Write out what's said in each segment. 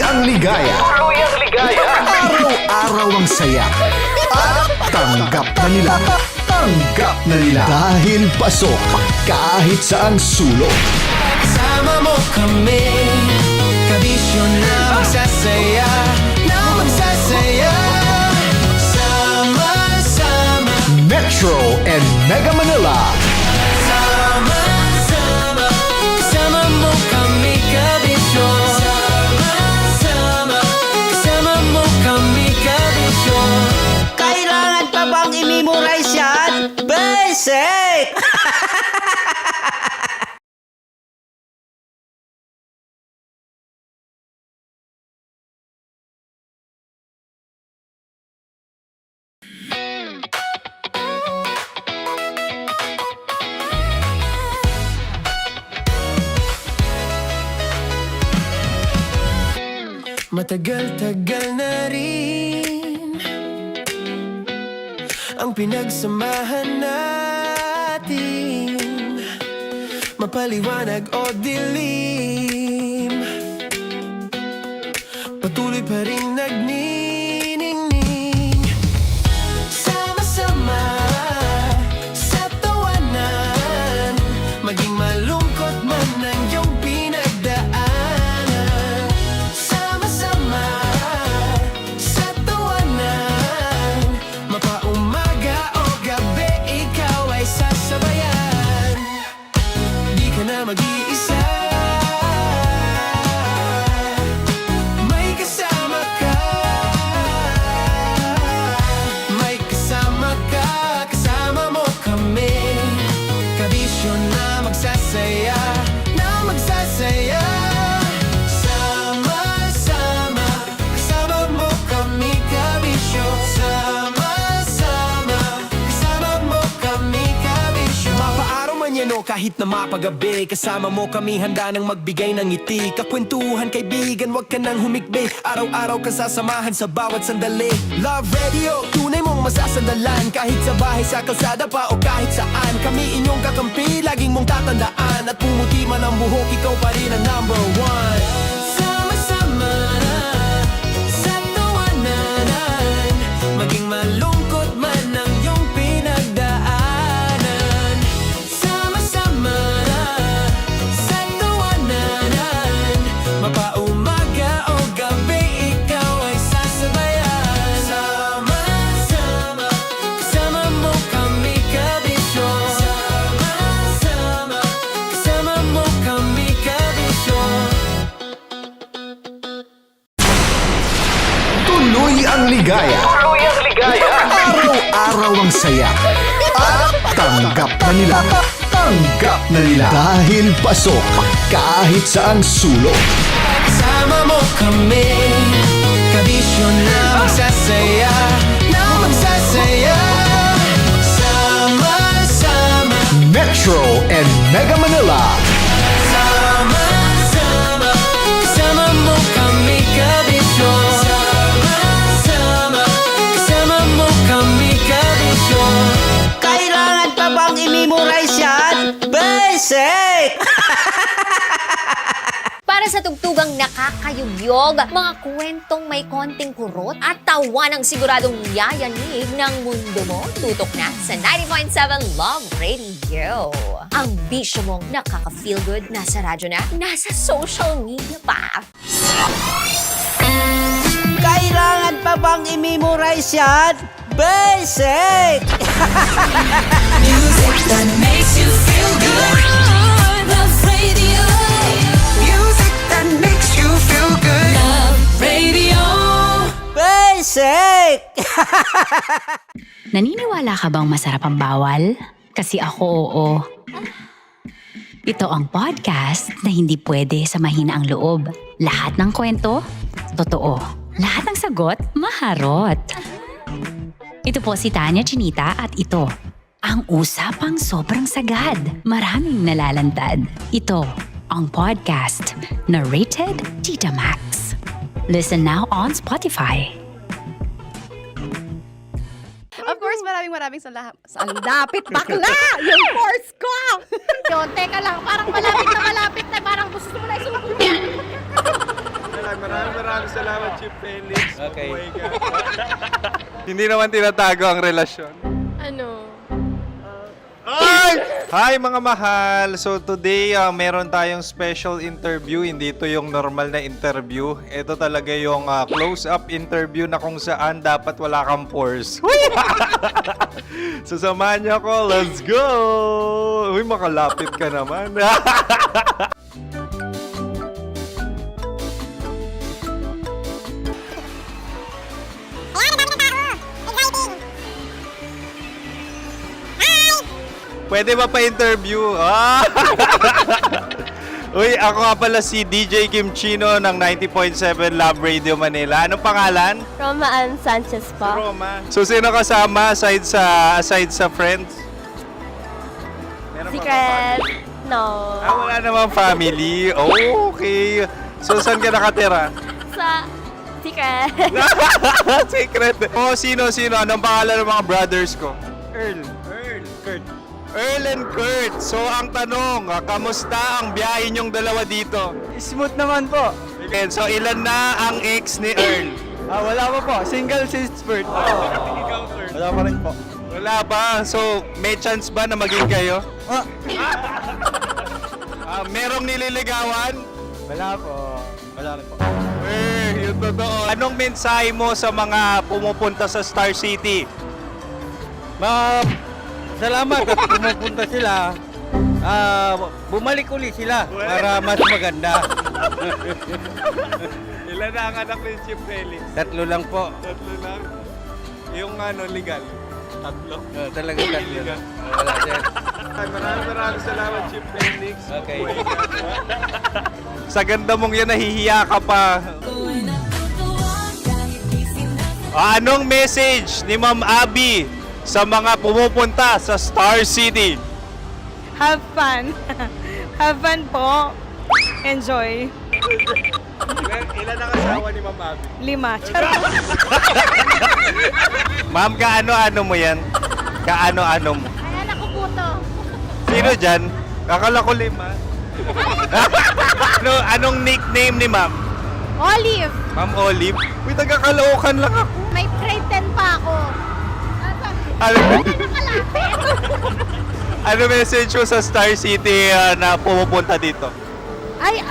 ang ligaya. Tuluyang ligaya. Araw-araw ang saya. At tanggap na nila. Tanggap na nila. Dahil pasok kahit saan sulok. Sama mo kami, kabisyo na magsasaya, na magsasaya. Sama-sama, Metro and Mega Manila. sama-sama, kasama mo kami, kabisyo. Sama-sama, kasama mo kami, kabisyo. Kailangan pa bang i-memorize yan? Basic! Matagal-tagal na rin ang pinagsamahan natin, mapaliwanag o dilim, patuloy pa rin nagniningning. Sama-sama sa tawanan, maging malungkot man ang iyong pinagdaanan. Sama-sama sa tawanan, mapaumaga o gabi, ikaw ay sasabayan. Di ka na mag-iisa, may kasama ka. May kasama ka, kasama mo kami, kabisyo na magsasaya, na magsasaya. Sama-sama, kasama mo kami, kabisyo. Sama-sama, kasama mo kami, kabisyo. Mapaaraw man yan o kahit na mapagabi, kasama mo kami, handa nang magbigay ng ngiti. Kakwentuhan, kaibigan, wag ka nang humikbi. Araw-araw ka sasamahan sa bawat sandali. Love Radio, tunay mong masasandalan. Kahit sa bahay, sa kalsada pa o kahit saan, kami inyong kakampi, laging mong tatandaan. At pumuti man ang buhok, ikaw pa rin ang number one. Sama-sama sa tawanan, maging malungkot man ang iyong pinagdaanan. Sama-sama sa tawanan, mapaumaga o gabi, ikaw ay sasabayan. Sama-sama, kasama mo kami, kabisyo. Sama-sama, kasama mo kami, kabisyo. Tuloy ang ligaya. Tuluyang ligaya. Araw-araw ang saya. At tanggap na nila. Tanggap na nila. Dahil pasok kahit saan sulok. Sama mo kami, kabisyo na magsasaya, na magsasaya. Sama-sama, Metro and Mega Manila. sama-sama, kasama mo kami, kabisyo. Sama-sama, kasama mo kami, kabisyo. Kailangan pa bang i-memorize yan? Basic! Para sa tugtugang nakakayugyog, mga kwentong may konting kurot at tawa ng siguradong yayanig ng mundo mo, tutok na sa 90.7 Love Radio. Ang bisyo mong nakaka-feel good, nasa radyo na, nasa social media pa. Kailangan pa bang i-memorize yan? Basic! Music that makes you feel good. Love Radio. Music that makes you feel good. Love Radio. Basic! Naniniwala ka bang masarap ang bawal? Kasi ako oo. Ito ang podcast na hindi pwede sa mahina ang loob. Lahat ng kwento, totoo. Lahat ng sagot, maharot. Ito po si Tanya Chinita at ito, ang usapang sobrang sagad. Maraming nalalantad. Ito, ang podcast na rated Tita Max. Listen now on Spotify. Of course, maraming salamat. Ang lapit, bakla! Yung force ko! Yun, teka lang, parang malapit na, parang gusto mo na isulat. Maraming salamat, Chief Felix. Okay. Mabuhay ka. Hindi naman tinatago ang relasyon. Ano? Hi mga mahal! So today, meron tayong special interview. Hindi ito yung normal na interview. Ito talaga yung close-up interview na kung saan dapat wala kang pores. So samahan niyo ako. Let's go! Uy, makalapit ka naman. Pwede ba pa-interview? Uy, ako nga pala si DJ Kim Chino ng 90.7 Love Radio Manila. Anong pangalan? Roma Ann Sanchez po. Roma. So, sino kasama aside sa friends? Meron pa ba Secret. family? No. Wala namang family. Oh, okay. So, saan ka nakatira? Sa secret. Secret. Oh, sino? Anong pangalan ng mga brothers ko? Kurt. Earl and Kurt. So, ang tanong, kamusta ang biyahe niyong dalawa dito? Smooth naman po. Okay, so, ilan na ang ex ni Earl? Wala pa po. Single since birth. Wala pa rin po. Wala ba? So, may chance ba na maging kayo? Merong nililigawan? Wala po. Wala rin po. Yung totoo. Anong mensahe mo sa mga pumupunta sa Star City? Salamat at pumupunta sila. Bumalik uli sila para mas maganda. Ilan na ang anak ni Chief Felix? 3 lang po. 3 lang? Yung legal? 3? Talaga 3 lang. Wala sir. Maraming salamat, Chief Felix. Okay. Mabuhay ka. Sa ganda mong yan, nahihiya ka pa. Anong message ni Ma'am Abby sa mga pumupunta sa Star City? Have fun. Have fun po. Enjoy. Ilan ang asawa ni Ma'am Abby? 5. Ma'am, kaano-ano mo yan? Kaano-ano mo? Ayan ako po to. Sino dyan? Akala ko 5. Anong nickname ni Ma'am? Olive. Ma'am Olive? Uy, taga-Caloocan lang ako. May grade 10 pa ako. Ano message mo sa Star City na pumupunta dito? Ay,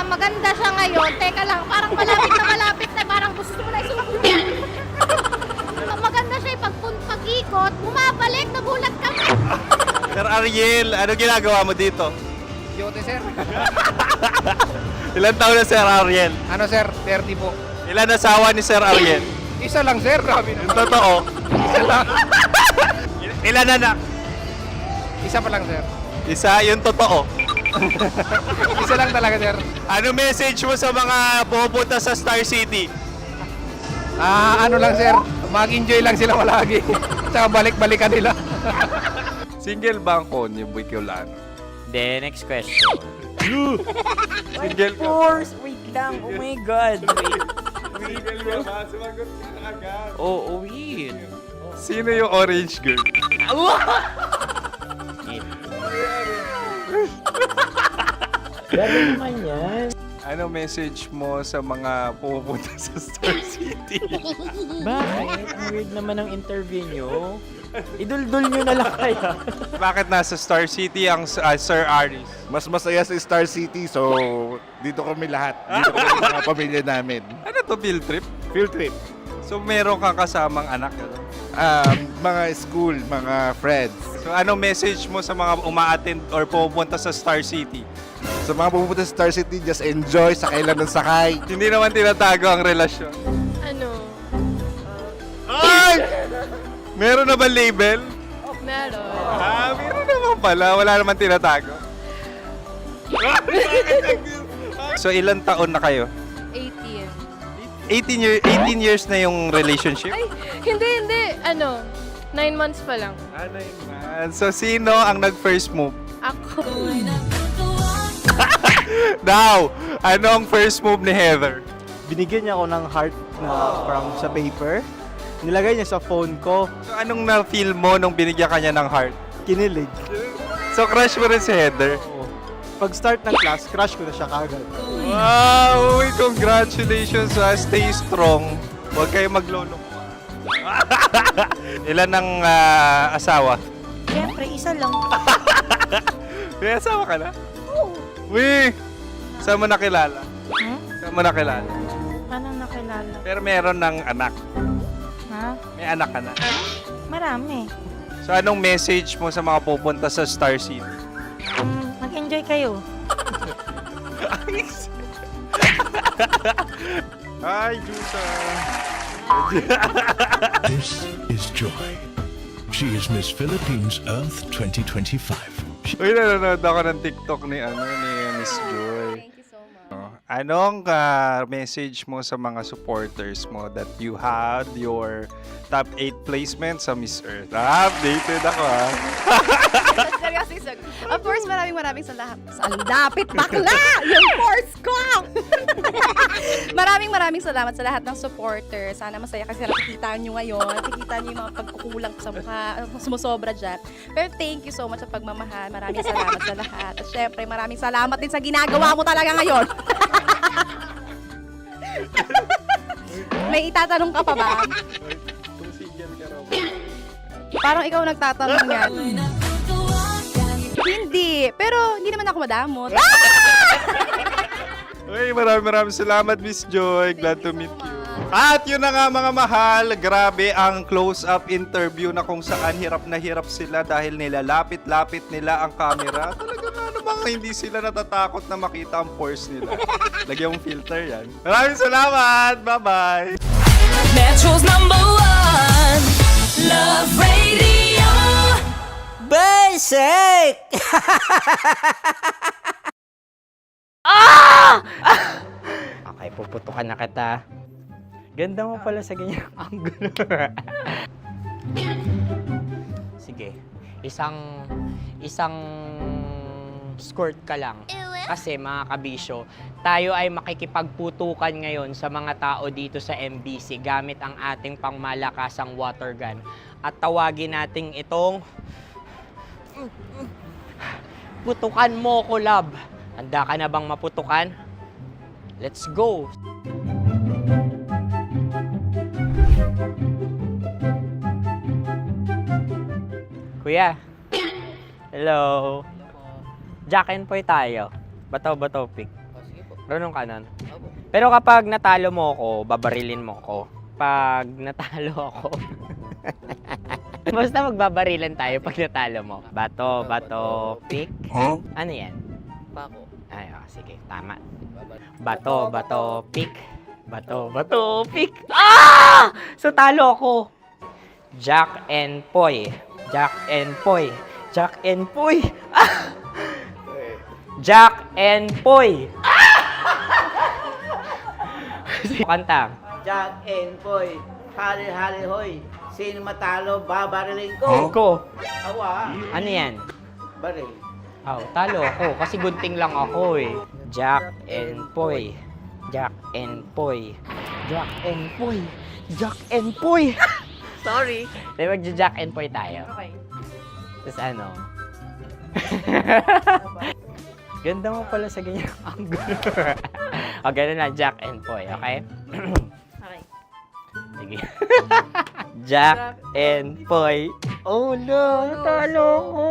maganda siya ngayon. Teka lang, parang malapit na, parang gusto mo na isulat. Maganda siya pag-ikot, bumabalik, nagulat ka. Sir Ariel, ano ginagawa mo dito? Yote sir. Ilan taon na Sir Ariel? Ano sir? 30 po. Ilan asawa ni Sir Ariel? Isa lang sir. Yung totoo. Isa lang. Ilan anak? Isa pa lang sir. Isa, yung totoo. Isa lang talaga sir. Ano message mo sa mga pumupunta sa Star City? Ano lang sir. Mag-enjoy lang sila palagi. Tsaka balik-balikan nila. Single ba ang konyo, Boy Kiolano? Then, next question. Single ka? Wait lang. Oh my God. Single ka ba? Sumagot ka na agad. Oh, wait. Sino yung orange girl? Grabe naman yan. Ano message mo sa mga pumupunta sa Star City? Bakit? Ang weird naman ang interview nyo. Idul-dul nyo na lang kaya. Bakit nasa Star City ang Sir Aris? Mas masaya sa Star City, so dito kami lahat. Dito kami mga pamilya namin. Ano to, field trip? Field trip. So meron kang kasamang anak? Ano? Mga school, mga friends. So anong message mo sa mga uma-attend or pumupunta sa Star City? Sa mga pupunta sa Star City, just enjoy, sakay lang ng sakay. Hindi naman tinatago ang relasyon. Ano? Ay! Meron na ba label? Meron. Meron naman pala. Wala naman tinatago. So ilan taon na kayo? 18. 18 years na yung relationship? Ay, hindi. 9 months pa lang. 9 months. So sino ang nag-first move? Ako. Now, anong first move ni Heather? Binigyan niya ako ng heart na from sa paper. Nilagay niya sa phone ko. So anong na-feel mo nung binigyan ka niya ng heart? Kinilig. So crush mo rin si Heather? Oo. Pag-start ng class, crush ko na siya kagad. Wow! Uy, congratulations ha. Stay strong. Huwag kayo maglolo. Ilan ang asawa? Siyempre, isa lang. May asawa ka na? Oo. Uy! Saan mo nakilala? Saan mo nakilala? Paano nakilala? Pero meron ng anak. Ha? May anak ka na. Marami. So anong message mo sa mga pupunta sa Star City? Mag-enjoy kayo. Hi, Juta! This is Joy. She is Miss Philippines Earth 2025. Uy, nanonood ako ng TikTok ni Miss Joy. Thank you so much. Anong message mo sa mga supporters mo that you had your top 8 placement sa Miss Earth? Updated ako ha. Of course, maraming salamat. Ang dapit bakla! Yung course ko! maraming salamat sa lahat ng supporters. Sana masaya kasi nakikita nyo ngayon. Nakikita nyo yung mga pagkukulang sa mukha, sumusobra dyan. Pero thank you so much sa pagmamahal. Maraming salamat sa lahat. At syempre, maraming salamat din sa ginagawa mo talaga ngayon. May itatanong ka pa ba? Parang ikaw nagtatanong yan. Hindi. Pero hindi naman ako madamot. Uy, maraming salamat, Miss Joy. Glad to meet you. At yun na nga mga mahal, grabe ang close-up interview na kung saan hirap na hirap sila dahil nilalapit-lapit nila ang camera. Talaga nga namang hindi sila natatakot na makita ang pores nila. Lagyan mong filter yan. Maraming salamat! Bye-bye! Metro's #1 Love Radio. Basic! Okay, puputukan na kita. Ganda mo pala sa ganyang angulo. Sige, isang skirt ka lang. Kasi mga kabisyo, tayo ay makikipagputukan ngayon sa mga tao dito sa MBC gamit ang ating pangmalakasang water gun. At tawagin natin itong putukan mo ko, love. Handa ka na bang maputukan? Let's go! Kuya. Hello. Jack and Poy tayo. Bato-bato pick. Runong kanan. Pero kapag natalo mo ako, babarilin mo ako. Pag natalo ako, basta magbabarilan tayo pag natalo mo. Bato, pick. Huh? Ano yan? Bako. Ay, sige, tama. Bato, pick. Bato, pick. Ah! So talo ako. Jack and Poy. Jack and Poy. Jack and Poy. Ah! Jack and Poy. Kanta. Jack and Poy, hali hoy. Sino matalo, babariling ko. Ko. Awa, Ano yan? baril. Oh, talo ako kasi gunting lang ako eh. Jack and Poy. Jack and Poy. Jack and Poy. Jack and Poy. Sorry. Di magja-Jack and Poy tayo. Okay. Tapos ano? Ganda mo pala sa ganyang angulo. O, ganun lang, Jack and Poy, okay? Okay. Sige. Jack and Poy. Oh no, natalo ko.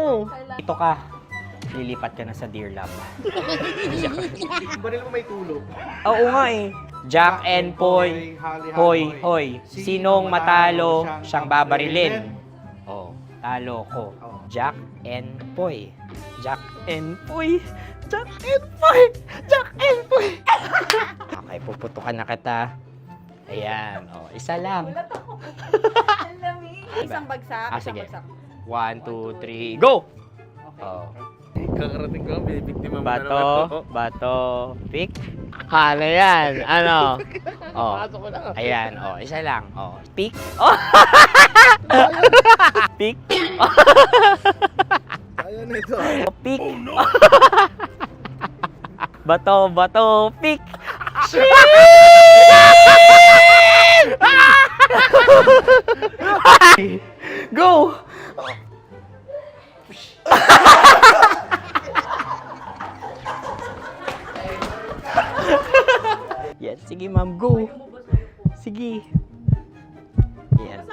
Ito ka. Lilipat ka na sa Dear Love. Baril mo may tulog. Oo nga eh. Jack and Poy. Hoy, hoy. Sinong matalo, siyang babarilin. Oh, talo ko. Jack and Poy. Jack and Poy. Jack and Poy. Jack and Poy. Okay, puputukan na kita. Ayan. Oh, isa lang. Isang bagsak. Ah, sige. 1, 2, 3, go! Oh. Kakarating ko, bibiktima mo na naman Bato, bato, pick. Ano yan? Ano? Oh. Ayan, oh, isa lang. Oh, pick. Oh. Pick. Ayan na ito. Oh, pick. Bato, bato, pick. Go! Sige, ma'am, go. Sige. Ayan.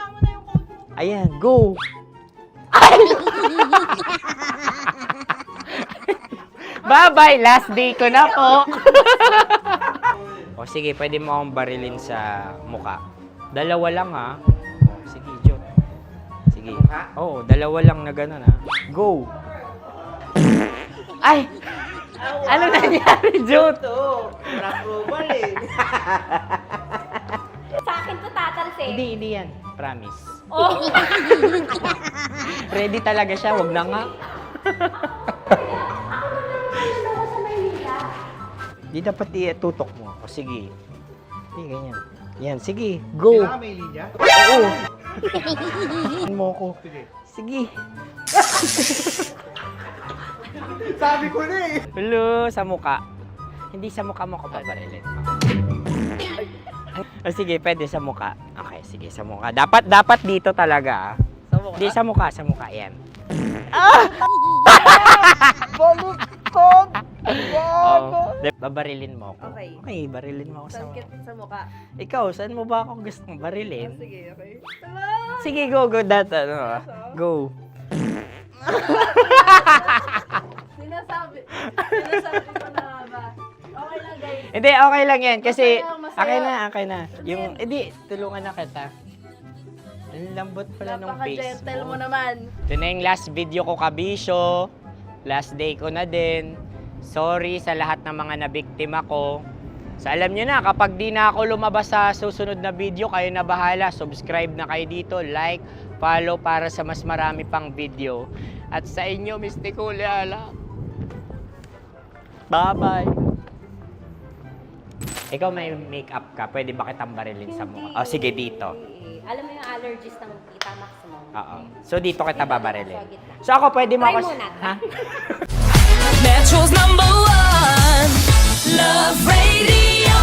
Ayan, go. Bye-bye, last day ko na po. O sige, pwede mo akong barilin sa muka. Dalawa lang ha. O, sige, Jot. Sige. Oo, dalawa lang na gano'n ha. Go. Ay! Ano nangyari, Jot? Ito, approval eh. Sa akin to tatalsik. Hindi yan. Promise. Oh. Ready talaga siya, wag na nga. Di dapat tutok mo. O sige. Hindi, ganyan. Yan, sige. Go. Kailangan may linya? Oo. mo ko. Sige. Sabi ko na eh. Hello, sa muka. Hindi sa muka mo ko paparilin. O sige, pwede sa muka. Okay, sige, sa muka. Dapat dito talaga. Sa muka? Hindi, sa muka. Yan. Ah! Baluktot! Oh, babarilin mo ako. Okay. Okay, barilin mo ako sa muka. Sa mukha. Ikaw, saan mo ba ako gustong barilin? Sige, okay. Sige, go. Go. Sinasabi ko na ba? Okay lang, guys. Hindi, okay lang yan. Kasi, Masaya. okay na. Yung, hindi, tulungan na kita. Ang lambot pala nung face Napaka-gentle mo mo. naman. Ito na yung last video ko, kabisyo. Last day ko na din. Sorry sa lahat ng mga nabiktima ko. So alam nyo na, kapag di na ako lumabas sa susunod na video, kayo na bahala. Subscribe na kayo dito, like, follow para sa mas marami pang video. At sa inyo, Mr. Kuliala. Bye-bye. Ikaw may makeup ka, pwede ba kitang barilin sa mukha? Oh, sige, dito. Alam mo yung allergies ng Tita Max mo? Oo. So dito kita babarilin. So ako, pwede mo Try ako... muna. Ha? Metro's #1 Love Radio.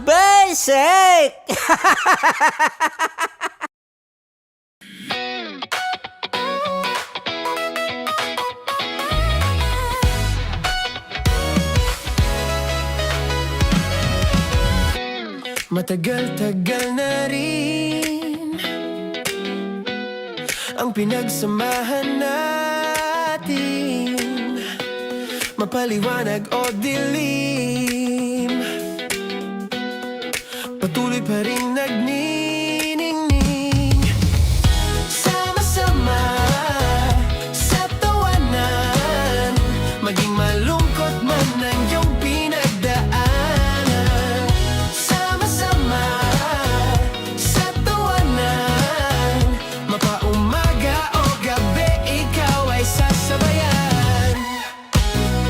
Basic! Matagal-tagal na rin ang pinagsamahan natin, mapaliwanag o dilim, patuloy pa rin nagniningning. Sama-sama sa tawanan, maging malungkot man ang iyong pinagdaanan. Sama-sama sa tawanan, mapaumaga o gabi, ikaw ay sasabayan.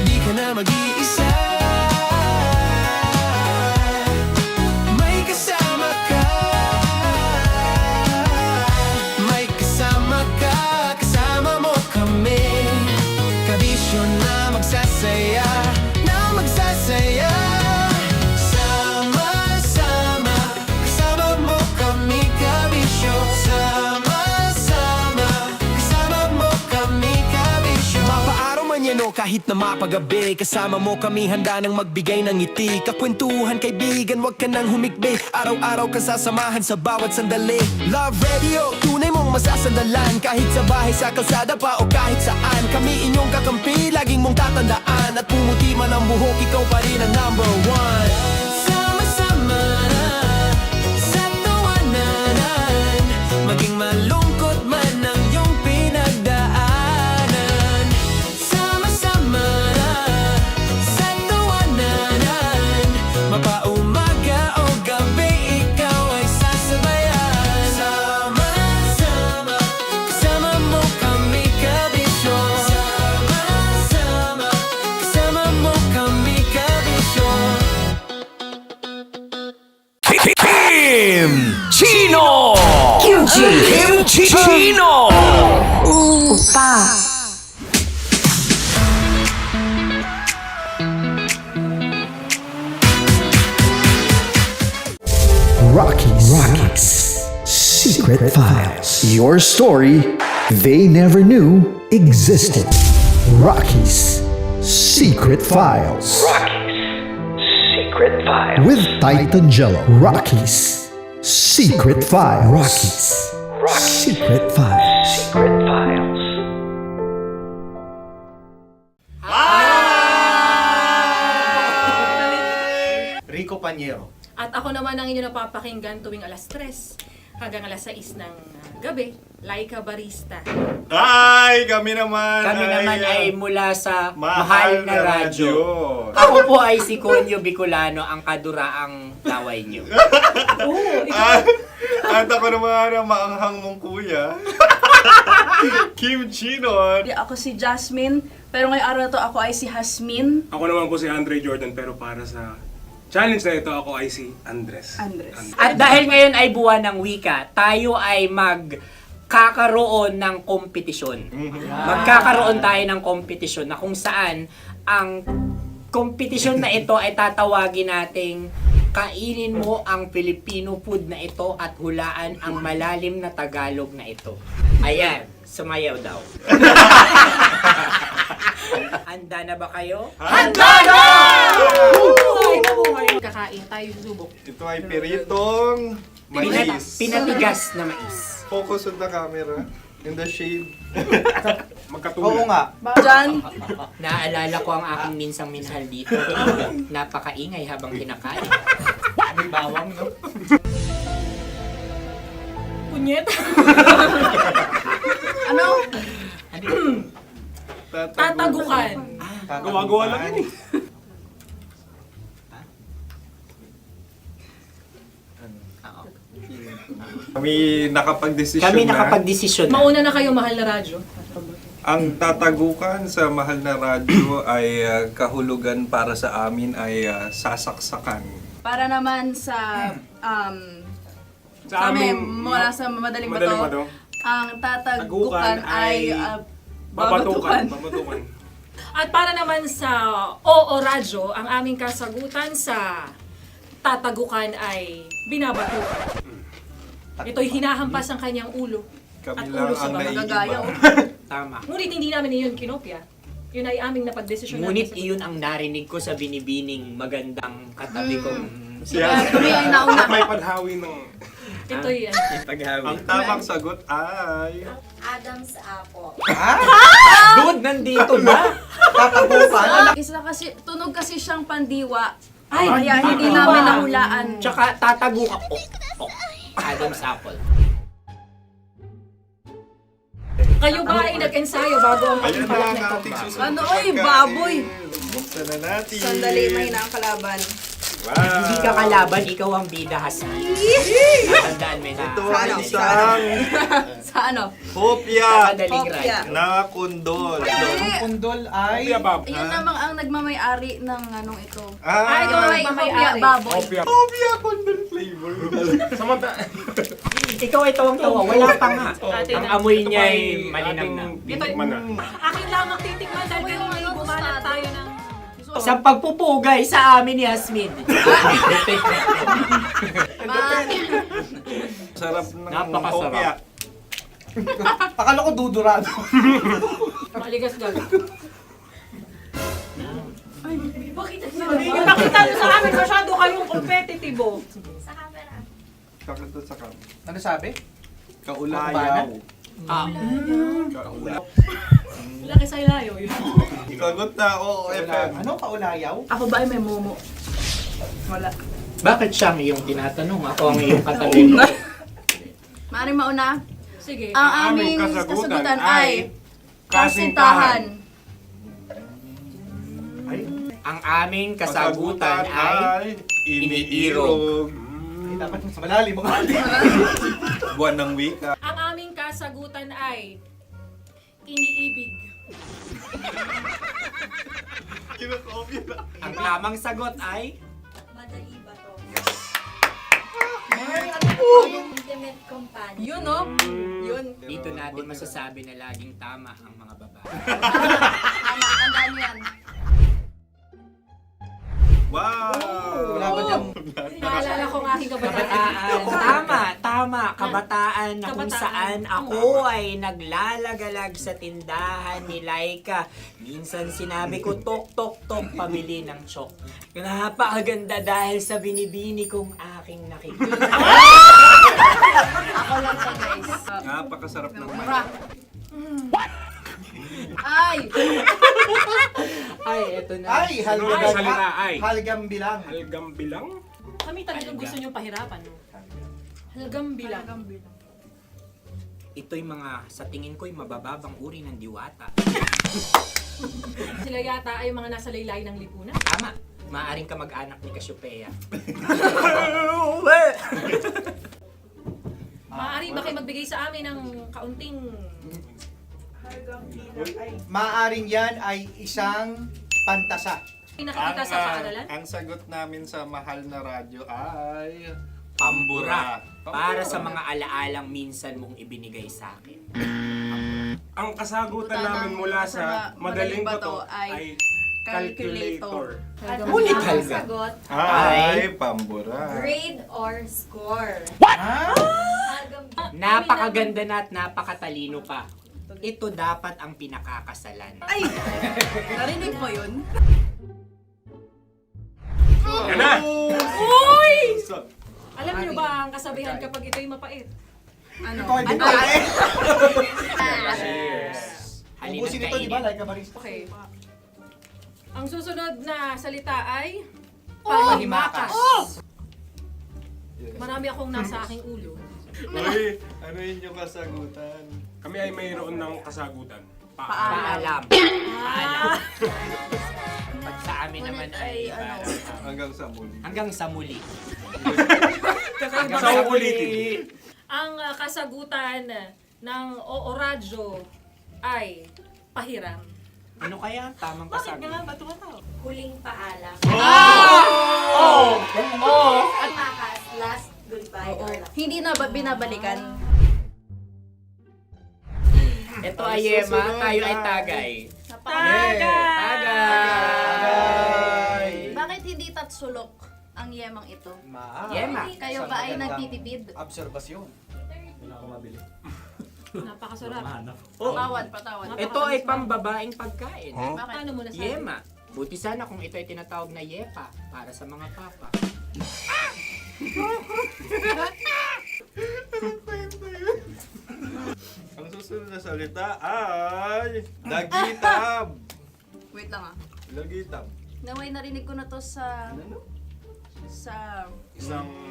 Di ka na mag-iisa, may kasama ka. May kasama ka, kasama mo kami. Kabisyo na magsasaya, na magsasaya. Sama-sama, kasama mo kami, kabisyo. Sama-sama, kasama mo kami, kabisyo. Mapaaraw man yan o kahit na mapagabi, kasama mo kami, handa nang magbigay ng ngiti. Kakwentuhan, kaibigan, wag ka nang humikbi. Araw-araw ka sasamahan sa bawat sandali. Love Radio, tunay mong masasandalan. Kahit sa bahay, sa kalsada pa o kahit saan, kami inyong kakampi, laging mong tatandaan. At pumuti man ang buhok, ikaw pa rin ang #1. Sama-sama sa tawanan, maging malungkot man ang iyong pinagdaanan. Sama-sama sa tawanan, mapaumaga o gabi, ikaw ay sasabayan. Sama-sama, kasama mo kami, kabisyo. Sama-sama, kasama mo kami, kabisyo. Kim Chino! Kimchi Chino! Rocky's Secret Files. Your story they never knew existed. Rocky's Secret Files. Rocky's Secret Secret Files. With Titan Jello. Rockies Secret Files. Rockies Secret Files. Secret Files. Rico Panyero. At ako naman ang inyo napapakinggan tuwing alas 3 hanggang alas 6 ng gabi, Laika Barista. Ay, kami naman. Kami naman ay mula sa Mahal Mahal na na Radyo. Radyo. Ako po ay si Conyo Bicolano, ang kaduraang laway niyo. At ako naman ang maanghang mong kuya. Kim Chinon. Ako si Jasmine, pero ngayong araw na to ako ay si Hasmin. Ako naman po si Andre Jordan, pero para sa challenge na ito, ako ay si Andres. At dahil ngayon ay buwan ng wika, tayo ay magkakaroon ng kompetisyon. Magkakaroon tayo ng kompetisyon na kung saan ang kompetisyon na ito ay tatawagin nating kainin mo ang Filipino food na ito at hulaan ang malalim na Tagalog na ito. Ayan, sumayaw daw. Handa na ba kayo? Handa na! Kakain tayo subok. Ito ay piritong mais. Pinatigas na mais. Focus on the camera. In the shade. Magkatulad. nga. Diyan, Naaalala ko ang aking minsang minahal dito. Napakaingay habang kinakain. May bawang, no? Punyet. ano? Tatagukan. Gawa-gawa lang yun eh. Kami nakapag-desisyon Kami na. nakapag-desisyon na. Mauna na kayo, Mahal na Radyo. Ang tatagukan sa Mahal na Radyo ay kahulugan para sa amin ay sasaksakan. Para naman sa amin, mula sa madaling Madaling bato, bato. ang tatagukan Tagukan ay Babatukan. babatukan. At para naman sa Oo Radyo, ang aming kasagutan sa tatagukan ay binabatukan. Ito'y hinahampas ang kanyang ulo. Kami At lang ulo sa ang Nagagaya. naiiba. Tama. Ngunit hindi namin iyon kinopya. Yun ay aming napagdesisyon Ngunit natin. iyon ang narinig ko sa binibining magandang katabi kong Kami ay nauna. May panhawi ng Ito'y Ang tamang sagot ay... Adam's apple. Dude, nandito ba? Isa kasi, tunog kasi siyang pandiwa. Ay, Kaya hindi pandiwa. namin nahulaan. Tsaka tatagukan. Adam's apple. Kayo ba ay nag-ensayo bago ang Ayan na pagpalat ang nito? ating susunod Ano, na oy, pagkain. baboy. Buksan na natin. Sandali, may na ang kalaban. Wow. Hindi ka kalaban, ikaw ang bida, Hasmin. Tandaan mo na. Ito ang isang Sa ano? hopya Madaling Hopya. radyo. na kundol. Kundol ay... Yun namang ang nagmamayari ng anong ito. Ah, ito ay mamayari. Baboy. hopya kundol flavor. Ikaw ay tawang-tawa, wala pa nga. Atin Ang na. amoy niya ay malinam na. titikman na. Akin lamang titikman dahil kayo ay bumalat tayo ng... Sa pagpupugay sa amin ni Hasmin. Sarap ng Napakasarap. hopya. Akala ko dudurado. Maligas gag. Ay, bakit? Yung nakita nyo sa amin, masyado kayong competitive. Sa camera. Sakit to sa kam. Ano sabi? Kaulayaw. Laki sa ilayo yun. Sagot na, oo, FM. Ano? Kaulayaw? Ako ba ay may momo? Wala. Bakit siya ang iyong tinatanong? Ako ang iyong katabi. Maaaring mauna. Sige. Ang aming kasagutan ay kasintahan. Ang aming kasagutan ay iniirog. Dapat sa malalim mga Buwan ng wika. Ang aming kasagutan ay iniibig. Kinakopya na. Ang tamang sagot ay Madali ba to? Ano Intimate companion. Yun, no? Yun. dito natin masasabi na laging tama ang mga babae. Tama, tandaan mo yan. Wow! Wala ba dyan? Naalala ko ang aking kabataan. Kabataan. Tama. Kabataan na kung Kabataan. saan ako ay naglalagalag sa tindahan ni Laika. Minsan sinabi ko, tok, tok, tok. akong pabili ng chok. Napakaganda dahil sa binibini kong aking nakikita. Ako lang to, guys. Napakasarap ng Mura. Ay! Ay, eto na. Ay, salita, ay. Halgam bilang. Halgam bilang? Kami talagang gusto niyong pahirapan. No? Halagang bilang. Ito'y mga, sa tingin ko'y mabababang uri ng diwata. Sila yata ay mga nasa laylay ng lipunan. Tama. Maaring ka mag-anak ni Cassiopeia. Maaari ba kayo magbigay sa amin ng kaunting... Maaring yan ay isang pantasa. Nakikita sa paaralan? Ang sagot namin sa mahal na radyo ay... Pambura. Para sa mga alaalang minsan mong ibinigay sa akin. Ang kasagutan namin mula sa madaling bato ay calculator. Ulit Ang halga. sagot, Ay, pambura. grade or score. Napakaganda na at napakatalino pa. Ito dapat ang pinakakasalan. Ay! Narinig mo yun? Yan na! Uy! Alam niyo ba ang kasabihan kapag ito'y mapait? Ano? Cheers! Halina't Ubusin ito, di ba? kainin. Like a barista. Okay. Ang susunod na salita ay... Panghimakas. Marami akong nasa aking ulo. Uy, ano yun yung kasagutan? Kami ay mayroon ng kasagutan. Paalam. Paalam. Pag sa amin naman ay... Hanggang sa muli. Hanggang sa muli. Sa ulitin. Ang kasagutan ng Oo Radyo ay pahiram. Ano kaya ang tamang kasagutan? Huling paalam. Oh! At makas, last goodbye or last. Hindi na ba binabalikan? Ito ay Yema, tayo ay Tagay. Tagay! Bakit hindi tatsulok ang yemang ito? Yema. Kayo ba ay nagtitipid? Obserbasyon. Napakasarap. Patawad. Ito ay pambabaeng pagkain. Bakit? Paano mo nasabi? Yema. Buti sana kung ito ay tinatawag na yepa para sa mga papa. Ang susunod na salita ay... Lagitab! Wait lang ah. Lagitab. Naway narinig ko na to sa Isang...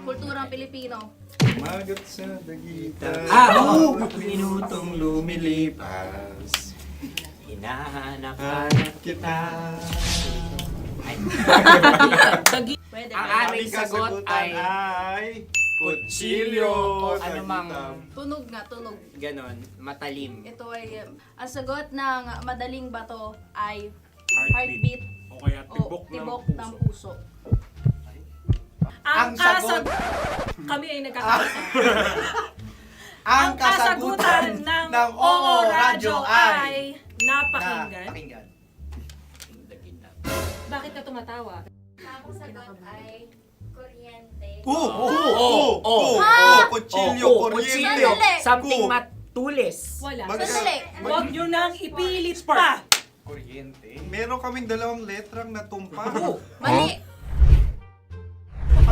kulturang Pilipino. Magat sa lagitab. Oo! Minutong lumilipas. Hinahanap-hanap kita. Pwede Ang ba? aming sagot ay kutsilyo o anumang Tunog nga, tunog. ganon, matalim. Ito ay, ang sagot ng madaling bato ay Heartbeat. heartbeat O kaya o tibok tibok ng ng puso. puso. Ang sagot- Kami ay nagkakasa. Ang kasagutan ng Oo Radyo ay napakinggan. Bakit ka tumatawa? Ang sagot ay kuryente. Kutsilyo, kuryente. Sandali. Something matulis. Wala. Sandali. Huwag nyo nang ipilit pa. Kuryente. Meron kaming dalawang letrang natumpa. Mali.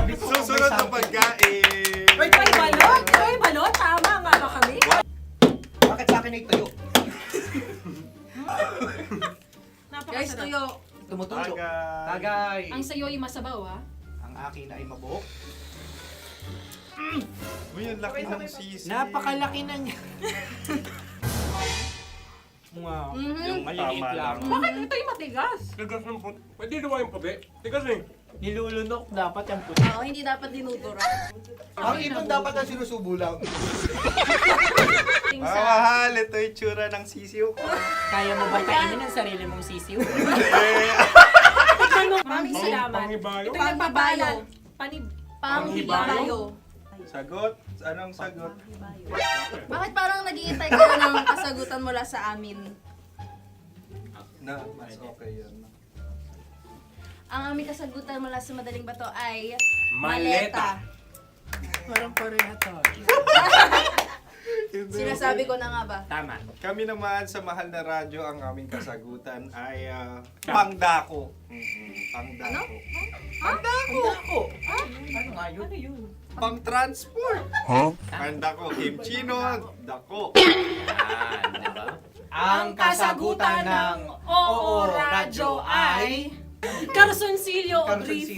Susunod na pagkain. May balot? May balot? Tama nga ba kami? Bakit sa akin ay tuyo? Guys, Napakasarap. tuyo. Tumutulo. Tagay. Tagay. Ang sayo ay masabaw ha. Ang akin ay mabuhok. Uy, ang laki ng sisi. Napakalaki na niya. Wow. Yung maliliit Tama lang. lang. Bakit ito'y matigas? Tigas ng puti. Pwede naman yung puti. Tigas eh. Nilulunok dapat yung puti. Oo, hindi dapat dinudura. Ang ibon dapat ang sinusubo lang. Sa Mahal, ito yung tsura ng sisiw ko. Kaya mo ba kainin ang sarili mong sisiw? maraming salamat. Panghibayo. Ito'y nagpapaalam. Panghibayo. Sagot? Anong sagot? Bakit parang nag-iintay ka na ng kasagutan mula sa amin? Na, mas okay yun. Ang aming kasagutan mula sa madaling bato ay Maleta. Parang pareha to. Sinasabi ko na nga ba? Tama. Kami naman sa mahal na radyo, ang aming kasagutan ay pangdako. Pangdako. Pangdako! Ano nga yun? Ano yun? Pang-transport. Pangdako, kimchino, dako. Yan, diba? Ang kasagutan ng Oo Radyo ay Carsoncillo Obrief.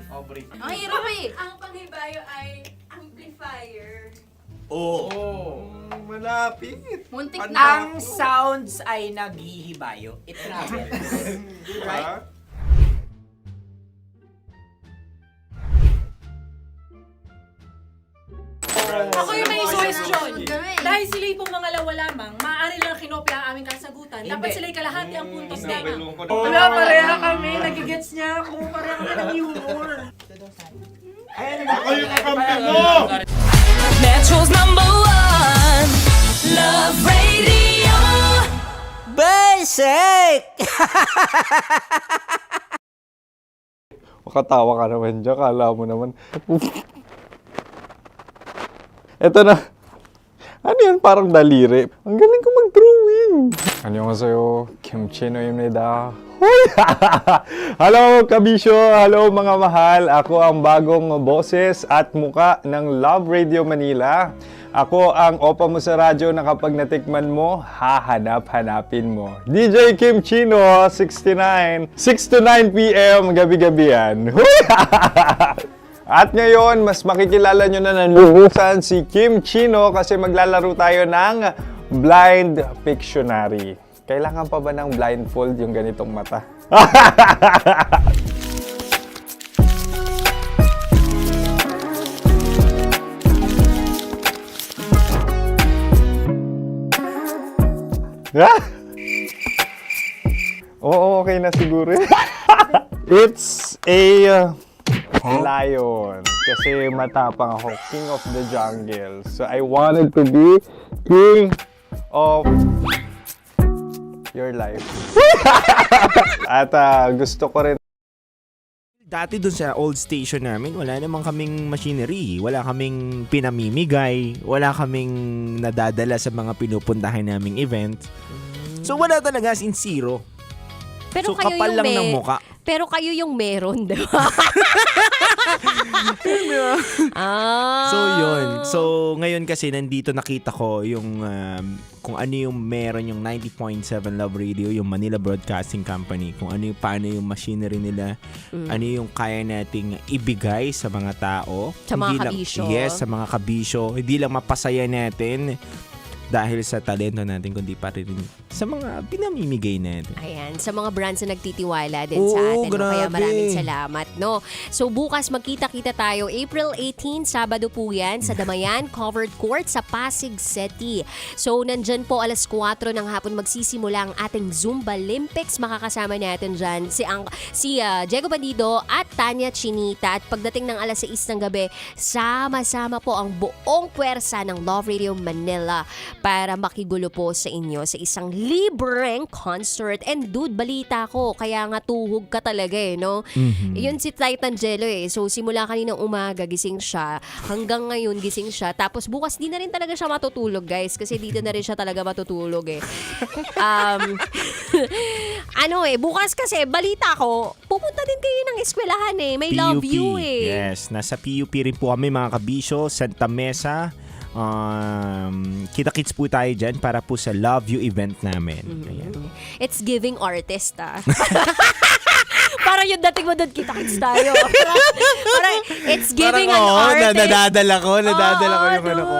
Obrief. Ang hirap eh. Ang panghibayo ay amplifier. Malapit. Muntik Ang na. Ang sounds ay naghihibayo. It travels. Diba? Ako yung may question. Kami. Dahil sila'y pong mga lawa lamang, maaari lang kinopya ang aming kasagutan. Dapat sila'y kalahati ang puntos Hindi, may nila. lungkot. Wala, pareha kami. Nagigets niya ako. Pareha kami ng humor. Ako yung kakampi mo! Metro's #1 Love Radio. Basic! Makatawa ka naman dyan. Kala mo naman. Eto na. Ano yan? Parang daliri. Ang galing ko mag-drawing. 안녕하세요. 김치노입니다. Hello, kabisyo! Hello, mga mahal! Ako ang bagong boses at muka ng Love Radio Manila. Ako ang opa mo sa radyo na kapag natikman mo, hahanap-hanapin mo. DJ Kim Chino, 69. 6 to 9 p.m. gabi-gabi yan. At ngayon, mas makikilala nyo na ng lubusan si Kim Chino kasi maglalaro tayo ng Blind Pictionary. Kailangan pa ba ng blindfold yung ganitong mata? Oo, okay na siguro. It's a lion. Kasi matapang ako. King of the jungle. So I wanted to be king of your life. At gusto ko rin. Dati dun sa old station namin, wala namang kaming machinery. Wala kaming pinamimigay. Wala kaming nadadala sa mga pinupuntahan naming event. So wala talaga, as in zero. Pero So kayo kapal yung lang ng muka. Pero kayo yung meron, di ba? So yun. So ngayon kasi nandito nakita ko yung kung ano yung meron yung 90.7 Love Radio, yung Manila Broadcasting Company, kung ano yung paano yung machinery nila, ano yung kaya nating ibigay sa mga tao. Sa mga Hindi lang- kabisyo. Yes, sa mga kabisyo. Hindi lang mapasaya natin dahil sa talento natin, kundi pa rin sa mga pinamimigay natin. Ayan, sa mga brands na nagtitiwala din Oo, sa atin. No? Kaya grabe. maraming salamat. No? So bukas magkita-kita tayo. April 18, Sabado po yan, sa Damayan Covered Court sa Pasig City. So nandyan po alas 4 ng hapon magsisimula ang ating Zumba Olympics. Makakasama natin dyan si Diego Bandido at Tanya Chinita. At pagdating ng alas 6 ng gabi, sama-sama po ang buong puwersa ng Love Radio Manila para makigulo po sa inyo sa isang libreng concert. And dude, balita ko, kaya nga tuhog ka talaga no? Yun si Titan Jello So simula kaninang umaga, gising siya. Hanggang ngayon, gising siya. Tapos bukas, di na rin talaga siya matutulog, guys. Kasi dito na rin siya talaga matutulog bukas kasi, balita ko, pupunta din kayo ng eskwelahan May Love You Yes, nasa PUP rin po kami mga kabisyo, Santa Mesa. Kita-kits po tayo dyan para po sa Love You event namin. Ayan. It's giving artist Parang yung dating mo doon, kita-kits tayo. Parang it's giving an artist. Nadadala ko yung ano ko.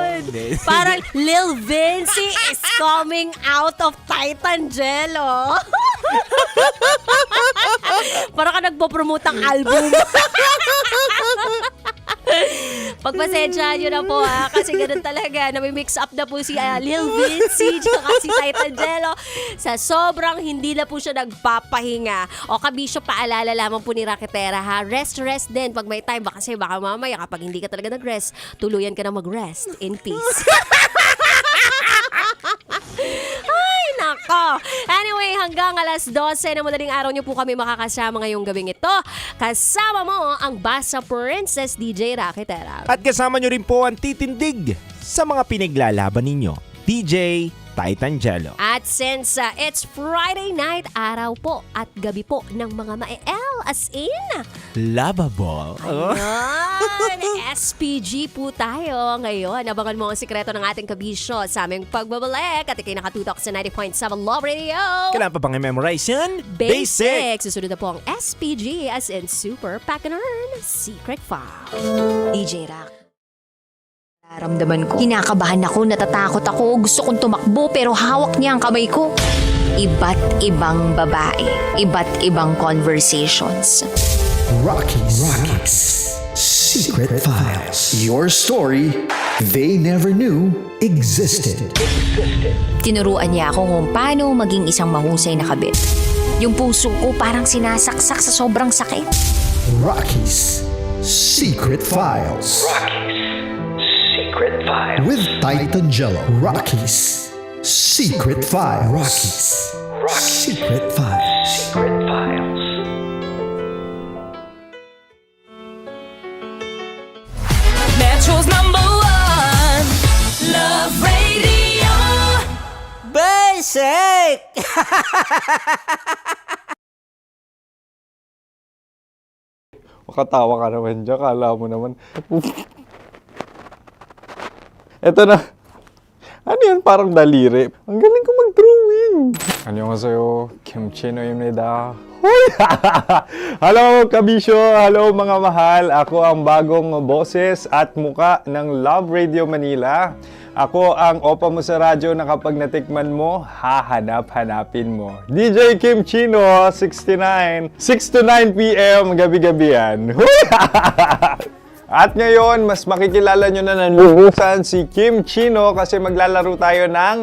Parang Lil Vinci is coming out of Titan Jello. Parang ka nagpo-promote ang album. Pagpasensyahan nyo na po kasi ganun talaga, nami-mix up na po si Lil Vinci tsaka si Titan Jello sa sobrang hindi na po siya nagpapahinga. O kabisyo, paalala lamang po ni Raketera rest din pag may time kasi baka mamaya kapag hindi ka talaga nag-rest, tuluyan ka na mag-rest in peace. Ay, nako. Anyway, hanggang alas 12 na madaling araw niyo po kami makakasama ngayong gabing ito. Kasama mo ang Basa Princess DJ Rakitera. At kasama nyo rin po ang titindig sa mga pinaglalaban ninyo, DJ Titan Jello. At since it's Friday night, araw po at gabi po ng mga ma-el as in Lovable. Ayan, SPG po tayo ngayon. Abangan mo ang sikreto ng ating kabisyo sa aming pagbabalik at ikay nakatutok sa 90.7 Love Radio. Kailangan pa bang i-memorize yan? Basic! Susunod na po ang SPG as in Super Pack and Earn Secret File. DJ Rock. Nararamdaman ko. Kinakabahan ako, natatakot ako, gusto kong tumakbo pero hawak niya ang kamay ko. Iba't ibang babae, iba't ibang conversations. Rockies Secret Files. Your story they never knew existed. Tinuruan niya ako kung paano maging isang mahusay na kabit. Yung puso ko parang sinasaksak sa sobrang sakit. Rockies Secret Files. Secret Files. With Titan Jello. Rockies Secret Files. Rockies Secret Files. Secret Files. Metro's #1 Love Radio. Basic! Makatawa ka naman dyan. Kala mo naman. Eto na. Ano yan? Parang daliri. Ang galing ko mag-drawing. 안녕하세요. 김치노입니다. Hello, kabisyo. Hello, mga mahal. Ako ang bagong boses at muka ng Love Radio Manila. Ako ang opa mo sa radyo na kapag natikman mo, hahanap-hanapin mo. DJ Kim Chino, 69. 6 to 9 p.m. gabi-gabi yan. At ngayon, mas makikilala nyo na naluhusan si Kim Chino kasi maglalaro tayo ng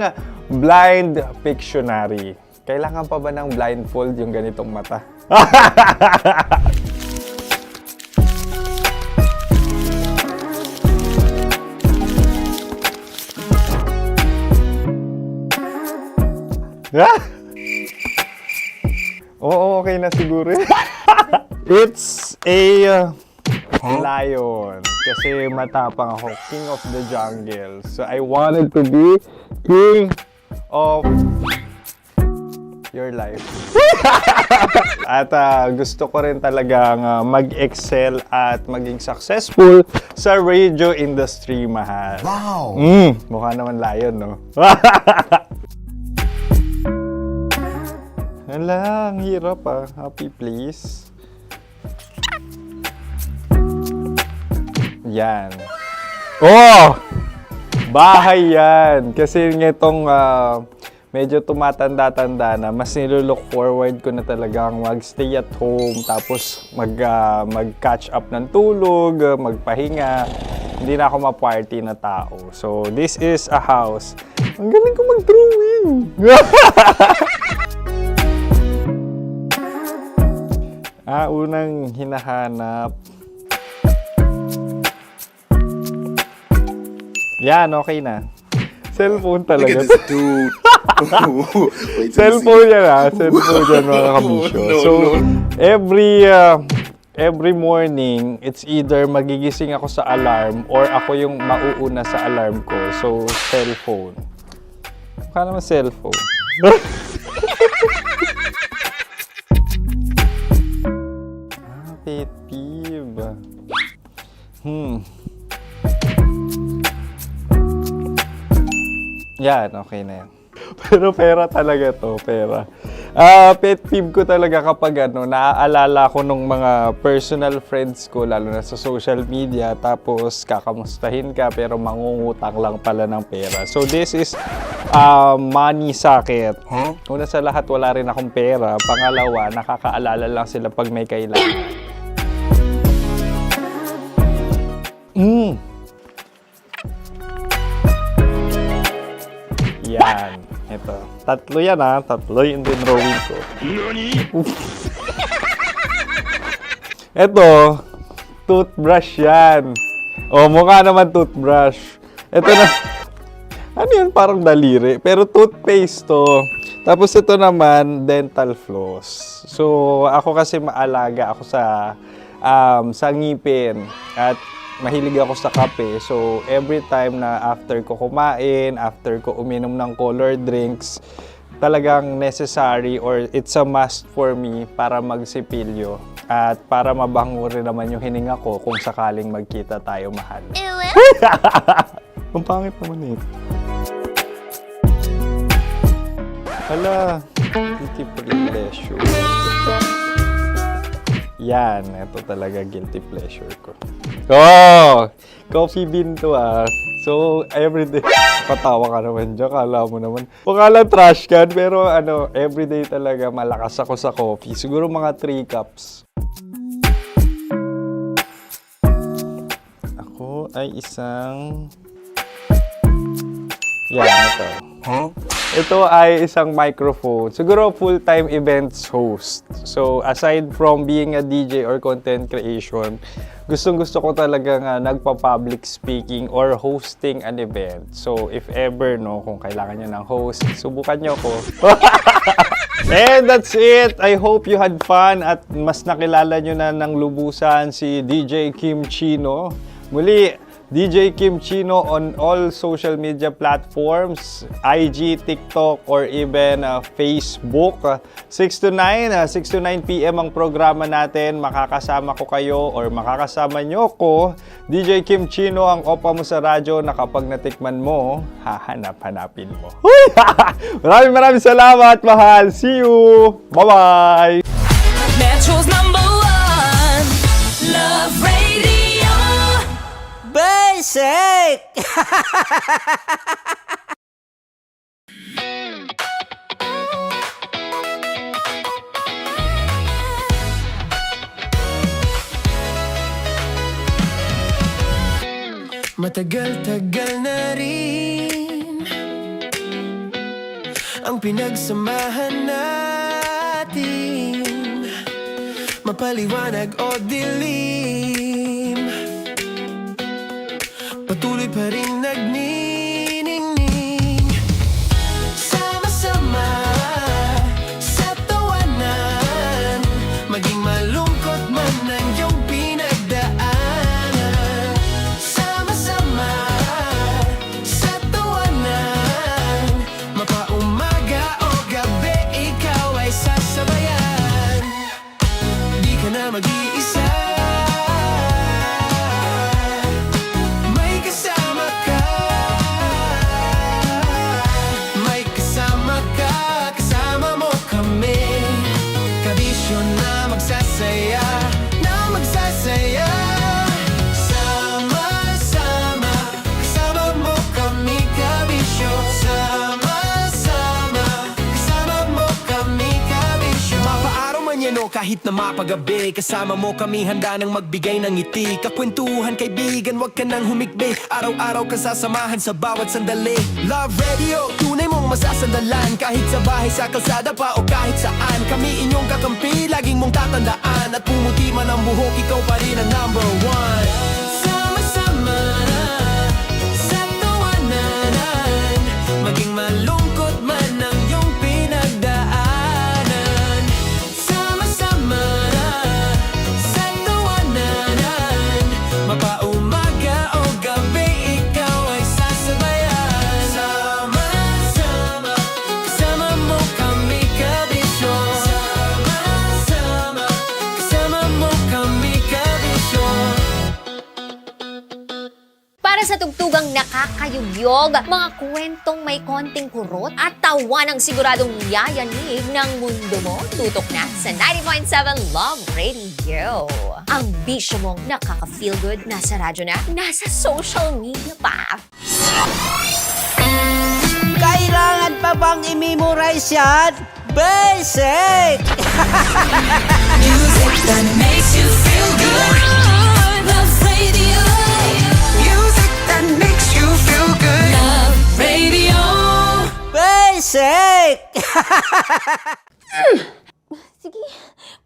Blind Pictionary. Kailangan pa ba ng blindfold yung ganitong mata? Oo, okay na siguro. It's a lion. Kasi matapang ako. King of the jungle. So I wanted to be king of your life. At gusto ko rin talagang mag-excel at maging successful sa radio industry, mahal. Wow! Mukha naman lion, no? Hala, ang hirap ah. Happy please. Yan. Oh! Bahay yan. Kasi itong medyo tumatanda-tanda na, mas nilook forward ko na talagang mag-stay at home, tapos mag-catch up ng tulog, magpahinga. Hindi na ako ma-party na tao. So, this is a house. Ang galing ko mag-drawing! Unang hinahanap. Yan, okay na. Cellphone talaga. Look at this dude. Cellphone yan ha. Cellphone yan, mga kabisyo. So, every morning, it's either magigising ako sa alarm or ako yung mauuna sa alarm ko. So, cellphone. Mukha naman cellphone. Pet peeve. Yan, okay na yan. Pero pera talaga to, pera. Pet peeve ko talaga kapag naaalala ko nung mga personal friends ko, lalo na sa social media, tapos kakamustahin ka pero mangungutang lang pala ng pera. So this is money sakit. Una sa lahat, wala rin akong pera. Pangalawa, nakakaalala lang sila pag may kailangan. Yan. Ito. Tatlo yan ha. Tatlo yung dinrawing ko. Ito. Toothbrush yan. O, mukha naman toothbrush. Ito na. Ano yun? parang daliri. Pero toothpaste to. Tapos ito naman, dental floss. So, ako kasi maalaga ako sa ngipin. At mahilig ako sa kape. So, every time na after ko kumain, after ko uminom ng colored drinks, talagang necessary or it's a must for me para magsipilyo. At para mabango rin naman yung hininga ko kung sakaling magkita tayo, mahal. Ang pangit naman ito. Hala, guilty pleasure. Yan, ito talaga guilty pleasure ko. Oh! Coffee bean to ah. So, everyday. Patawa ka naman dyan, kala mo naman. Pakala trash can, pero everyday talaga malakas ako sa coffee. Siguro mga 3 cups. Ako ay isang... Yan, ito. Huh? Ito ay isang microphone. Siguro full-time events host. So, aside from being a DJ or content creation, gustong-gusto ko talaga nga nagpa-public speaking or hosting an event. So, if ever, kung kailangan nyo ng host, subukan nyo ko. And that's it. I hope you had fun at mas nakilala nyo na ng lubusan si DJ Kim Chino. Muli, DJ Kim Chino on all social media platforms, IG, TikTok, or even Facebook. 6 to 9 p.m. ang programa natin. Makakasama ko kayo or makakasama nyo ko. DJ Kim Chino, ang opa mo sa radyo na kapag natikman mo, hahanap-hanapin mo. Maraming salamat, mahal. See you! Bye-bye! Metro's #1 Love Radio. Basic! Matagal-tagal na rin ang pinagsamahan natin, mapaliwanag o dilim, patuloy pa rin nagniningning. Sama-sama sa tawanan, maging malungkot man ang iyong pinagdaanan. Sama-sama sa tawanan, mapaumaga o gabi, ikaw ay sasabayan. Di ka na mag-iisa, may kasama ka. May kasama ka, kasama mo kami. Kabisyo na magsasaya, na magsasaya. Sama-sama, kasama mo kami, kabisyo. Sama-sama, kasama mo kami, kabisyo. Mapaaraw man yan o kahit na mapagabi, kasama mo kami, handa nang magbigay ng ngiti. Kakwentuhan, kaibigan, wag ka nang humikbi. Araw-araw ka sasamahan sa bawat sandali. Love Radio, tunay mong masasandalan. Kahit sa bahay, sa kalsada pa o kahit saan, kami inyong kakampi, laging mong tatandaan. At pumuti man ang buhok, ikaw pa rin ang #1. Sama-sama sa tawanan, maging malungkot man ang iyong pinagdaanan. Sama-sama sa tawanan, mapaumaga o gabi, ikaw ay sasabayan. Sama-sama, kasama mo kami, kabisyo. Sama-sama, kasama mo kami, kabisyo. Para sa tugtugang nakakayugyog, mga kwentong may konting kurot at tawa ng siguradong yayanig ng mundo mo, tutok na sa 90.7 Love Radio. Ang bisyo mong nakaka-feel good, nasa radyo na, nasa social media pa. Kailangan pa bang i-memorize yan? Basic! Music that makes you feel good. Love Radio. Music that makes you feel good. Love Radio. Basic! Sige,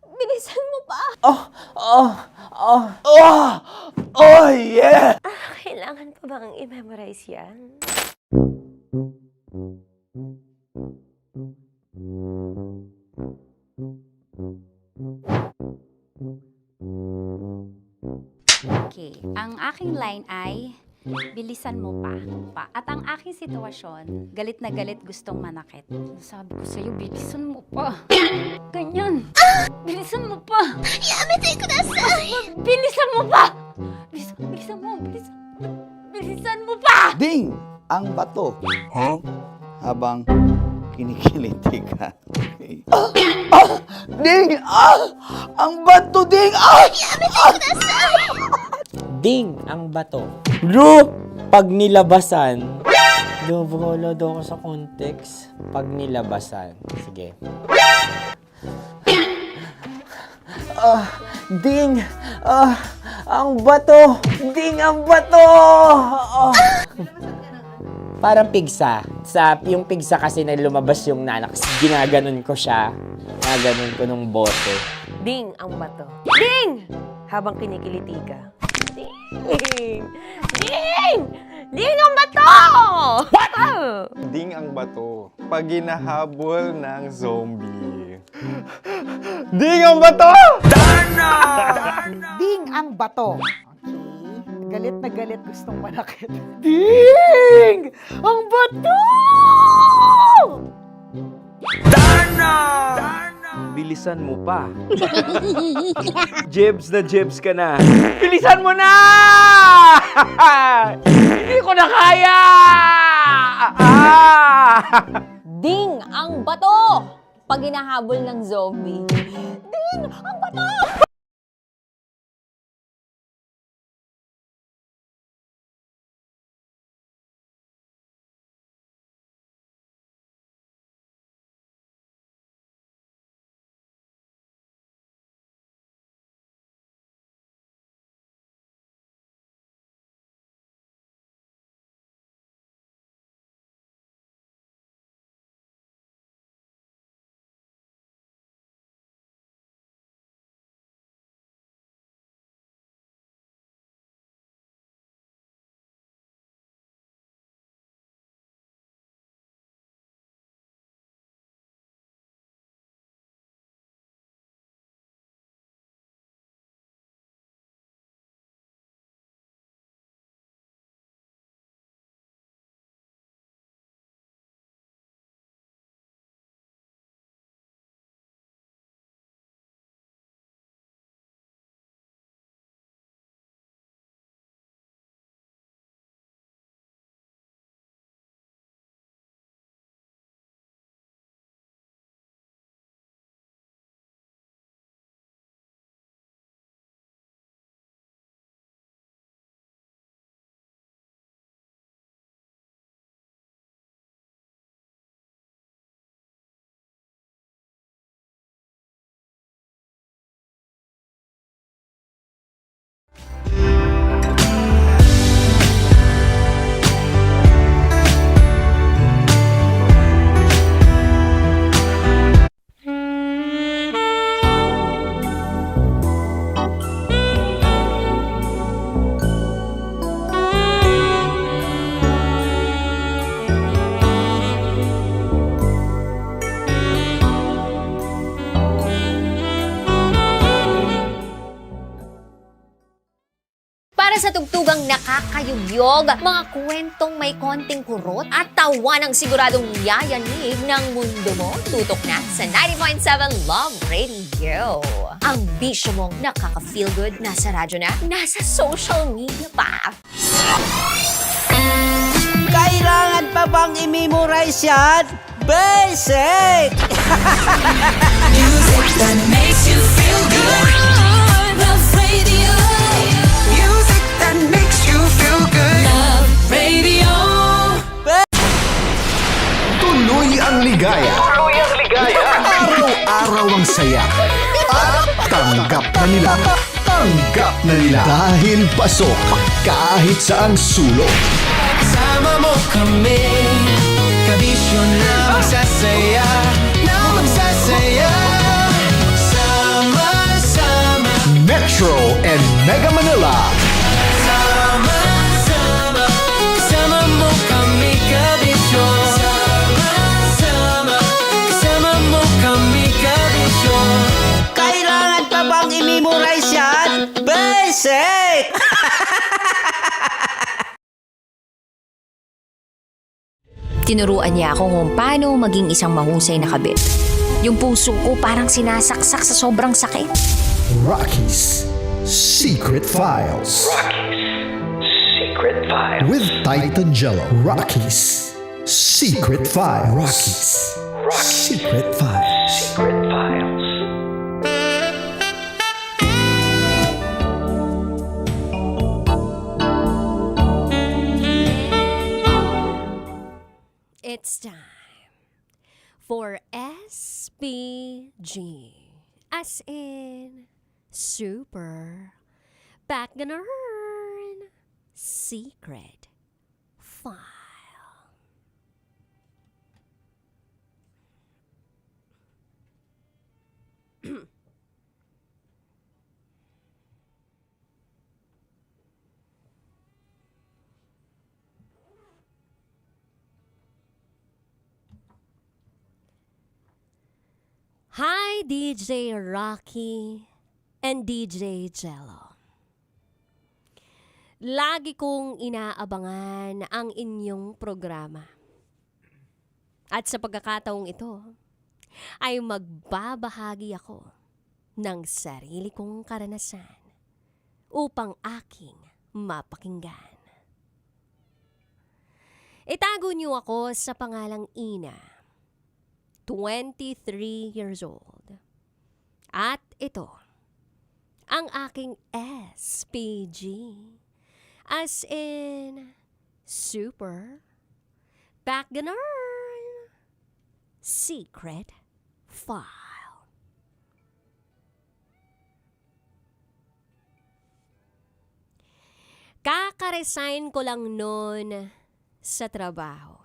bilisan mo pa. Oh, yeah! Kailangan pa bang i-memorize yan? Okay, ang aking line ay, bilisan mo pa. At ang aking sitwasyon, galit na galit gustong manakit. Sabi ko sa'yo, bilisan mo pa. Ganyan. Bilisan mo pa. Yamitay ko na sa... Bilisan mo pa! Bilisan mo pa! Ding! Ang bato. Habang kinikiliti ka. Okay. Ding! Ang bato, Ding! Ding ang bato. Bro, pag nilabasan. Wala daw ako sa context. Pag nilabasan. Sige. Ding! Ang bato! Ding ang bato! Parang pigsa. Yung pigsa kasi na lumabas yung nanak. Ginaganon ko siya. Ginaganon ko nung bote. Ding ang bato. Ding! Habang kinikiliti ka. Ding! Ding! Ding ang bato! What? Ding ang bato. Pag hinahabol ng zombie. Ding ang bato! Ding ang bato. Okay. Galit na galit gustong manakit. Ding! Ang bato! Bilisan mo pa. Jebs na jebs ka na. Bilisan mo na! Hindi ko na kaya! Ding ang bato! Pag hinahabol ng zombie. Ding ang bato! Sa tugtugang nakakayugyog, mga kwentong may konting kurot at tawa ng siguradong yayanig ng mundo mo, tutok na sa 90.7 Love Radio. Ang bisyo mong nakaka-feel good, nasa radyo na, nasa social media pa. Kailangan pa bang i-memorize yan? Basic! Music that makes you feel good. Love Radio. Music that makes you feel good. Love Radio. Tuloy ang ligaya. Tuloy ang ligaya. Araw-araw ang saya. At tanggap na nila. Tanggap na nila. Dahil pasok kahit saang sulok. Sama mo kami, kabisyo na magsasaya, sama-sama. Metro and Mega Manila. Sama-sama, kasama mo kami, kabisyo. Sama-sama, kasama Handshake! Tinuruan niya ako kung paano maging isang mahusay na kabit. Yung puso ko parang sinasaksak sa sobrang sakit. Rocky's Secret Files. Secret Files. With Titan Jello. Rocky's Secret Files. Rocky's Secret Files. Secret Files. It's time for SPG. As in, Super Backgammon Secret File. Hi, DJ Rocky and DJ Jello. Lagi kong inaabangan ang inyong programa. At sa pagkakataong ito, ay magbabahagi ako ng sarili kong karanasan upang aking mapakinggan. Itago niyo ako sa pangalang Ina, 23 years old. At ito, ang aking SPG. As in, Super Backgammon Secret File. Kaka-resign ko lang noon sa trabaho.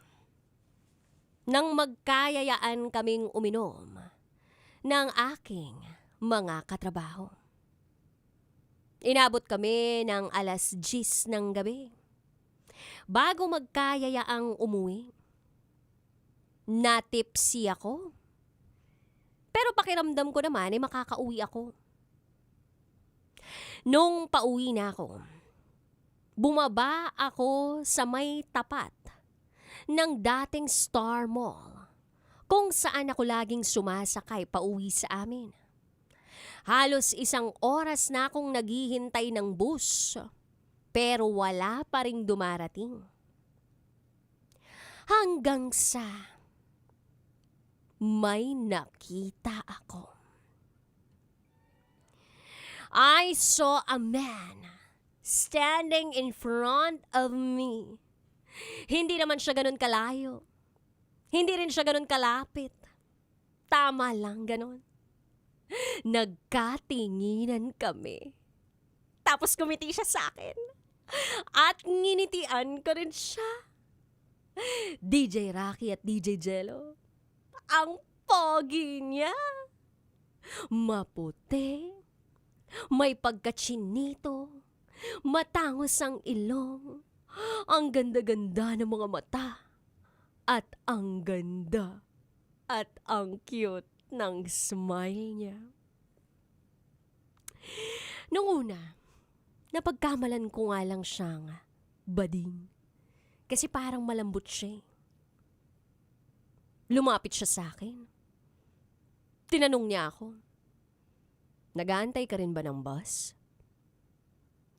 Nang magkayayaan kaming uminom ng aking mga katrabaho. Inabot kami ng 10:00 ng gabi. Bago magkayayaang umuwi, natipsy ako. Pero pakiramdam ko naman ay makakauwi ako. Nung pauwi na ako, bumaba ako sa may tapat ng dating Star Mall kung saan ako laging sumasakay pauwi sa amin. Halos 1 oras na akong naghihintay ng bus, pero wala pa ring dumarating. Hanggang sa may nakita ako. I saw a man standing in front of me. Hindi naman siya ganun kalayo. Hindi rin siya ganun kalapit. Tama lang ganun. Nagkatinginan kami. Tapos kumiti siya sa akin. At nginitian ko rin siya. DJ Rocky at DJ Jello. Ang pogi niya. Maputi. May pagkachinito. Matangos ang ilong. Ang ganda-ganda ng mga mata. At ang ganda. At ang cute ng smile niya. Nung una, napagkamalan ko nga lang siyang bading. Kasi parang malambot siya. Lumapit siya sa akin. Tinanong niya ako, nag-aantay ka rin ba ng bus?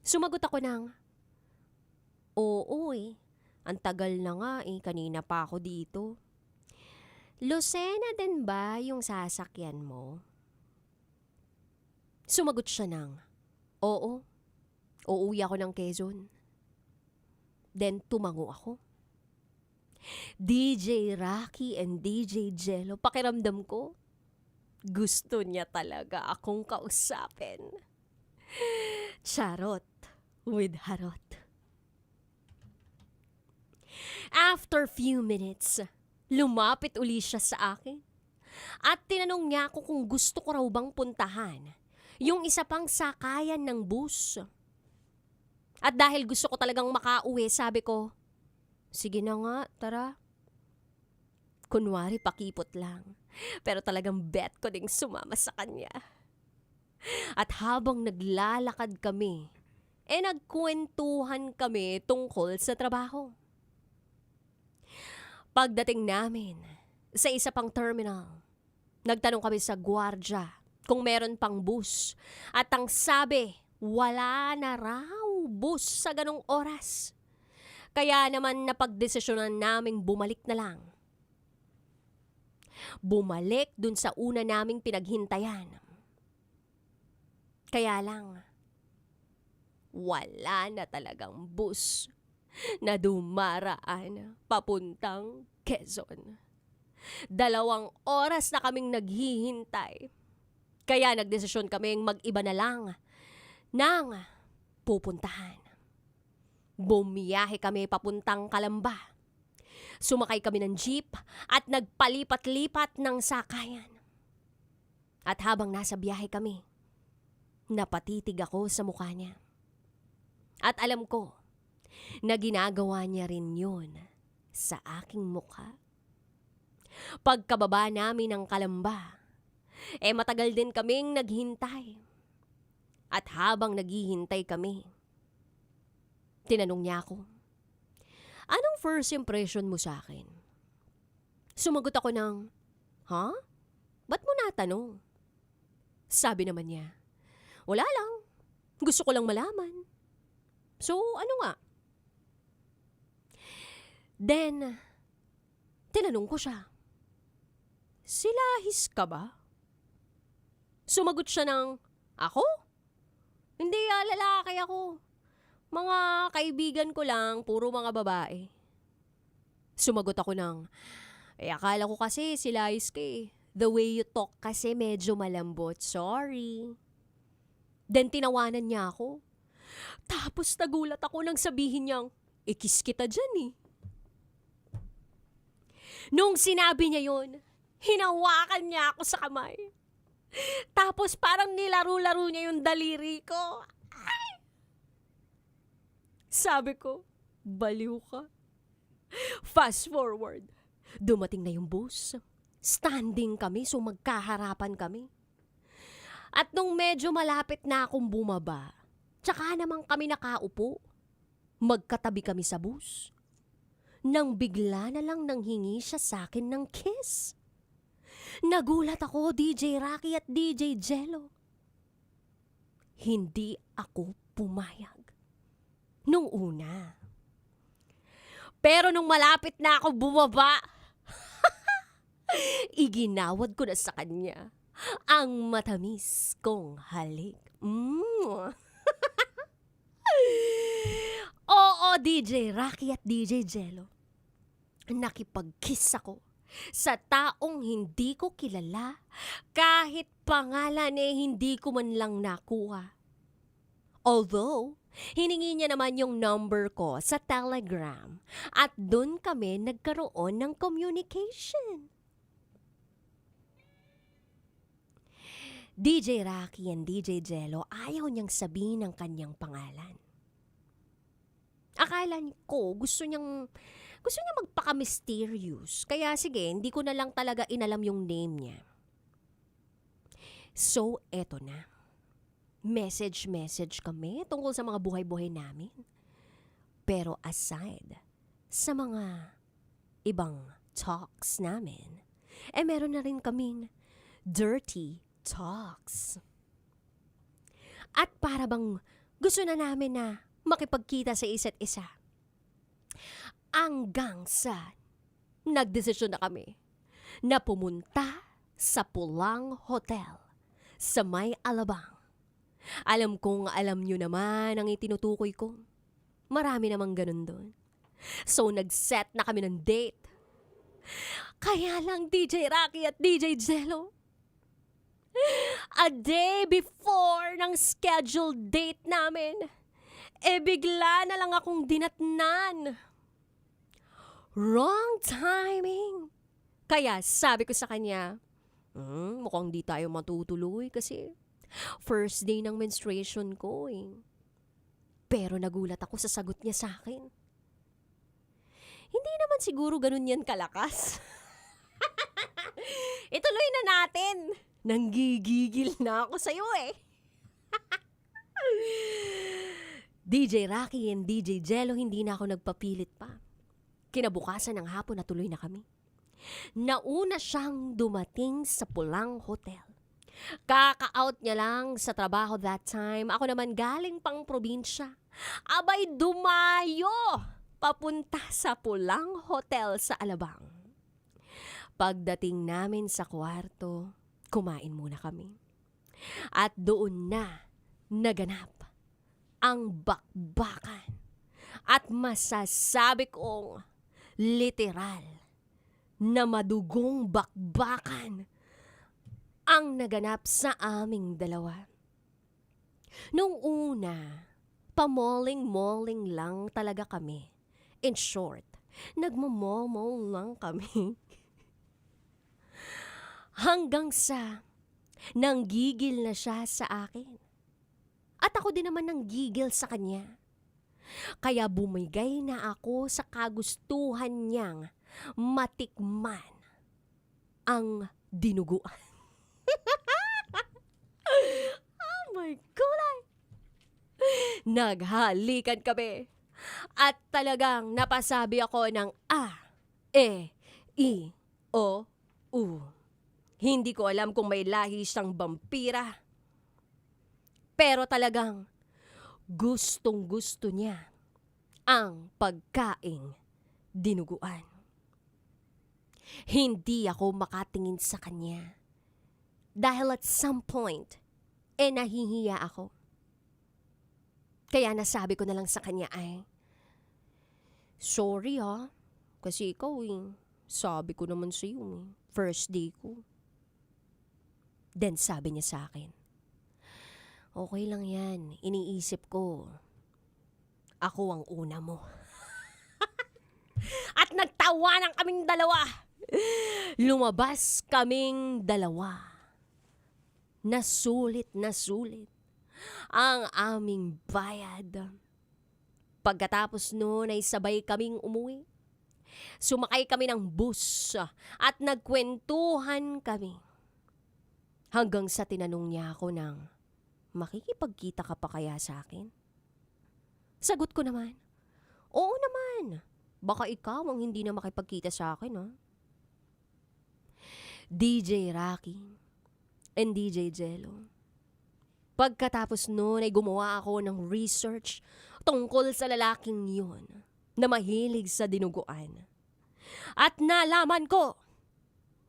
Sumagot ako ng, oo ang tagal na nga kanina pa ako dito. Lucena din ba yung sasakyan mo? Sumagot siya ng, oo, uuwi ako ng Quezon. Then tumango ako. DJ Rocky and DJ Jello, pakiramdam ko, gusto niya talaga akong kausapin. Charot with harot. After few minutes, lumapit uli siya sa akin at tinanong niya ako kung gusto ko raw bang puntahan yung isa pang sakayan ng bus. At dahil gusto ko talagang makauwi, sabi ko, sige na nga, tara. Kunwari pakipot lang, pero talagang bet ko ding sumama sa kanya. At habang naglalakad kami, nagkwentuhan kami tungkol sa trabaho. Pagdating namin sa isa pang terminal, nagtanong kami sa gwardya kung meron pang bus. At ang sabi, wala na raw bus sa ganong oras. Kaya naman napagdesisyonan naming bumalik na lang. Bumalik dun sa una naming pinaghintayan. Kaya lang, wala na talagang bus na dumaraan papuntang Quezon. 2 oras na kaming naghihintay. Kaya nagdesisyon kaming mag-iba na lang ng pupuntahan. Bumiyahe kami papuntang Calamba. Sumakay kami ng jeep at nagpalipat-lipat ng sakayan. At habang nasa biyahe kami, napatitig ako sa mukha niya. At alam ko na ginagawa niya rin yun sa aking mukha. Pagkababa namin ng Calamba, matagal din kaming naghintay. At habang naghihintay kami, tinanong niya ako, anong first impression mo sa akin? Sumagot ako ng, ha? Ba't mo natanong? Sabi naman niya, wala lang. Gusto ko lang malaman. So, ano nga? Then, tinanong ko siya, silahis ka ba? Sumagot siya ng, ako? Hindi, lalaki ako. Mga kaibigan ko lang, puro mga babae. Sumagot ako ng, akala ko kasi silahis ka eh. The way you talk kasi medyo malambot. Sorry. Then tinawanan niya ako. Tapos nagulat ako nang sabihin niyang, kiss kita dyan eh. Nung sinabi niya yun, hinawakan niya ako sa kamay. Tapos parang nilaro-laro niya yung daliri ko. Ay! Sabi ko, baliw ka. Fast forward, dumating na yung bus. Standing kami, so magkaharapan kami. At nung medyo malapit na akong bumaba, tsaka naman kami nakaupo, magkatabi kami sa bus. Nang bigla na lang nanghingi siya sa akin ng kiss. Nagulat ako, DJ Rocky at DJ Jello. Hindi ako pumayag. Nung una. Pero nung malapit na ako bumaba, iginawad ko na sa kanya ang matamis kong halik. Oo, DJ Rocky at DJ Jello. Nakipag-kiss ako sa taong hindi ko kilala, kahit pangalan hindi ko man lang nakuha. Although, hiningi niya naman yung number ko sa Telegram at doon kami nagkaroon ng communication. DJ Rocky and DJ Jello ayaw niyang sabihin ang kanyang pangalan. Akala ko gusto niya magpaka-mysterious. Kaya sige, hindi ko na lang talaga inalam yung name niya. So, eto na. Message kami tungkol sa mga buhay-buhay namin. Pero aside sa mga ibang talks namin, meron na rin kaming dirty talks. At para bang gusto na namin na makipagkita sa isa't isa. Hanggang sa nagdesisyon na kami na pumunta sa Pulang Hotel sa May Alabang. Alam kong alam nyo naman ang itinutukoy ko. Marami namang ganun doon. So nag-set na kami ng date. Kaya lang DJ Rocky at DJ Jello, a day before ng scheduled date namin, bigla na lang akong dinatnan. Wrong timing. Kaya sabi ko sa kanya, mukhang di tayo matutuloy kasi first day ng menstruation ko eh. Pero nagulat ako sa sagot niya sa akin. Hindi naman siguro ganun yan kalakas. Ituloy na natin. Nanggigigil na ako sa'yo eh. DJ Rocky and DJ Jello, hindi na ako nagpapilit pa. Kinabukasan ng hapon na tuloy na kami. Nauna siyang dumating sa Pulang Hotel. Kaka-out niya lang sa trabaho that time. Ako naman galing pang probinsya. Abay dumayo papunta sa Pulang Hotel sa Alabang. Pagdating namin sa kwarto, kumain muna kami. At doon na naganap ang bakbakan. At masasabi kong literal na madugong bakbakan ang naganap sa aming dalawa. Nung una, pamoling-moling lang talaga kami. In short, nagmamomol lang kami. Hanggang sa nanggigil na siya sa akin. At ako din naman nanggigil sa kanya. Kaya bumigay na ako sa kagustuhan niyang matikman ang dinuguan. Oh my God! Naghalikan kami. At talagang napasabi ako ng A, E, I, O, U. Hindi ko alam kung may lahi siyang vampira. Pero talagang gustong-gusto niya ang pagkaing dinuguan. Hindi ako makatingin sa kanya. Dahil at some point, nahihiya ako. Kaya nasabi ko na lang sa kanya ay, sorry kasi ikaw sabi ko naman sa iyo first day ko. Then sabi niya sa akin, okay lang yan, iniisip ko, ako ang una mo. At nagtawanan kaming dalawa. Lumabas kaming dalawa. Nasulit ang aming bayad. Pagkatapos noon ay sabay kaming umuwi. Sumakay kami ng bus at nagkwentuhan kami. Hanggang sa tinanong niya ako ng, makikipagkita ka pa kaya sa akin? Sagot ko naman, oo naman. Baka ikaw ang hindi na makipagkita sa akin, DJ Rocky and DJ Jello. Pagkatapos noon ay gumawa ako ng research tungkol sa lalaking yun na mahilig sa dinuguan. At nalaman ko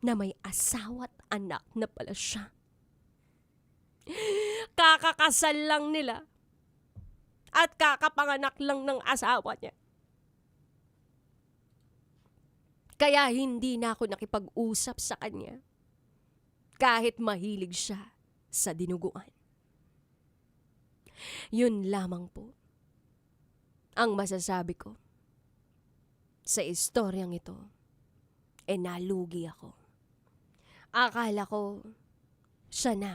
na may asawa't anak na pala siya. Kakakasal lang nila at kakapanganak lang ng asawa niya. Kaya hindi na ako nakipag-usap sa kanya kahit mahilig siya sa dinuguan. Yun lamang po ang masasabi ko sa istoryang ito. Nalugi ako. Akala ko siya na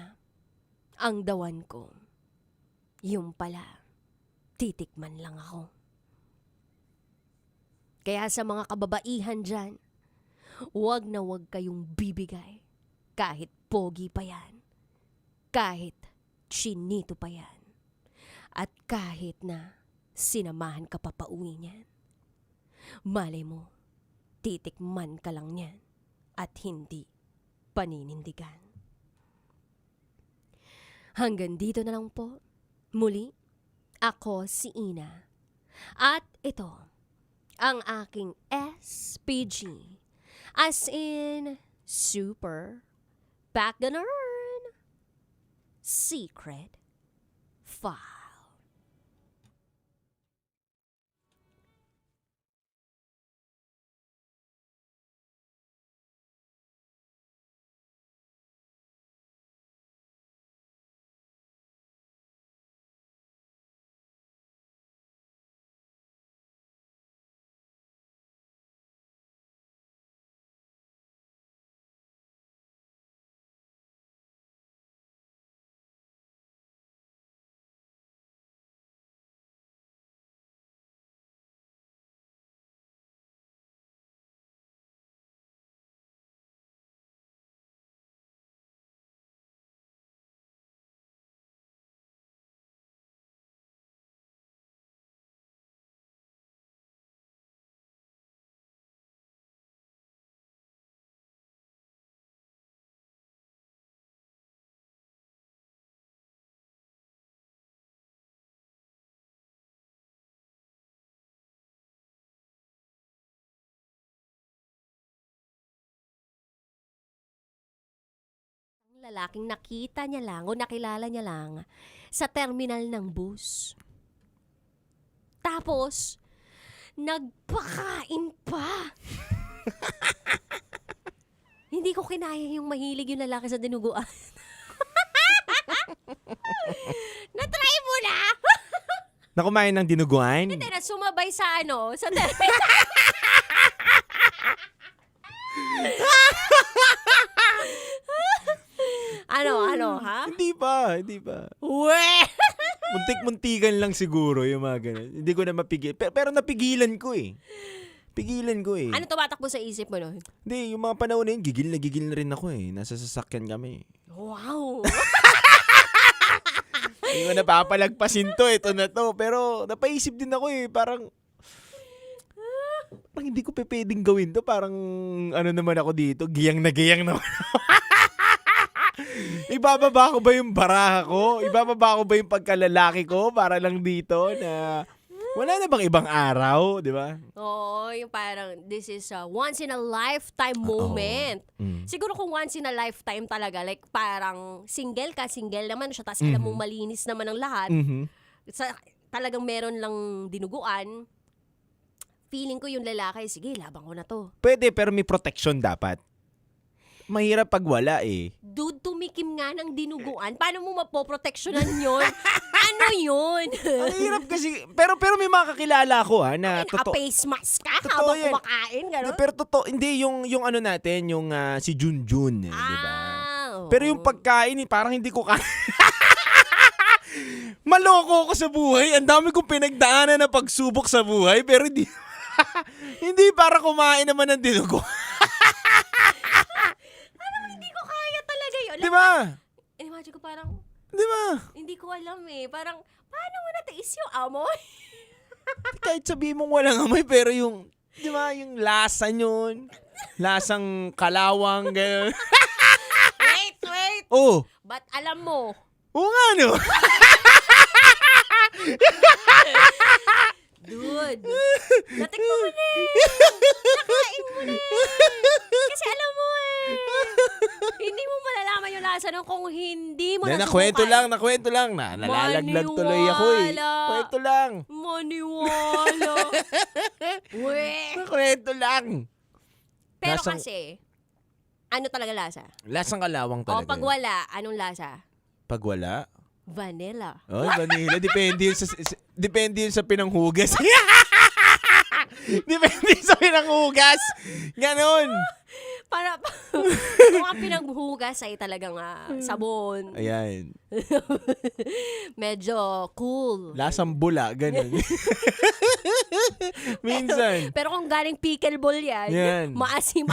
ang dawan ko. Yung pala, titikman lang ako. Kaya sa mga kababaihan dyan, huwag na huwag kayong bibigay. Kahit pogi pa yan. Kahit chinito pa yan. At kahit na sinamahan ka pa pauwi niyan. Malay mo, titikman ka lang niyan at hindi paninindigan. Hanggang dito na lang po. Muli, ako si Ina. At ito, ang aking SPG. As in, super, back secret file. Lalaking nakita niya lang o nakilala niya lang sa terminal ng bus. Tapos, nagpakain pa. Hindi ko kinaya yung mahilig yung lalaki sa dinuguan. Na-try mo na? Na kumain ng dinuguan? Hindi na sumabay sa sa terminal. Ano, ha? Hindi pa. We! Muntik-muntikan lang siguro yung mga ganun. Hindi ko na mapigil. Pero napigilan ko eh. Ano tumatakbo sa isip mo nun? Hindi, yung mga panahon na yun, gigil na rin ako eh. Nasa sasakyan kami. Wow! Hindi ko napapalagpasin to, ito na to. Pero napaisip din ako eh, parang hindi ko pwedeng gawin to. Parang naman ako dito, giyang naman ako. Ibababa ko ba yung baraha ko? Ibababa ko ba yung pagkalalaki ko para lang dito na wala na bang ibang araw, di ba? Oo, yung parang this is a once in a lifetime moment. Siguro kung once in a lifetime talaga, like parang single naman siya, tapos alam mong malinis naman ang lahat. Talagang meron lang dinuguan. Feeling ko yung lalaki, sige, labang ko na to. Pwede, pero may protection dapat. Mahirap pag wala eh. Dude, tumikim nga ng dinuguan. Paano mo mapoproteksyonan yun? Ano yun? Ang hirap kasi. Pero may mga kakilala ko na totoo. Naka-face mask ka habang kumakain, gano'n? Pero totoo, hindi yung natin, yung si Junjun, di ba? Oo. Pero yung pagkain, parang hindi ko kaya. Maloko ko sa buhay. Ang dami kong pinagdaanan na pagsubok sa buhay, pero hindi hindi para kumain naman ng dinuguan. Di ba? Imagine ko parang, di ba? hindi ko alam eh. Parang, paano mo natiis yung amoy? Kahit sabihin mong walang amoy, pero yung, di ba, yung lasa yun. Lasang kalawang, gano'n. Wait. Oh. But alam mo. Oo nga, no? Dude, natikmo mo na eh. Nakain mo na eh. Kasi alam mo eh. Hindi mo malalaman yung lasa nun kung hindi mo nasubukan. Nakwento lang. Nalalaglag tuloy ako eh. Kwento lang. Maniwala. Nakwento lang. Pero kasi, ano talaga lasa? Lasang kalawang talaga. O pag wala, anong lasa? Pag wala? Vanilla. Oh, vanilla. Depende yun sa pinanghugas. Depende sa pinanghugas. Ganon. Para kung ang pinaghugas ay talagang sabon. Ayan. Medyo cool. Lasang bula, ganon. Minsan. Pero kung galing pickleball yan. Maasim.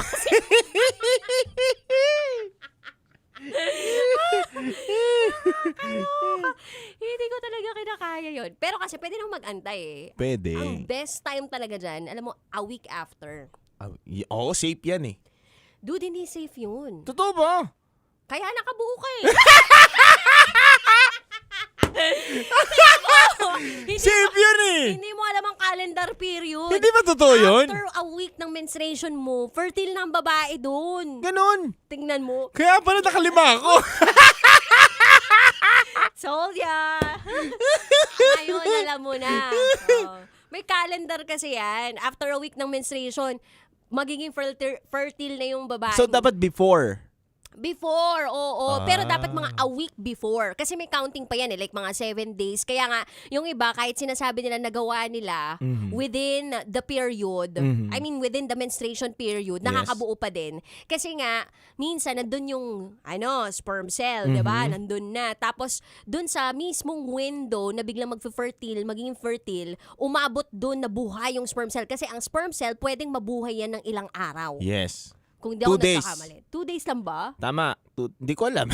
Hindi ko talaga kinakaya yun. Pero kasi pwede nang mag-antay eh. Pwede. Ang best time talaga dyan, alam mo, a week after. Oo, safe yan eh. Dude, hindi safe yun. Totoo ba? Kaya nakabuo ka eh. Safe yun eh. Hindi mo alam ang calendar period. Hindi ba totoo yun? After a week ng menstruation mo, fertile na ang babae dun. Ganon. Tingnan mo. Kaya pala nakalima ako. Sold ya. Ayun, alam mo na. May calendar kasi yan. After a week ng menstruation, magiging fertile na yung babae. So, dapat before? Before, oo. Pero dapat mga a week before. Kasi may counting pa yan eh, like mga 7 days. Kaya nga, yung iba, kahit sinasabi nila nagawa nila within the period, I mean within the menstruation period, nakakabuo pa din. Kasi nga, minsan nandun yung sperm cell, diba? Nandun na. Tapos, dun sa mismong window na biglang magiging fertile, umabot dun na buhay yung sperm cell. Kasi ang sperm cell, pwedeng mabuhay yan ng ilang araw. Yes. Kung di ako 2 days. nagkakamali. 2 days lang ba? Tama. Hindi ko alam. 2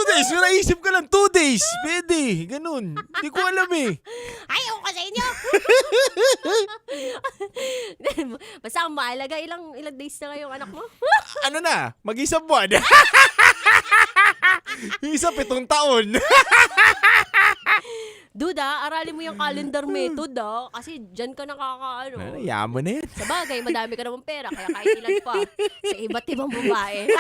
days. Naisip ko lang. 2 days. Pwede. Ganun. Hindi ko alam eh. Ayaw ko sa inyo. Basta ang mahalaga, ilang days na ngayong anak mo? Ano na? Mag-isang buwan. Yung isa 7 taon. Dude, aralin mo yung calendar method, kasi dyan ka nakakaano. Yaman na yan. Sa bagay, madami ka namang pera, kaya kahit ilan pa sa iba't ibang babae.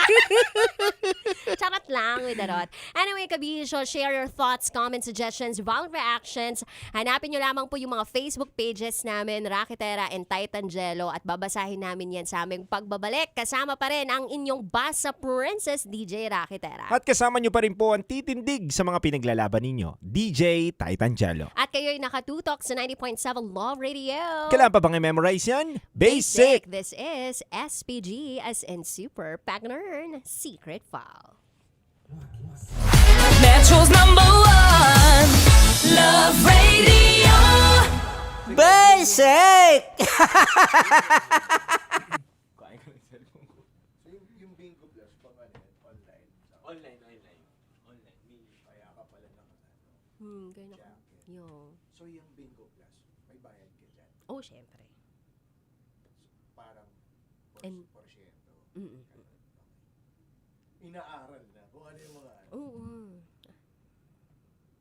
Charot lang, with the rot. Anyway, Kabisyo, share your thoughts, comments, suggestions, violent reactions. Hanapin nyo lamang po yung mga Facebook pages namin, Rakitera and Titangelo, at babasahin namin yan sa aming pagbabalik. Kasama pa rin ang inyong Basa Princess, DJ Rakitera. At kasama nyo pa rin po ang titindig sa mga pinaglalaban ninyo, DJ Titangelo. At kayo'y nakatutok sa 90.7 Love Radio. Kailangan pa bang i-memorize yan? Basic! This is SPG as in Super Pagnern Secret File. Metro's #1 Love Radio. Basic! Ganyan ako. Yo. So yung Bingo Plus, may bayad ka dyan? Oh, syempre. Parang And, porsyento. mm-mm. Inaaral na kung ano yung mga ano. Oo.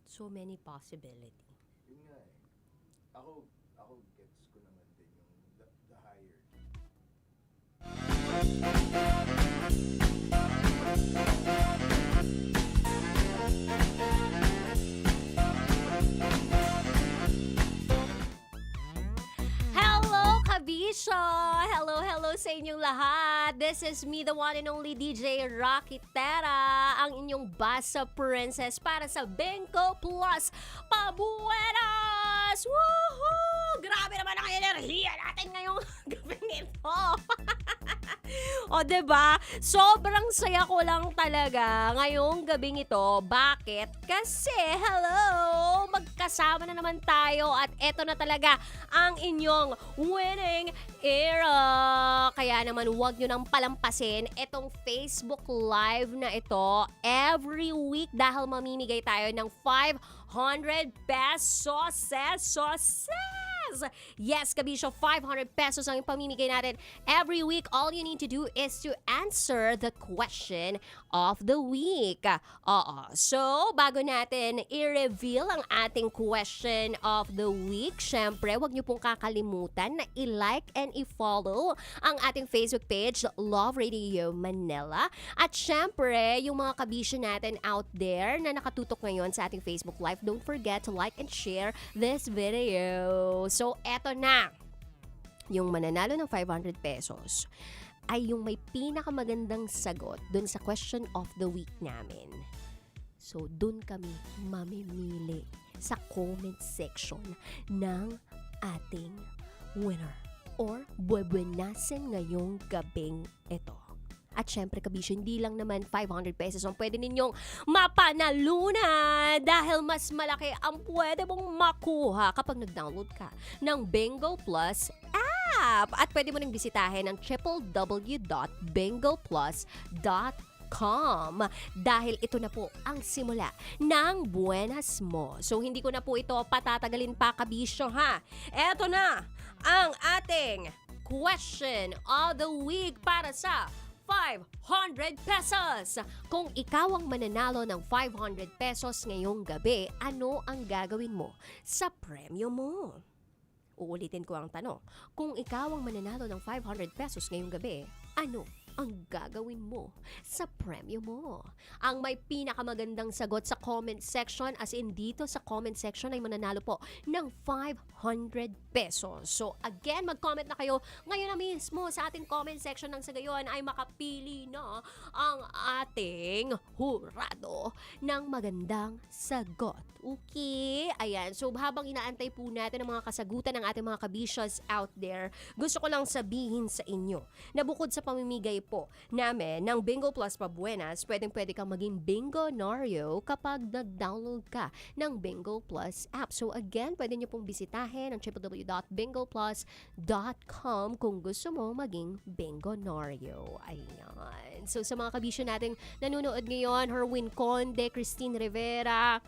So many possibility. Yun nga eh. Ako gets ko naman din yung the higher. Hello, Kabisyo! Hello sa inyong lahat. This is me, the one and only DJ Rakitera, ang inyong Basa Princess para sa Benko Plus Pabuenas! Woohoo! Grabe naman ang enerhiya natin ngayong gabing ito. O, diba? Sobrang saya ko lang talaga ngayong gabing ito. Bakit? Kasi, hello! Magkasama na naman tayo at eto na talaga ang inyong winning era. Kaya naman, huwag nyo nang palampasin itong Facebook Live na ito every week dahil mamimigay tayo ng 500 pesos. Yes, Kabisyo, 500 pesos ang pamimigay natin every week. All you need to do is to answer the question of the week. So, bago natin i-reveal ang ating question of the week, syempre, huwag niyo pong kakalimutan na i-like and i-follow ang ating Facebook page, Love Radio Manila. At syempre, yung mga Kabisyo natin out there na nakatutok ngayon sa ating Facebook Live, don't forget to like and share this video. So, eto na. Yung mananalo ng 500 pesos ay yung may pinakamagandang sagot dun sa question of the week namin. So, dun kami mamimili sa comment section ng ating winner or buwebuenasin ngayong gabing ito. At syempre, Kabisyo, hindi lang naman 500 pesos ang pwede ninyong mapanalunan dahil mas malaki ang pwede mong makuha kapag nag-download ka ng Bingo Plus app. At pwede mo rin bisitahin ang www.bingoplus.com dahil ito na po ang simula ng buenas mo. So, hindi ko na po ito patatagalin pa, Kabisyo, ha? Eto na ang ating question of the week para sa 500 pesos. Kung ikaw ang mananalo ng 500 pesos ngayong gabi, ano ang gagawin mo sa premyo mo? Uulitin ko ang tanong. Kung ikaw ang mananalo ng 500 pesos ngayong gabi, ano ang gagawin mo sa premyo mo? Ang may pinakamagandang sagot sa comment section, as in dito sa comment section, ay mananalo po ng 500 pesos. So again, mag-comment na kayo ngayon na mismo sa ating comment section nang sa gayon ay makapili na ang ating hurado ng magandang sagot. Okay? Ayan. So habang inaantay po natin ang mga kasagutan ng ating mga kabisyos out there, gusto ko lang sabihin sa inyo na bukod sa pamimigay po namin ng Bingo Plus Pabuenas, pwede kang maging Bingonario kapag nag-download ka ng Bingo Plus app. So again, pwede nyo pong bisitahin ang www.bingoplus.com kung gusto mo maging Bingonario. Ayan. So sa mga kabisyo natin nanonood ngayon, Herwin Conde, Christine Rivera,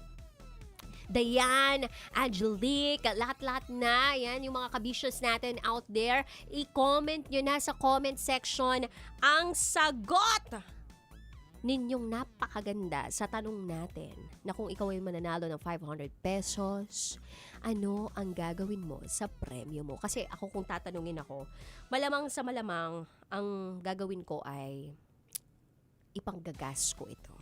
Dayan, Angelique, lahat-lahat na, yan, yung mga kabisyos natin out there, i-comment nyo na sa comment section ang sagot ninyong napakaganda sa tanong natin na kung ikaw ay mananalo ng 500 pesos, ano ang gagawin mo sa premyo mo? Kasi ako kung tatanungin ako, malamang sa malamang ang gagawin ko ay ipanggagas ko ito.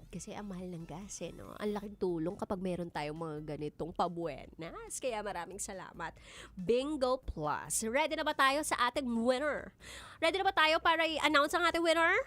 Kasi ang mahal ng gas no? Ang laking tulong kapag meron tayong mga ganitong pabuenas. Kaya maraming salamat. Bingo Plus. Ready na ba tayo sa ating winner? Ready na ba tayo para i-announce ang ating winner?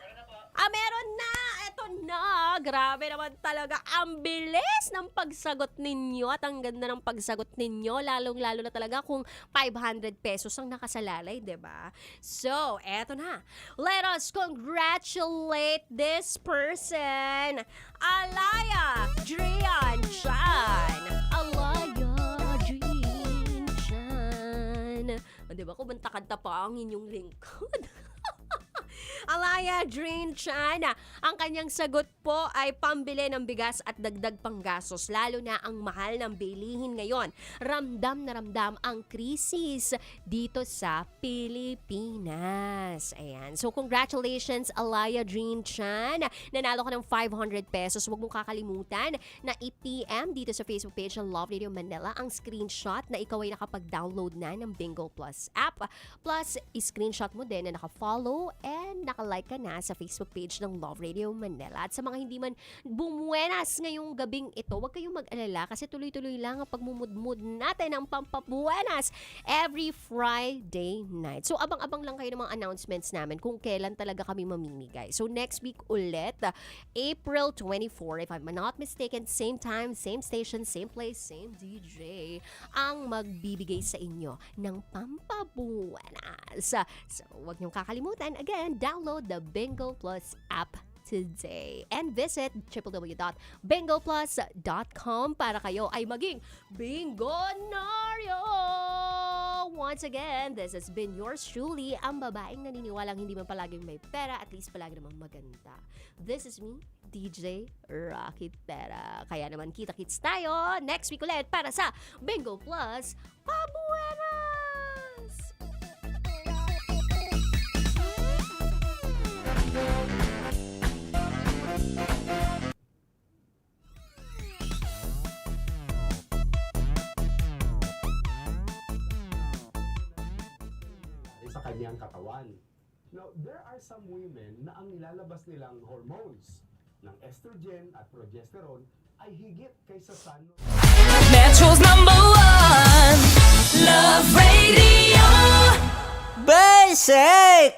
Meron na! Eto na! Grabe naman talaga. Ang bilis ng pagsagot ninyo at ang ganda ng pagsagot ninyo. Lalong-lalo na talaga kung 500 pesos ang nakasalalay, diba? So, eto na. Let us congratulate this person. Alaya Drian Chan. Alaya Drian Chan. Diba, kumanta-kanta pa ang inyong lingkod. Alaya Dream Chan, ang kanyang sagot po ay pambili ng bigas at dagdag panggastos, lalo na ang mahal ng bilihin ngayon. Ramdam na ramdam ang krisis dito sa Pilipinas. Ayan. So congratulations Alaya Dream Chan. Nanalo ka ng 500 pesos. Huwag mong kakalimutan na i-PM dito sa Facebook page ng Love Radio Manila ang screenshot na ikaw ay nakapag-download na ng Bingo Plus app. Plus, i-screenshot mo din na naka-follow and naka-like ka na sa Facebook page ng Love Radio Manila. At sa mga hindi man bumuenas ngayong gabing ito, huwag kayong mag-alala kasi tuloy-tuloy lang ang pagmumudmud natin ng pampabuenas every Friday night. So, abang-abang lang kayo ng mga announcements namin kung kailan talaga kami mamimigay. So, next week ulit, April 24, if I'm not mistaken, same time, same station, same place, same DJ, ang magbibigay sa inyo ng pampabuenas. So, huwag niyong kakalimutan, again, download the Bingo Plus app today and visit www.bingoplus.com para kayo ay maging Bingonaryo! Once again, this has been yours truly, ang babaeng naniniwalang hindi man palaging may pera, at least palagi naman maganda. This is me, DJ Rocky Tera. Kaya naman kita-kits tayo next week ulit para sa Bingo Plus Pabuenas! Sa kanyang katawan. Now, there are some women na ang nilalabas nilang hormones ng estrogen at progesterone ay higit kaysa sa Metro's #1 Love Radio. Basic!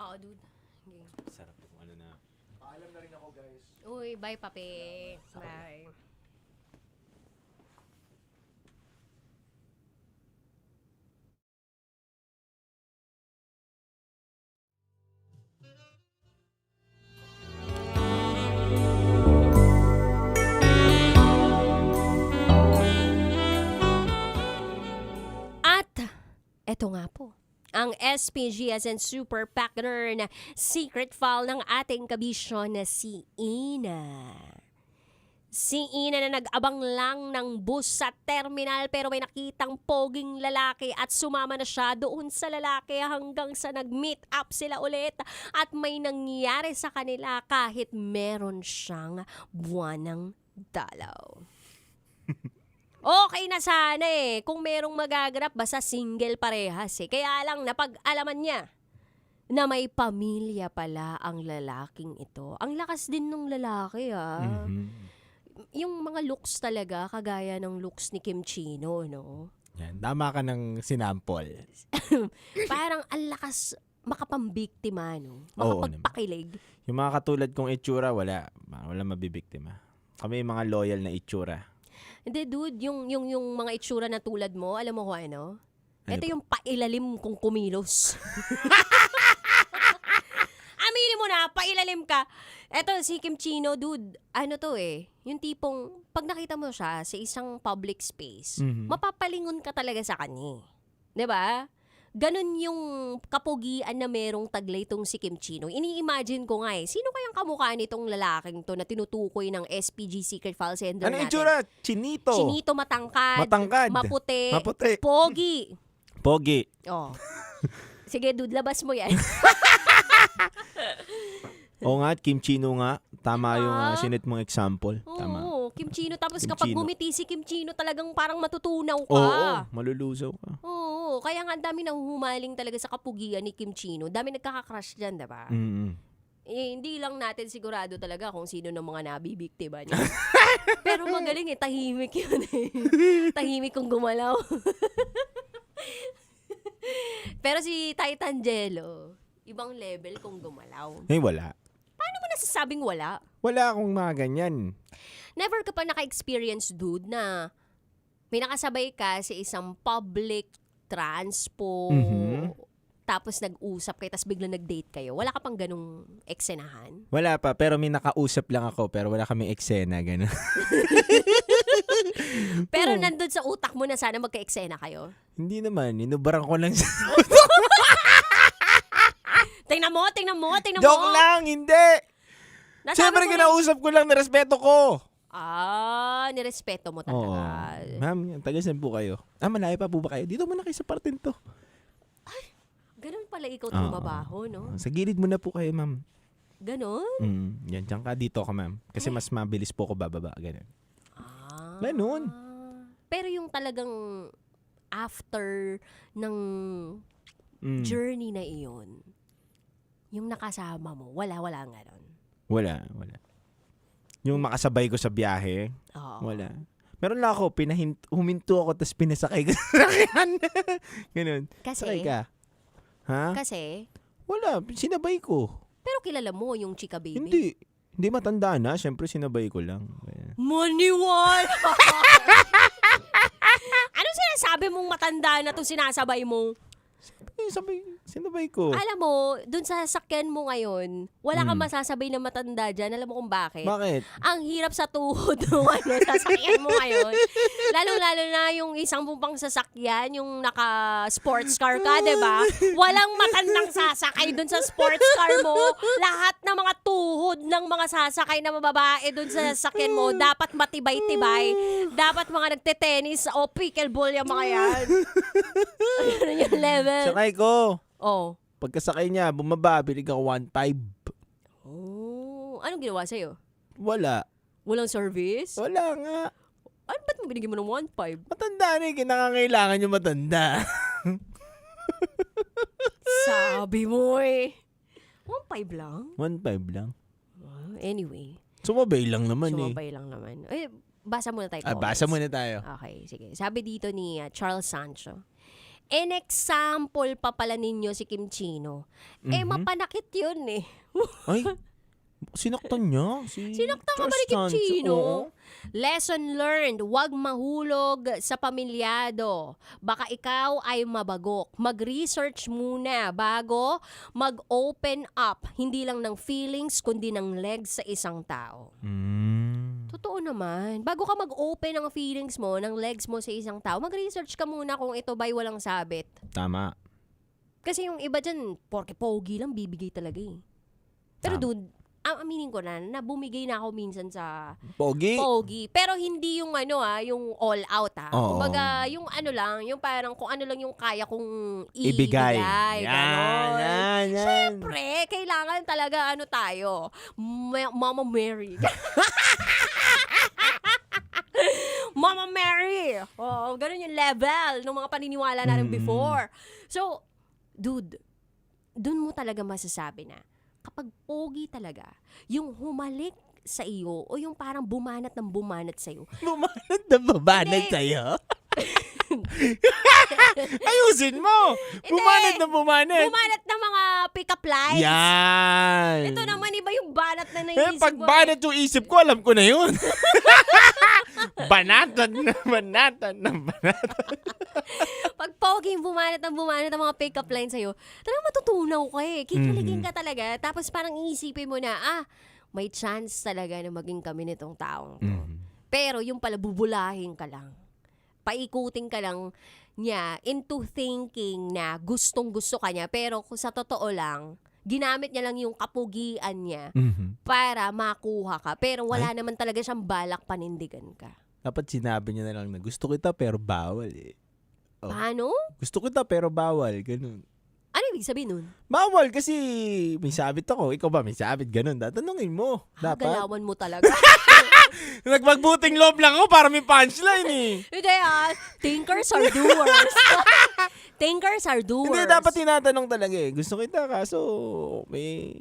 Oo, dude. Okay. Sarap kung ano na. Paalam na rin ako, guys. Uy, bye, papi. Bye. At, eto nga po, ang SPG as in super partner na secret file ng ating kabisyon na si Ina. Si Ina na nag-abang lang ng bus sa terminal pero may nakitang poging lalaki at sumama na siya doon sa lalaki hanggang sa nag-meet up sila ulit at may nangyari sa kanila kahit meron siyang buwanang dalaw. Okay na sana kung merong magaganap basta single parehas Kaya lang napag-alaman niya na may pamilya pala ang lalaking ito. Ang lakas din nung lalaki Yung mga looks talaga, kagaya ng looks ni Kim Chino, no? Yan, tama ka ng sinample. Parang ang lakas makapambiktima, no? Makapagpakilig. Yung mga katulad kong itsura, wala mabibiktima. Kami yung mga loyal na itsura. Hindi, dude, yung mga itsura na tulad mo, alam mo ko ano? Ito yung pailalim kong kumilos. Aminin mo na, pailalim ka. Eto, si Kim Chino, dude, ano to yung tipong, pag nakita mo siya sa isang public space, mapapalingon ka talaga sa kanya. 'Di ba? Ganun yung kapugian na merong taglay tong si Kim Chino. Ini-imagine ko nga sino kayang kamukha nitong lalaking to na tinutukoy ng SPG Secret File Sender Ano natin? itsura? Chinito. Chinito, matangkad. Maputi. Pogi. Pogi. Oh. Sige, dude, labas mo yan. Oo nga, Kim Chino nga. Tama yung sinit mong example. Tama. Oo, Kim Chino. Tapos Kim kapag Chino. ngumiti si Kim Chino, talagang parang matutunaw ka. Oo, malulusaw ka. Oo, kaya nga ang dami nahuhumaling talaga sa kapugian ni Kim Chino. Dami nagkaka-crush dyan, diba? Hindi lang natin sigurado talaga kung sino ng mga nabibiktima niya. Pero magaling tahimik yun Tahimik kung gumalaw. Pero si Titangelo, ibang level kung gumalaw. Wala. Paano mo nasasabing wala? Wala akong mga ganyan. Never ka pa naka-experience, dude, na may nakasabay ka sa isang public transpo, tapos nag-usap kayo, tapos biglang nag-date kayo. Wala ka pang ganung eksenahan? Wala pa, pero may nakausap lang ako, pero wala kami eksena, gano'n. Pero nandun sa utak mo na sana magka-eksena kayo? Hindi naman, inubaran ko lang sa... Tingnan mo. Joke lang, hindi! Siyempre, kinausap ko lang, nirespeto ko. Nirespeto mo talaga. Ma'am, taga-saan po kayo? Malayo pa po ba kayo? Dito muna kayo sa partin to. Ganun pala ikaw tumabaho, no? Sa gilid muna po kayo, ma'am. Ganon? Yan, dyan ka dito ka, ma'am. Kasi mas mabilis po ako bababa, ganun. Ganon. Pero yung talagang after ng journey na iyon, yung nakasama mo, wala nga nun. Wala. Yung makasabay ko sa biyahe, wala. Meron lang ako, huminto ako, tapos pinasakay ko sa sakyan. Ganun. Kasi? Sakay ka. Ha? Kasi? Wala, sinabay ko. Pero kilala mo yung chika baby? Hindi matanda na, syempre sinabay ko lang. Maniwala! Anong sinasabi mong matanda na itong sinasabay mo? Sinabay ko. Alam mo, dun sa sasakyan mo ngayon, wala kang masasabay na matanda dyan. Alam mo kung bakit? Bakit? Ang hirap sa tuhod ng sasakyan mo ngayon. Lalong-lalo na yung isang pumpang sasakyan, yung naka-sports car ka, diba? Walang matandang sasakay dun sa sports car mo. Lahat ng mga tuhod ng mga sasakay na mababae dun sa sasakyan mo, dapat matibay-tibay. Dapat mga nagte-tennis o pickleball yung mga yan. Ano yung level? Sakay ko. Pagkasakay niya, bumaba, bilig ako 1.5. Anong ginawa sa'yo? Wala. Walang service? Wala nga. Ba't mo binigyan mo ng 1.5? Matanda na kinakangailangan yung matanda. Sabi mo 1.5 lang? 1.5 lang. Anyway. Sumabay lang naman Sumabay lang naman. Basa muna tayo. Basa muna tayo. Okay, sige. Sabi dito ni Charles Sancho, In example pa pala ninyo si Kim Chino. Eh, Mhm. mapanakit yun eh. Ay, sinaktan niya. Sinaktan ka ba ni Kim Charles Chino? Oo. Lesson learned, huwag mahulog sa pamilyado. Baka ikaw ay mabagok. Mag-research muna bago mag-open up. Hindi lang ng feelings, kundi ng legs sa isang tao. Totoo naman. Bago ka mag-open ng feelings mo, ng legs mo sa isang tao, mag-research ka muna kung ito ba'y walang sabit. Tama. Kasi yung iba dyan, porke pogi lang, bibigay talaga eh. Pero dude, aminin ko na bumigay na ako minsan sa Pogi. Pero hindi yung yung all out Oo. Kumbaga, yung lang, yung parang kung ano lang yung kaya kong Ibigay. ganon. Yan. Siyempre, kailangan talaga tayo. Mama Mary. Mama Mary! Oh, ganun yung level ng mga paniniwala natin before. So, dude, dun mo talaga masasabi na kapag pogi talaga, yung humalik sa iyo o yung parang bumanat ng bumanat sa iyo. Bumanat na babanat sa'yo? Ayusin mo! Bumanat na bumanat! Bumanat na mga pick-up lines. Yan! Ito naman iba yung banat na Eh, naisip pag mo. banat yung isip ko, alam ko na yun. Banatan na banatan. Pag pogi yung bumanat ng mga pick-up lines sa'yo, talagang matutunaw ka eh. Kikiligin ka talaga. Tapos parang iisipin mo na, may chance talaga na maging kami nitong taong to. Pero yung pala bubulahin ka lang. Paikutin ka lang niya into thinking na gustong-gusto ka niya. Pero kung sa totoo lang, ginamit niya lang yung kapugian niya para makuha ka. Pero wala naman talaga siyang balak panindigan ka. Dapat sinabi niya na lang na gusto kita pero bawal eh. Oh. Paano? Gusto kita pero bawal. Ganun. Ano ibig sabihin nun? Bawal kasi may sabit ako. Ikaw ba may sabit? Ganun. Tatanungin mo. Dapat. Galawan mo talaga. Nagpagbuting loob lang ako para may punchline eh. Hindi thinkers are doers. Thinkers are doers. Hindi, dapat tinatanong talaga eh. Gusto kita kaso may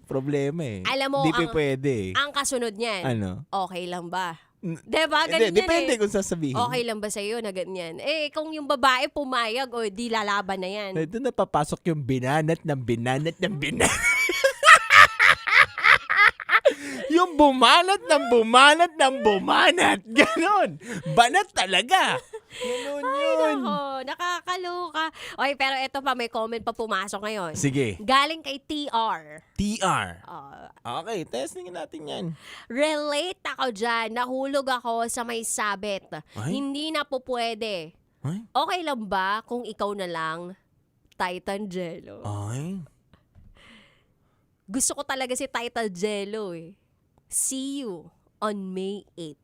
problema eh. Alam mo, Hindi pwede eh. Ang kasunod niyan, Ano? okay lang ba? Diba? Ganun Hindi, depende yan kung sasabihin. Okay lang ba sa'yo na ganyan? Eh, kung yung babae pumayag o di lalaban na yan. Ito na papasok yung binanat ng binanat ng binanat. Yung bumanat ng bumanat ng bumanat. Ganon. Banat talaga. Ganon yun. Nako, nakakaloka. Okay, pero ito pa, may comment pa pumasok ngayon. Sige. Galing kay TR. TR. Okay, testingin natin yan. Relate ako dyan. Nahulog ako sa may sabit. Ay? Hindi na po pwede. Ay? Okay lang ba kung ikaw na lang, Titan Jello? Ay? Gusto ko talaga si Titan Jello eh. See you on May 8.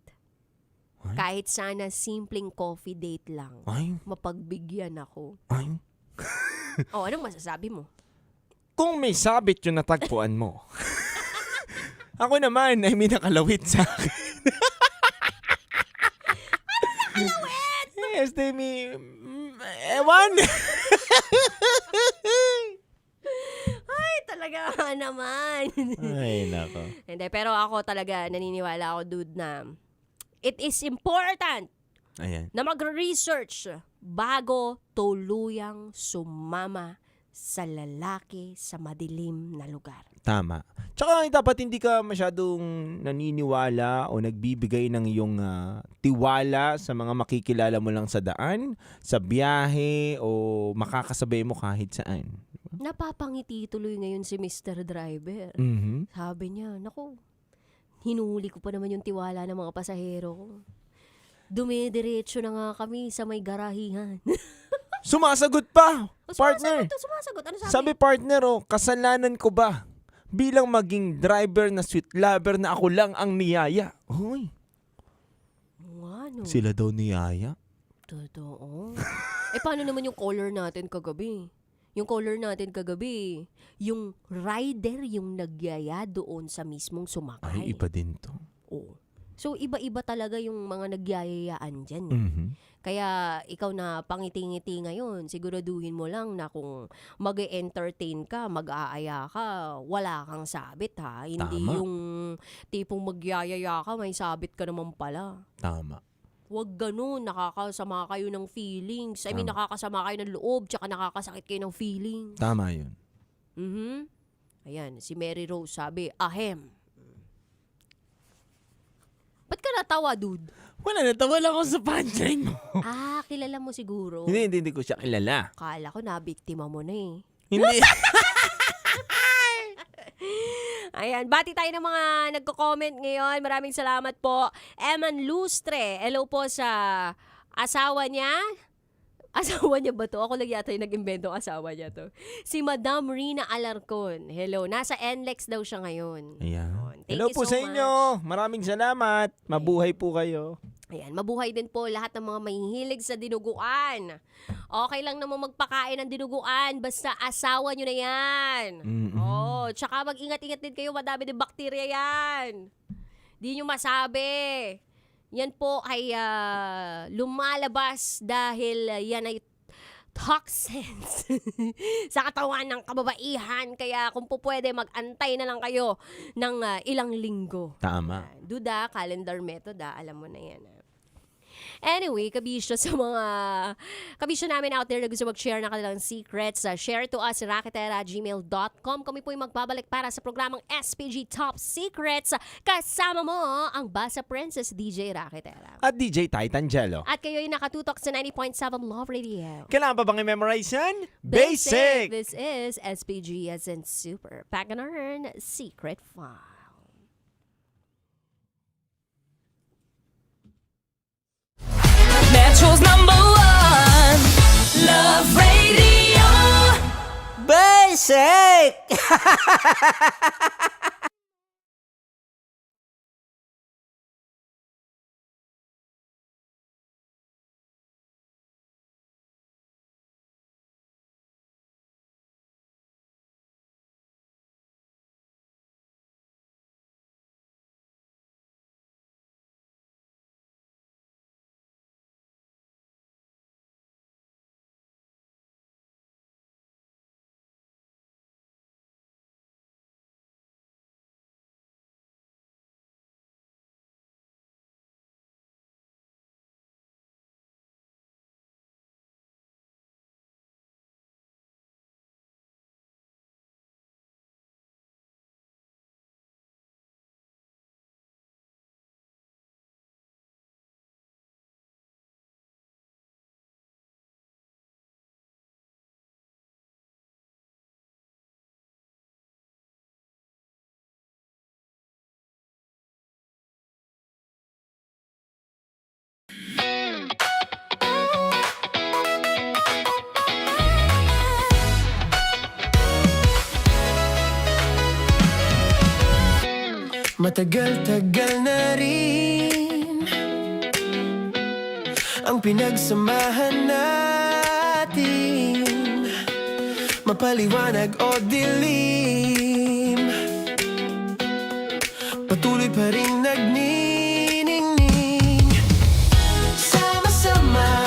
Ay? Kahit sana simpleng coffee date lang. Ay? Mapagbigyan ako. Ay? Anong masasabi mo? Kung may sabit yung natagpuan mo, ako naman ay may nakalawit sa akin. Nakalawit? Yes, Demi. Ewan. Ay, talaga naman. Ay, nako. Hindi, pero ako talaga, naniniwala ako, dude, na it is important Ayan. na mag-research bago tuluyang sumama sa lalaki sa madilim na lugar. Tama. Tsaka dapat hindi ka masyadong naniniwala o nagbibigay ng iyong tiwala sa mga makikilala mo lang sa daan, sa biyahe, o makakasabay mo kahit saan. Napapangiti tuloy ngayon si Mr. Driver. Mhm. Sabi niya, naku, hinuhuli ko pa naman yung tiwala ng mga pasahero ko. Dumidiretso na nga kami sa may garahihan. Sumasagot pa, partner. Sumasagot. Ano sabi? Sabi partner, kasalanan ko ba bilang maging driver na sweet lover na ako lang ang niyaya? Hoy. Ano? Sila daw niyaya? Totoo. Paano naman yung caller natin kagabi? Yung caller natin kagabi, yung rider yung nagyaya doon sa mismong sumakay. Ay, iba din to. Oo. So, iba-iba talaga yung mga nagyayayaan dyan. Mhm. Kaya, ikaw na pangiti-ngiti ngayon, siguraduhin mo lang na kung mag-entertain ka, mag-aaya ka, wala kang sabit ha. Hindi Tama. yung tipong magyayaya ka, may sabit ka naman pala. Tama. Huwag ganun, nakakasama kayo ng feelings. I mean, nakakasama kayo ng loob, tsaka nakakasakit kayo ng feelings. Tama yun. Ayan, si Mary Rose sabi, ahem. Ba't ka natawa, dude? Wala, natawa lang ako sa punchline mo. Kilala mo siguro. Hindi ko siya kilala. Kala ko nabiktima mo na eh. Hindi. Ayan, bati tayo ng mga nagko-comment ngayon. Maraming salamat po. Eman Lustre, hello po sa asawa niya. Asawa niya ba to? Ako lang yata yung nag-invento asawa niya to. Si Madam Rina Alarcon. Hello, nasa NLEX daw siya ngayon. Ayan. Thank Hello you po so sa inyo. Maraming salamat. Mabuhay po kayo. Ayan, mabuhay din po lahat ng mga mahihilig sa dinuguan. Okay lang naman magpakain ng dinuguan, basta asawa nyo na yan. Tsaka mag-ingat-ingat din kayo, madami din bakterya yan. Di nyo masabi. Yan po ay lumalabas dahil yan ay toxins sa katawan ng kababaihan. Kaya kung po pwede, mag-antay na lang kayo ng ilang linggo. Tama. Duda, calendar method, alam mo na yan. Anyway, kabisyo sa mga kabisyo namin out there na gusto mag-share ng kanilang secrets, share to us raketera@gmail.com. Kami po yung magbabalik para sa programang SPG Top Secrets. Kasama mo ang Basa Princess DJ Raketera. At DJ Titangelo. At kayo'y nakatutok sa 90.7 Love Radio. Kailangan pa bang i-memorize yan? Basic! This is SPG as in Super Pack and Earn Secret File. Metro's #1 Love Radio. Basic! Matagal-tagal na rin ang pinagsamahan natin, mapaliwanag o dilim, patuloy pa rin nagniningning. Sama-sama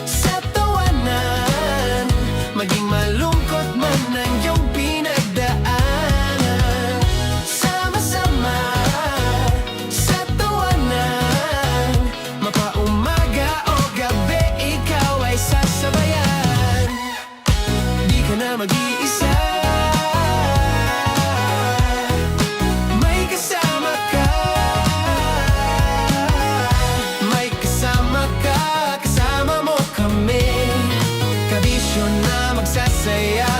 sa tawanan, maging malungkot man ang iyong pinagdaan. Mag-iisa, may kasama ka, may kasama ka, kasama mo kami, kabisyo na magsasaya,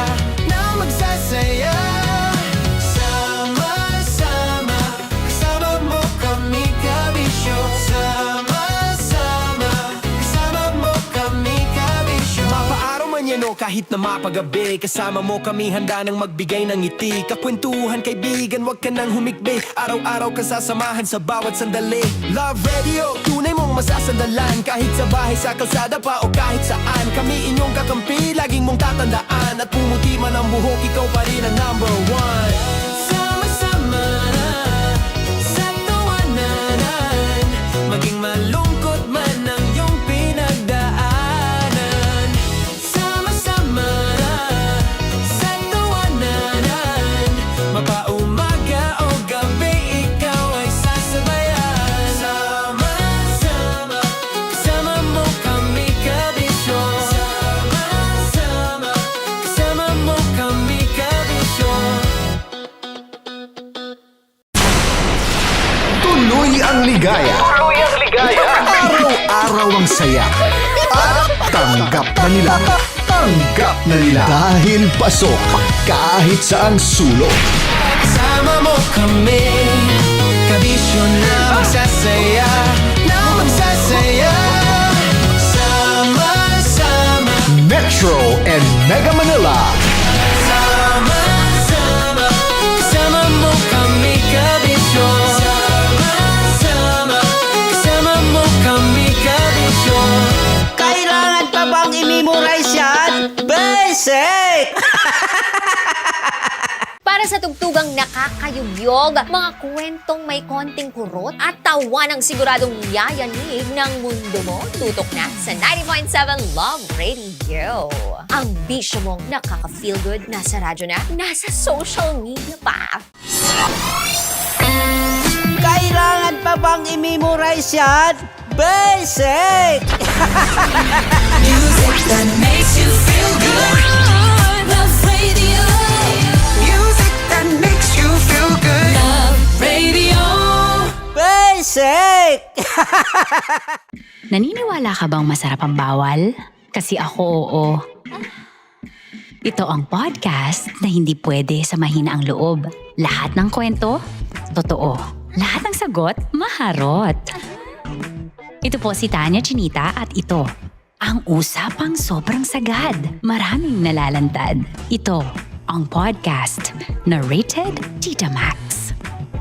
sama-sama, kasama mo kami, kabisyo, sama-sama, kasama mo kami, kabisyo. Mapaaraw man yan o kahit na mapagabi, kasama mo kami handa nang magbigay ng ngiti. Kakwentuhan kaibigan, wag ka nang humikbi, araw-araw ka sasamahan sa bawat sandali. Love Radio, tunay mong masasandalan, kahit sa bahay, sa kalsada pa o kahit saan. Kami inyong kakampi, laging mong tatandaan, at pumuti man ang buhok, ikaw pa rin ang #1. Sama-sama sa tawanan, maging malungkot man ang iyong pinagdaanan. Sama-sama sa tawanan, mapaumaga o gabi, ikaw ay sasabayan. Sama-sama ligaya. Araw-araw ang saya. At tanggap na nila. Tanggap na nila. Dahil pasok kahit saang sulok. Sama mo kami, kabisyo na magsasaya, sama-sama. Metro and Mega Manila. Sama-sama, kasama mo kami, kabisyo. Sama-sama, kasama mo kami, kabisyo. Kailangan pa bang i-memorize yan? Basic! Para sa tugtugang nakakayugyog, mga kwentong may konting kurot at tawa ng siguradong yayanig ng mundo mo, tutok na sa 90.7 Love Radio. Ang bisyo mong nakaka-feel good, nasa radyo na, nasa social media pa. Kailangan pa bang i-memorize yan? Basic! Music that makes you feel good. Love Radio. Music that makes you feel good. Love Radio. Basic! Naniniwala ka bang masarap ang bawal? Kasi ako oo. Ito ang podcast na hindi pwede sa mahina ang loob. Lahat ng kwento, totoo. Lahat ng sagot, maharot. Ito po si Tanya Chinita at ito, ang usapang sobrang sagad. Maraming nalalantad. Ito, ang podcast na Rated Tita Max.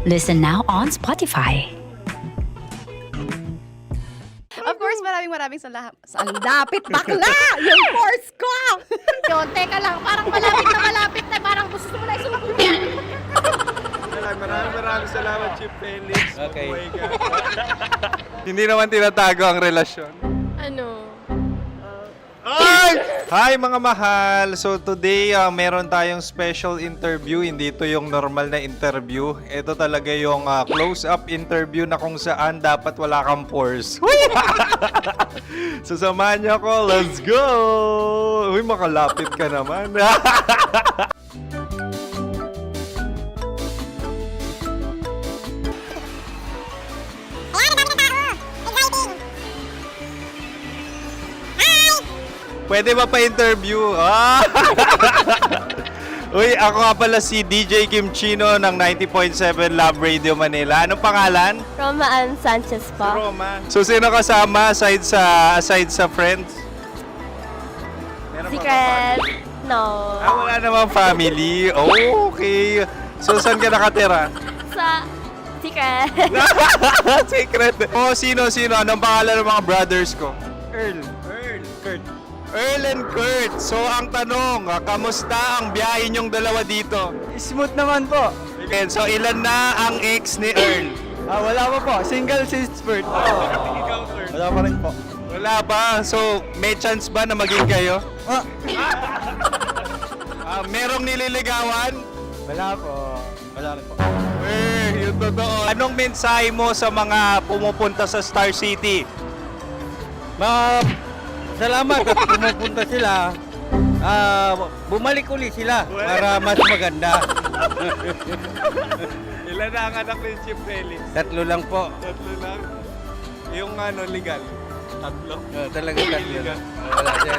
Listen now on Spotify. Of course, maraming salamat. Ang dapit bakla! Yung course ko! Yun, teka lang, parang malapit na, parang gusto mo na isulat. Maraming salamat, Chief Felix. Okay. Oh my God. Hindi naman tinatago ang relasyon. Ano? Hi mga mahal! So today, meron tayong special interview. Hindi ito yung normal na interview. Ito talaga yung close-up interview na kung saan dapat wala kang pores. So samahan niyo ako. Let's go! Uy, makalapit ka naman. Pwede ba pa-interview? Uy, ako nga pala si DJ Kim Chino ng 90.7 Love Radio Manila. Anong pangalan? Roma Ann Sanchez po. Roma. So, sino kasama aside sa friends? Meron Secret. No. Wala namang family. Oh, okay. So, saan ka nakatira? Sa Secret. Secret. Oh, sino? Anong pangalan ng mga brothers ko? Earl, Kurt. Earl and Kurt. So, ang tanong, kamusta ang biyahe niyong dalawa dito? Smooth naman po. Okay, so, ilan na ang ex ni Earl? Wala pa po. Single since birth. Wala pa rin po. Wala pa. So, may chance ba na maging kayo? Merong nililigawan? Wala po. Wala rin po. Yung totoo. Anong mensahe mo sa mga pumupunta sa Star City? Salamat at pumupunta sila. Bumalik uli sila para mas maganda. Ilan na ang anak ni Chief Felix? 3 lang po. 3 lang? Yung legal? 3? Talaga 3 lang. Wala siya.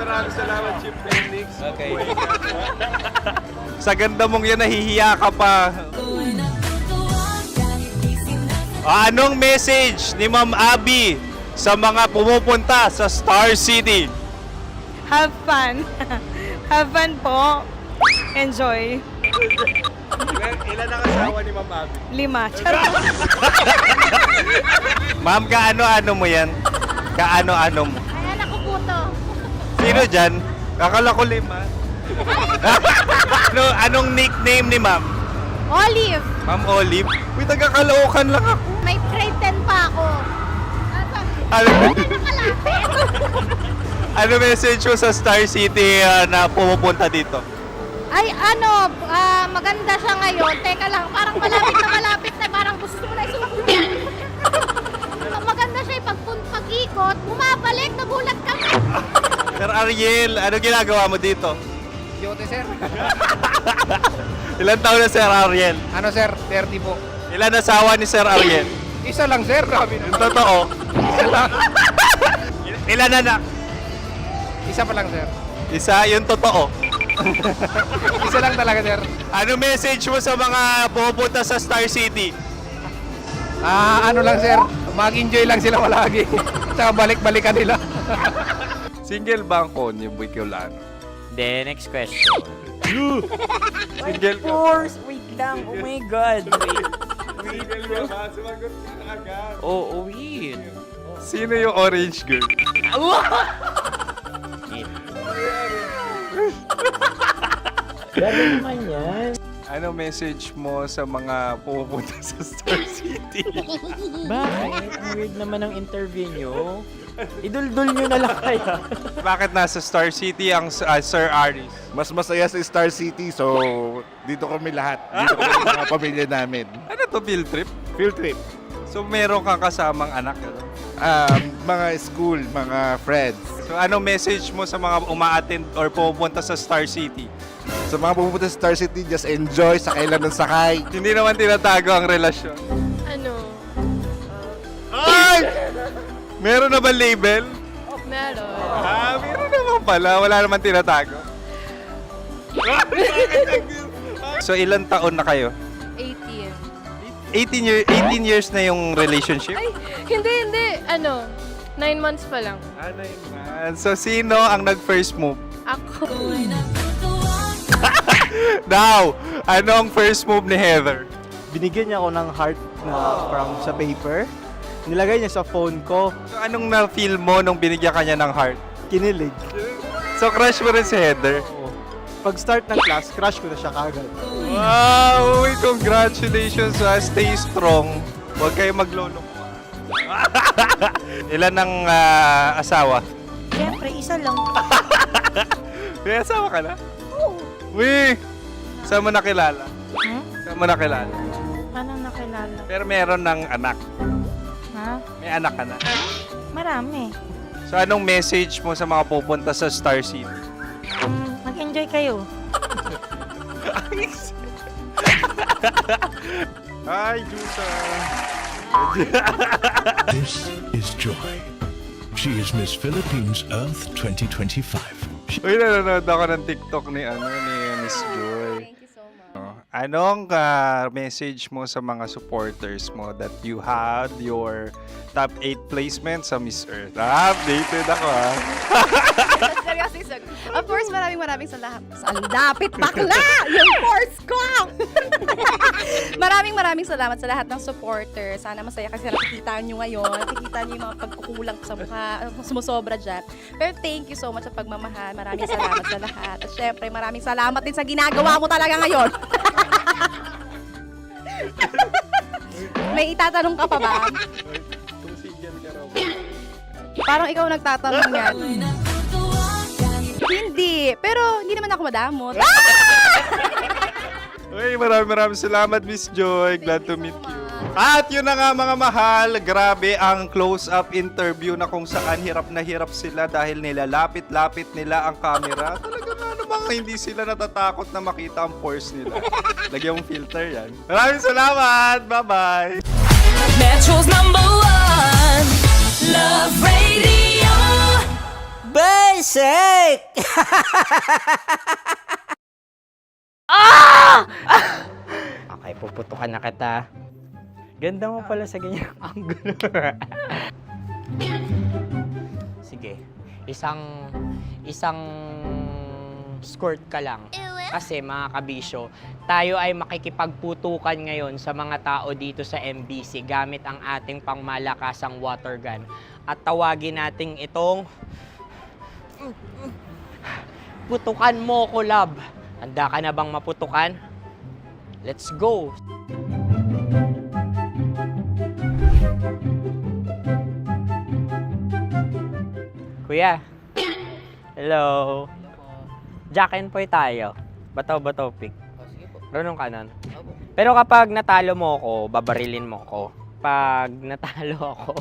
Maraming salamat, Chief Felix. Okay. Oh my God. Sa ganda mong yan, nahihiya ka pa. Anong message ni Ma'am Abby sa mga pumupunta sa Star City? Have fun. Have fun po. Enjoy. Ilan ang asawa ni Ma'am Abby? 5. Charot. Ma'am, kaano-ano mo yan? Kaano-ano mo? Ayan ako po to. Sino dyan? Kakala ko 5. Anong nickname ni Ma'am? Olive. Ma'am Olive? Uy, taga-Caloocan lang ako. May grade 10 pa ako. Ano message mo sa Star City na pumupunta dito? Ay, maganda siya ngayon. Teka lang, parang malapit na, parang gusto mo na isulat. Maganda siya pag-ikot, bumabalik, nagulat ka. Sir Ariel, ano ginagawa mo dito? Yote, sir. Ilan taon na Sir Ariel? Ano, sir? 30 po. Ilan asawa ni Sir Ariel? Isa lang, sir. Yung totoo. Isa lang. Ilan anak? Isa pa lang, sir. Isa, yung totoo. Isa lang talaga, sir. Ano message mo sa mga pupunta sa Star City? Ano lang, sir. Mag-enjoy lang sila palagi. Tsaka balik-balikan nila. Single ba ang Konyo Bicolano? Then, next question. Single ka. course! Wait lang. Oh my God. Single ka ba? Sumagot ka na agad. Oo, wait. Sino yung orange girl? Gano'n naman yan. Ano message mo sa mga pupunta sa Star City? Bakit? Ang weird naman ang interview nyo. Idul-dul nyo na lang kaya. Bakit nasa Star City ang Sir Aris? Mas masaya sa Star City, so dito kami lahat. Dito kami mga pamilya namin. Ano to, field trip? Field trip. So meron kang kasamang anak? Ano? Mga school, mga friends. So ano message mo sa mga uma-attend or pupunta sa Star City? Sa mga pupunta sa Star City, just enjoy, sakay lang ng sakay. Hindi naman tinatago ang relasyon. Ano? Ay! Meron na ba label? Meron. Meron naman pala. Wala naman tinatago. So ilang taon na kayo? 18. 18 years na yung relationship? Ay, hindi. 9 months pa lang. 9 months. So sino ang nag-first move? Ako. Now, ano ang first move ni Heather? Binigyan niya ako ng heart na from sa paper. Nilagay niya sa phone ko. So anong na-feel mo nung binigyan kanya ng heart? Kinilig. So crush mo rin si Heather? Pag start ng class, crush ko na siya kagad. Wow! Uy, congratulations! Stay strong. Huwag kayo maglolok. Ilan ang asawa? Siyempre, isa lang. May asawa ka na? Oo. Uy! Saan mo nakilala? Saan mo nakilala? Paano nakilala? Pero meron ng anak. Ha? May anak ka na. Marami. So anong message mo sa mga pupunta sa Star City? Mag-enjoy kayo. Hi, Jusa! This is Joy. She is Miss Philippines Earth 2025. Uy, nanonood ako ng TikTok ni Miss Joy. Thank you so much. Anong message mo sa mga supporters mo that you had your top 8 placement sa Miss Earth? Updated ako Seryoso. Of course, maraming salamat. Ang lapit bakla! Yung course ko! maraming salamat sa lahat ng supporters. Sana masaya kasi nakikita nyo ngayon. Nakikita nyo yung mga pagkukulang ko sa mukha. Sumusobra dyan. Pero thank you so much sa pagmamahal. Maraming salamat sa lahat. At syempre, maraming salamat din sa ginagawa mo talaga ngayon. May itatanong ka pa ba? Parang ikaw nagtatanong yan. Hindi. Pero hindi naman ako madamot. Uy, maraming salamat, Miss Joy. Glad to meet you. At yun na nga mga mahal, grabe ang close-up interview na kung saan hirap na hirap sila dahil nilalapit-lapit nila ang camera. Talaga nga namang hindi sila natatakot na makita ang pores nila. Lagyan mong filter yan. Maraming salamat! Bye-bye! Metro's #1 Love Radio. Basic! Okay, puputukan na kita. Ganda mo pala sa ganyang angulo. Sige, isang skirt ka lang. Kasi mga kabisyo, tayo ay makikipagputukan ngayon sa mga tao dito sa MBC gamit ang ating pangmalakasang water gun. At tawagin natin itong putukan mo ko, love. Handa ka na bang maputukan? Let's go! Kuya. Hello. Jack and Poy tayo. Bato-bato pick. Runong ka nun. Pero kapag natalo mo ako, babarilin mo ako. Pag natalo ako,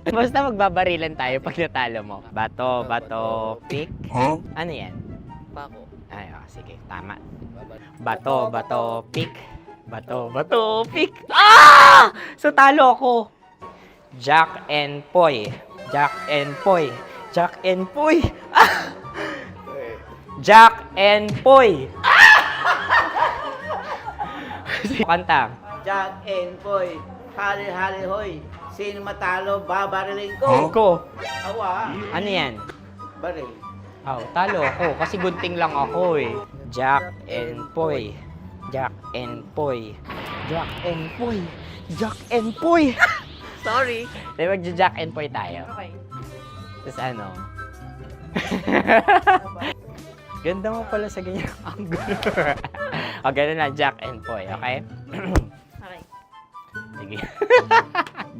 basta magbabarilan tayo pag natalo mo. Bato, pick. Huh? Ano yan? Pako. Ay, sige. Tama. Bato, pick. Bato, pick. Ah! So talo ako. Jack and Poy. Jack and Poy. Jack and Poy. Ah! Jack and Poy. Kanta. Jack and Poy, hali-hali hoy. Sino matalo, babariling ko. Ko. Awa. Ano yan? Baril. Oh, talo ako kasi gunting lang ako eh. Jack and Poy. Jack and Poy. Jack and Poy. Jack and Poy. Sorry. Di ba Jack and Poy tayo? Okay. Tapos ano? Ganda mo pala sa ganyan angle. O, ganun lang, Jack and Poy, okay? Okay. Sige.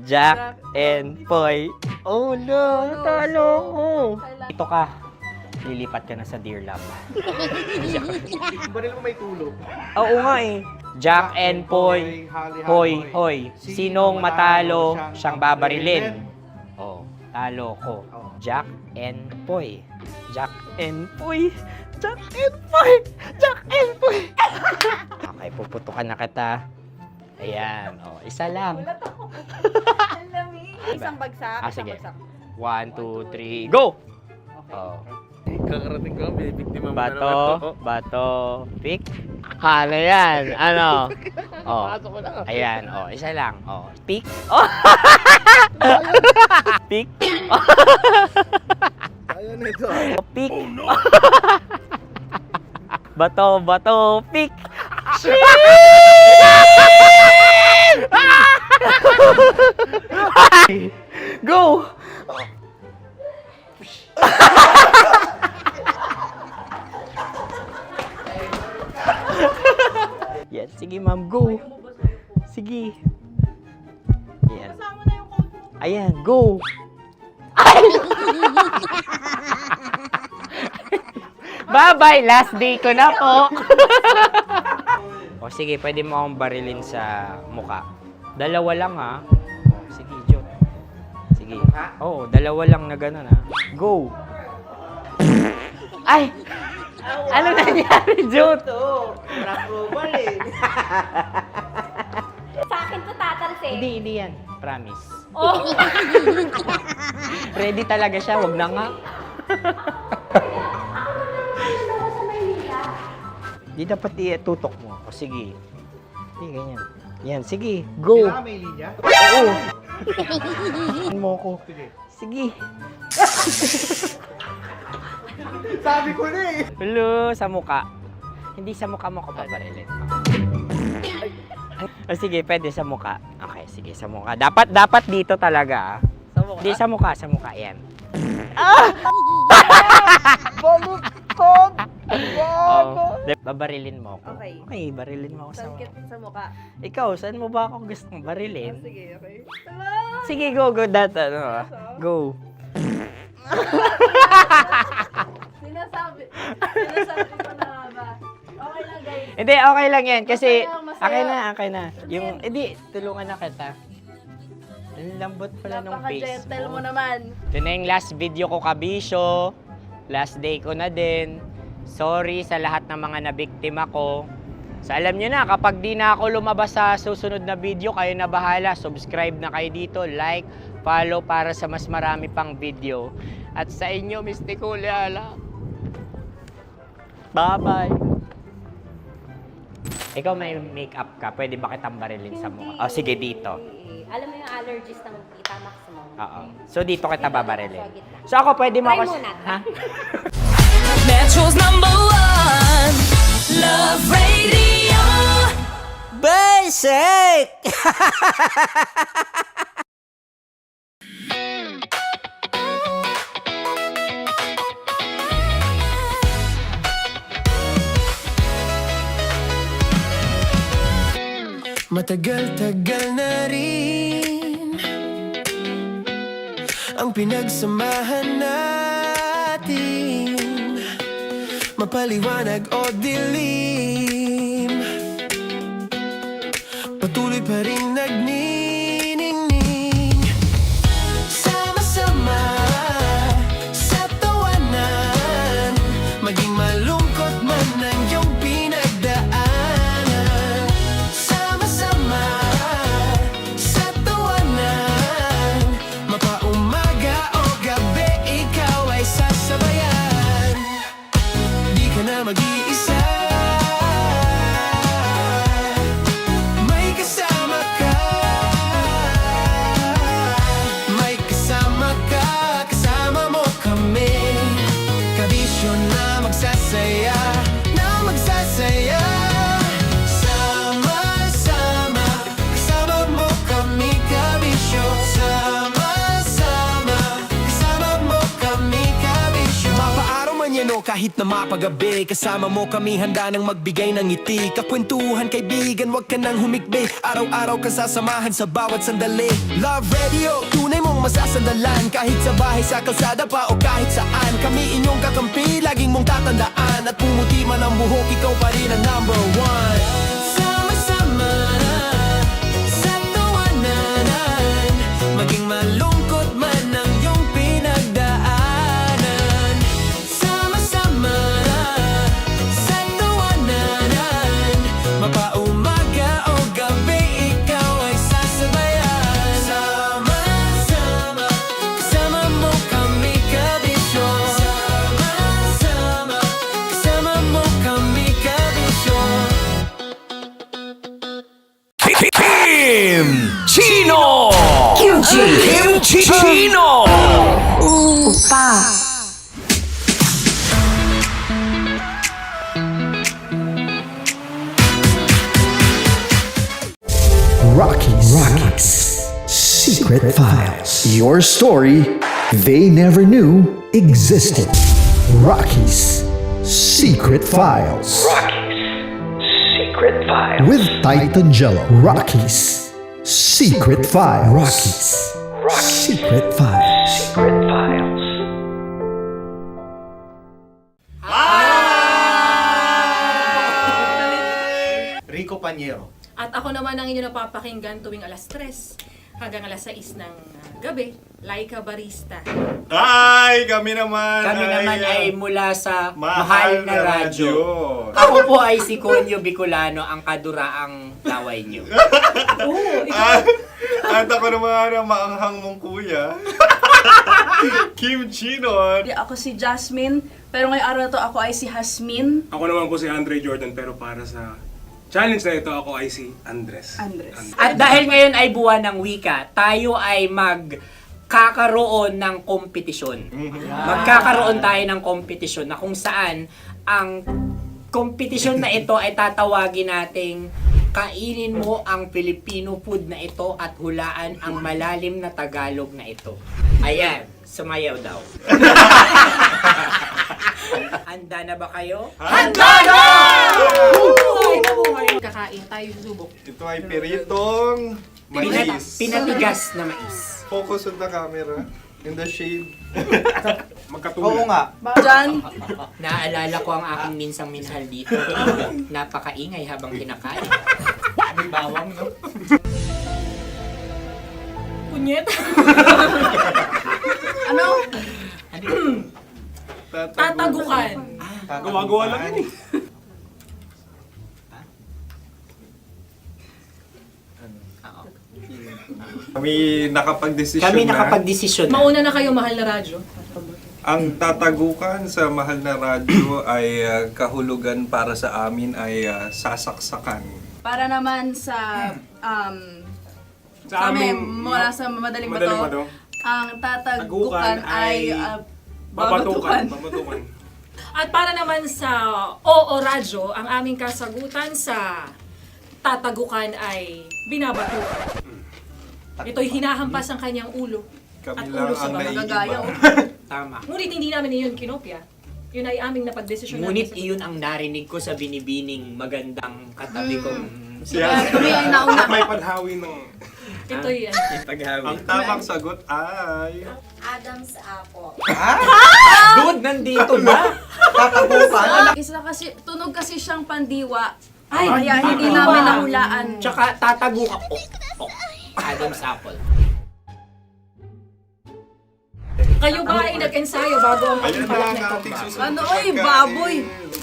Jack and Poy. Oh no, talo ko. Ito ka. Lilipat ka na sa Dear Love. Baril mo may tulog. Oo nga eh. Jack and Poy. Hoy, hoy. Sinong matalo, siyang babarilin. Oh, talo ko. Jack and Poy. Jack and Poy. Jack and Poy. Jack and Poy. Okay, puputukan na kita. Ayan. Oh, isa lang. Isang bagsak. Ah, sige. 1, 2, 3, go! Oh. Kakarating ko, binibiktima mo na naman to. Bato, pick. Ano yan? Ano? Oh. Pasok ko na. Ayan, oh, isa lang. Oh, pick. Oh. Pick. Ayaw na ito. Oh, pick. Oh, no. Bato, pick. Go! Yan, sige ma'am, go. Sige. Ayan. Ayan, go. Bye-bye, last day ko na po. O sige, pwede mo akong barilin sa muka. Dalawa lang ha. O, sige, Jot. Sige. Oo, dalawa lang na gano'n ha. Go. Ay! Ano nangyari, Jot? Ito, approval eh. Sa akin to tatalsin. Hindi yan. Promise. Oh. Ready talaga siya, wag na nga. Di dapat itutok mo. O sige. Hindi, ganyan. Yan, sige. Go. Kailangan may linya? Oo. Mo ko. Sige. Sabi ko na eh. Hello, sa muka. Hindi sa muka mo ko paparilin. O sige, pwede sa muka. Okay, sige, sa muka. Dapat dito talaga. Sa mukha? Hindi, sa muka. Yan. Baluktot! Oh, babarilin mo ako. Okay. Okay, barilin mo ako sa Saan sa mukha? Ikaw, saan mo ba ako gustong barilin? Sige, okay. Sige, go. Go. Sinasabi ko na ba? Okay lang, guys. Hindi, okay lang yan. Kasi, Masaya. okay na. Yung, hindi, tulungan na kita. Ang lambot pala ng face Napaka-gentle mo. mo naman. Ito na yung last video ko, kabisyo. Last day ko na din. Sorry sa lahat ng mga nabiktima ko. So alam nyo na, kapag di na ako lumabas sa susunod na video, kayo na bahala. Subscribe na kayo dito, like, follow para sa mas marami pang video. At sa inyo, Mistiko Leala. Bye-bye. Ikaw may makeup ka, pwede ba kitang barilin sa mukha? Oh, sige, dito. Alam mo yung allergies ng Tita Max mo. Oo. So dito kita babarilin. So ako pwede mo Try ako... muna. Ha? Metro's #1 Love Radio. Basic! Matagal-tagal na rin ang pinagsamahan natin, mapaliwanag o dilim, patuloy pa rin nagniningning. Sama-sama sa tawanan, maging malungkot man ang iyong pinagdaanan. Sa kahit na mapagabi. Kasama mo kami handa nang magbigay ng ngiti. Kakwentuhan kaibigan, wag ka nang humikbi. Araw-araw kasasamahan sa bawat sandali. Love Radio, tunay mong masasandalan. Kahit sa bahay, sa kalsada pa o kahit saan. Kami inyong kakampi, laging mong tatandaan. At pumuti man ang buhok, ikaw pa rin ang number one. Sama-sama sa tawanan, maging malungkot man ang iyong pinagdaanan. Sama-sama sa tawanan, mapaumaga o gabi, ikaw ay sasabayan. Sama-sama, kasama mo kami kabisyon. Sama-sama, kasama mo kami kabisyon. Kim Chino! Kim Chino! Upa. Rockies Secret Files. Your story they never knew existed. Rockies Secret Files. Secret Files. With Titan Jello. Rockies Secret Files. Rockies Secret Files. Secret Files. Rico Panyero. At ako naman ang inyo napapakinggan tuwing alas 3 hanggang alas 6 ng gabi, Laika Barista. Ay, kami naman. Kami naman ay mula sa Mahal Mahal na na Radyo. Radyo. Ako po ay si Conyo Bicolano, ang kaduraang laway nyo. At ako naman ang maanghang mong kuya. Kim Chino. Ako si Jasmine, pero ngayong araw na to ako ay si Hasmin. Ako naman po si Andre Jordan, pero para sa challenge na ito, ako ay si Andres. At dahil ngayon ay buwan ng wika, tayo ay magkakaroon ng kompetisyon. Magkakaroon tayo ng kompetisyon na kung saan ang kompetisyon na ito ay tatawagin nating kainin mo ang Filipino food na ito at hulaan ang malalim na Tagalog na ito. Ayan, sumayaw daw. Handa na ba kayo? Handa na! Kakain tayo subok. Ito ay peritong mais. Pinatigas na mais. Focus on the camera. In the shade. Oo nga. Diyan. Naaalala ko ang aking minsang minahal dito. Napakaingay habang kinakain. May bawang, no? Punyet. Ano? Tatagukan. Gawa-gawa lang yun eh. Kami nakapag-desisyon Kami na. nakapag-desisyon na. Mauna na kayo, Mahal na Radyo. Ang tatagukan sa Mahal na Radyo ay kahulugan para sa amin ay sasaksakan. Para naman sa Sa amin, mula sa madaling madaling bato, bato. ang tatagukan Tagukan ay babatukan. babatukan. At para naman sa Oo Radyo, ang aming kasagutan sa tatagukan ay binabatukan. Ito'y hinahampas ang kanyang ulo. Kami At lang ulo sa ang bagagaya. Tama. Ngunit hindi namin iyon kinopya. Yun ay aming napagdesisyon. Ngunit iyon ang narinig ko sa binibining magandang katabi kong Kami ay nauna. May paghawi ng... Ito'y Ang tamang sagot ay... Adam's apple. Dude, nandito ba? Tatagukan? Isa kasi, tunog kasi siyang pandiwa. Ay, Kaya hindi ano namin ba? nahulaan. Tsaka tatagukan. Adam's apple. Kayo ba ay nag-ensayo bago ang Ayun na pagpalat ang ng ating tomba? susunod Ano, na oy, pagkain. baboy.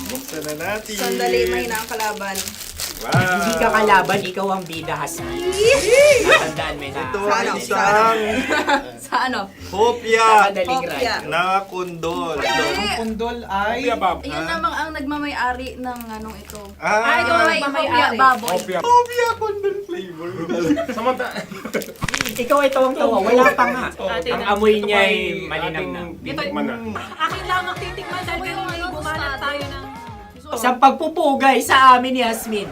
Buksan na natin. Sandali, may ang kalaban. Wow. Hindi ka kalaban, ikaw ang bida, Hasmin. Tandaan mo na. Ito ay isang Sa ano? hopya Madaling Hopya. radyo. na kundol. Kundol ay... Yun namang ang nagmamayari ng anong ito. Ah, ito ay Mamayari. baboy. hopya kundol flavor. Ikaw ay tawang-tawa, wala pa nga. Atin Ang na. amoy niya ay malinam na. Titikman na. Akin lamang titikman dahil kayo ay bumalat tayo ng... Sa pagpupugay sa amin ni Hasmin.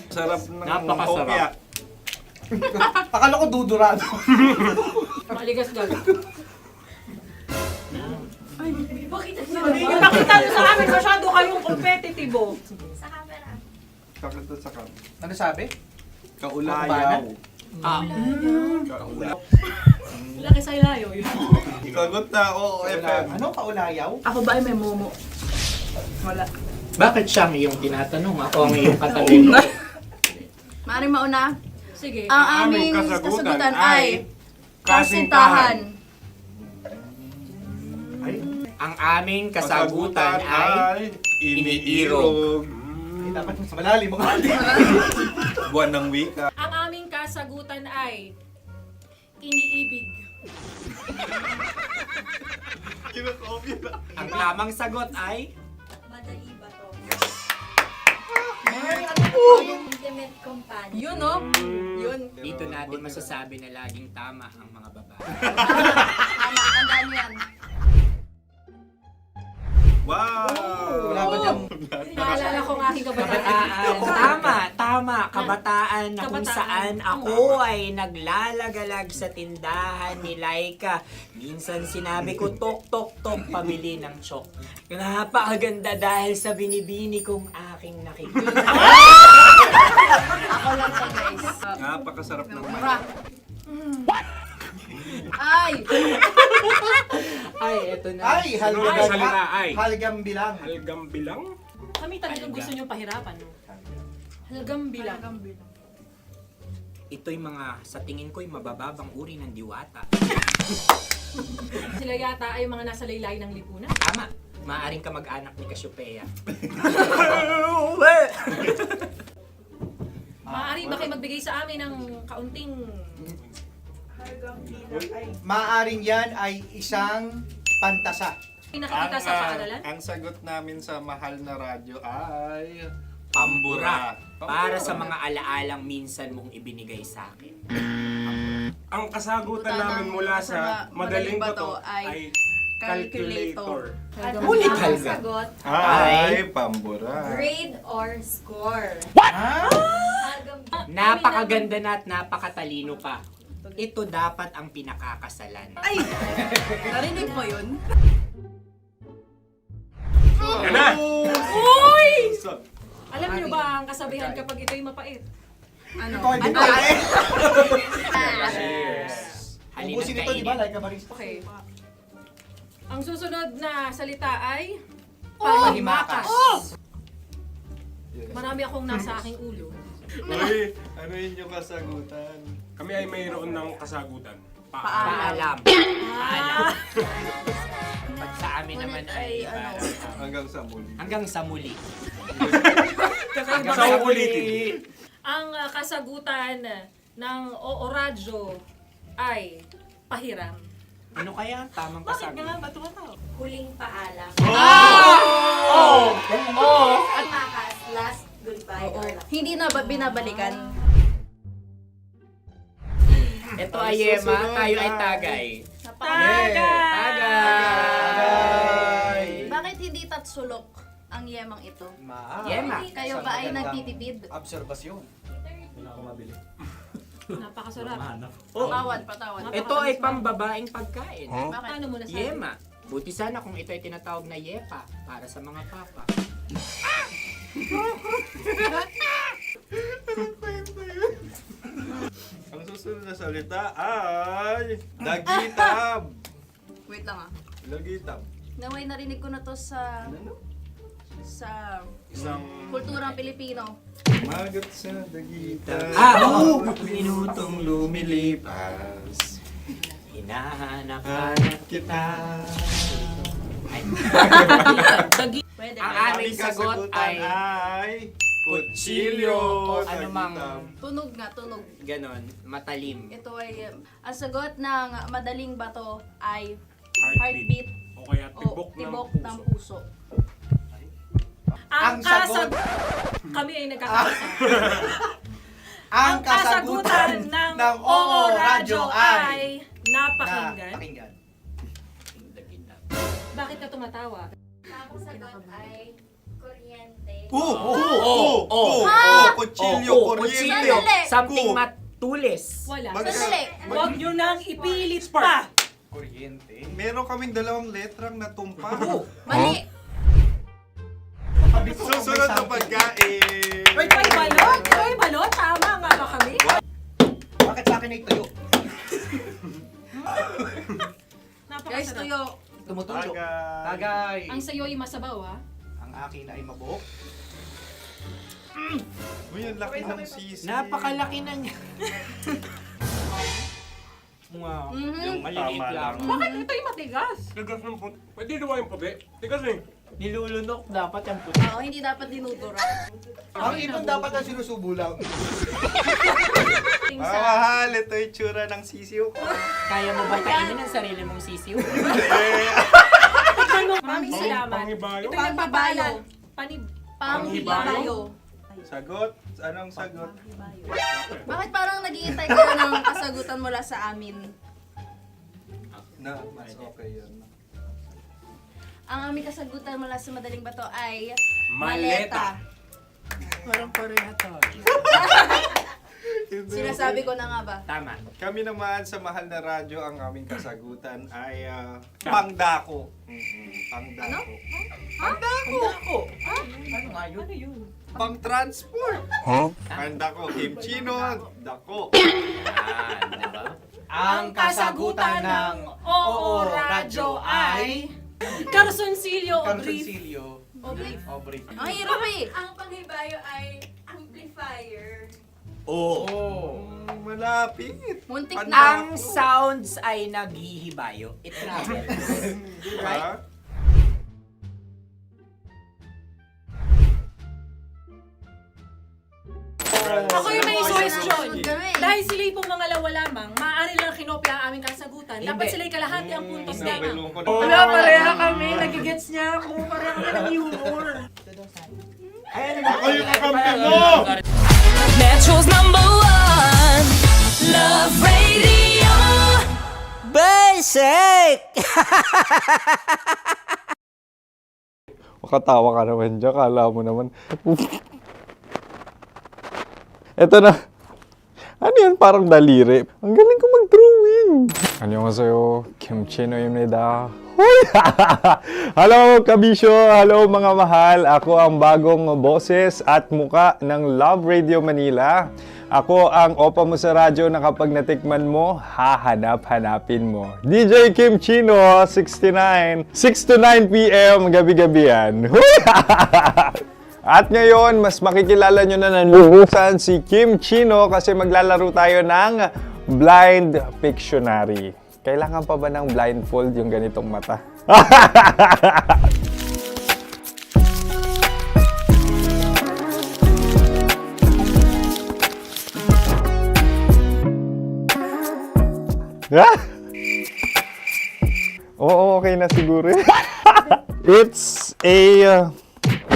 Sarap ng Napakasarap. hopya. Akala ko dudurado. Maligas gag. Bakit yung nakita nyo sa amin, masyado kayong competitive, oh. Sa camera. Ano sabi? Kaulayaw. Laki sa ilayo, yun. Sagot na, oo, FM. Ano kaulayaw? Ako ba ay may momo? Wala. Bakit siya ang iyong tinatanong? Ako ang iyong katabi. Maaaring mauna? Sige. Ang aming kasagutan ay kasintahan. Ang aming kasagutan ay iniirog. Dapat mas malalim mo ka. Buwan ng wika. Ang aming kasagutan ay iniibig. Ang tamang sagot ay Madali ba to? Intimate companion. Yun, no? Yun. dito natin masasabi na laging tama ang mga babae. Tama, tandaan mo yan. Wow! Wala ba dyan? Naalala ko ang aking kabataan. Tama. Kabataan na kung Kabataan. saan ako ay naglalagalag sa tindahan ni Laika. Minsan sinabi ko, tok, pabili ng chok. Napakaganda dahil sa binibini kong aking nakikita. Ako lang siya, guys. Napakasarap ng Mura. Ay! Ay, eto na. Ay, salita, ay. Halgam bilang. Halgam bilang? Kami talagang gusto niyong pahirapan. No? Halgam bilang. Ito'y mga, sa tingin ko'y mabababang uri ng diwata. Sila yata ay mga nasa laylay ng lipunan. Tama. Maaring ka mag-anak ni Cassiopeia. Maaari ba kayo magbigay sa amin ng kaunting... Maaring yan ay isang pantasa. Nakikita sa paaralan? Ang sagot namin sa mahal na radyo ay... Pambura. Para sa mga alaalang minsan mong ibinigay sa akin. Ang kasagutan namin mula sa madaling bato ay calculator. Ulit Ang halga. sagot, Ay, pambura. grade or score. Napakaganda na at napakatalino pa. Ito dapat ang pinakakasalan. Ay! Narinig mo yun? Yan na! Uy! Alam niyo ba ang kasabihan kapag ito'y mapait? Ano? Cheers! Halina Ubusin ito, di ba? kainin. Like a barista. Okay. Ang susunod na salita ay panghimakas. Marami akong nasa aking ulo. Uy, ano yun yung kasagutan? Kami ay mayroon ng kasagutan. Paalam. Pag sa amin naman ay Hanggang sa muli. hanggang sa muli. Sa ulitin. Ang kasagutan ng Oo Radyo ay pahiram. Ano kaya ang tamang kasagutan? Ba't tumatawa? Huling paalam. Oh! Makas, last goodbye or last. Hindi na ba binabalikan? Ito ay Yema, tayo ay Tagay. Tagay! Bakit hindi tatsulok ang yemang ito? Yema. Kayo ba ay nagtitipid? Obserbasyon. Napakasarap. Patawad. Ito ay pambabaeng pagkain. Bakit? Paano mo nasabi? Yema. Buti sana kung ito ay tinatawag na yepa para sa mga papa. Ang susunod na salita ay... Dagitab! Wait lang ah. Dagitab. Naway narinig ko na to sa Isang... kulturang Pilipino. Magat sa dagitab. Oo! Minutong lumilipas. Hinahanap-hanap kita. Pwede Ang ba? aming sagot ay kutsilyo o anumang Tunog nga, tunog. ganon, matalim. Ito ay, ang sagot ng madaling bato ay heartbeat O kaya o tibok ng puso. Ang kasagutan... Kami ay nagkakasa. Ang kasagutan ng Oo Radyo ay napakinggan. Bakit ka tumatawa? Ang sagot ay kuryente. Kutsilyo, kuryente. Something matulis. Wala. Sandali. Huwag nyo nang ipilit pa. Kuryente. Meron kaming dalawang letrang natumpa. Mali! Susunod na pagkain. Wait, may balot? May balot? Tama nga ba kami? Bakit sa akin ay tuyo? Guys, tuyo. Tumutulo. Tagay. Tagay. Ang sayo ay masabaw, ha? Ang akin ay mabuhok. Uy, ang laki ng sisi. Napakalaki na niya. Wow. Yung maliliit lang. Bakit ito yung matigas? Tigas ng puti. Pwede naman yung puti. Tigas eh. Nilulunok dapat yung puti. Oo, hindi dapat dinudura. Ang ibon dapat ang sinusubo lang. Mahal, ito yung tsura ng sisiw ko. Kaya mo ba kainin ang sarili mong sisiw? Maraming salamat. Panghibayo? Ito yung nagpapalan. Panghibayo. Sagot? Anong sagot? Bakit parang nag-iintay ka na ng kasagutan mula sa amin? Na, mas okay yun. Ang aming kasagutan mula sa Madaling Bato ay Maleta. Parang pareha to. Sinasabi ko na nga ba? Tama. Kami naman sa Mahal na Radyo, ang aming kasagutan ay pangdako. Pangdako. Pangdako! Ano nga yun? Ano yun? Pang-transport. Pangdako, kimchino, dako. Yan, diba? Ang kasagutan ng Oo Radyo ay Carsoncillo Obrif. Carsoncillo. Obrif. Ang hirap eh. Ang panghibayo ay amplifier. Oh, malapit. Muntik Pangdako. na. Ang sounds ay naghihibayo. It travels. Diba? Ako yung may suggestion. Kami. Dahil sila yung mga lawa lamang, maaari lang kinopya ang aming kasagutan. Dapat sila kalahati ang puntos Hindi, nila. belong ko na. Wala, pareha kami. Nagigets niya ako. Pareha kami ng humor. Ako yung kakampi mo! Metro's #1 Love Radio. Basic! Makatawa ka naman dyan. Kala mo naman. Eto na. Ano yan? Parang daliri. Ang galing ko mag-drawing. 안녕하세요. 김치노입니다. Hello, kabisyo! Hello, mga mahal! Ako ang bagong boses at muka ng Love Radio Manila. Ako ang opa mo sa radyo na kapag natikman mo, hahanap-hanapin mo. DJ Kim Chino, 69. 6 to 9 p.m. gabi-gabi yan. At ngayon, mas makikilala nyo na ng lubusan si Kim Chino kasi maglalaro tayo ng Blind Pictionary. Kailangan pa ba ng blindfold yung ganitong mata? Oo, okay na siguro. It's a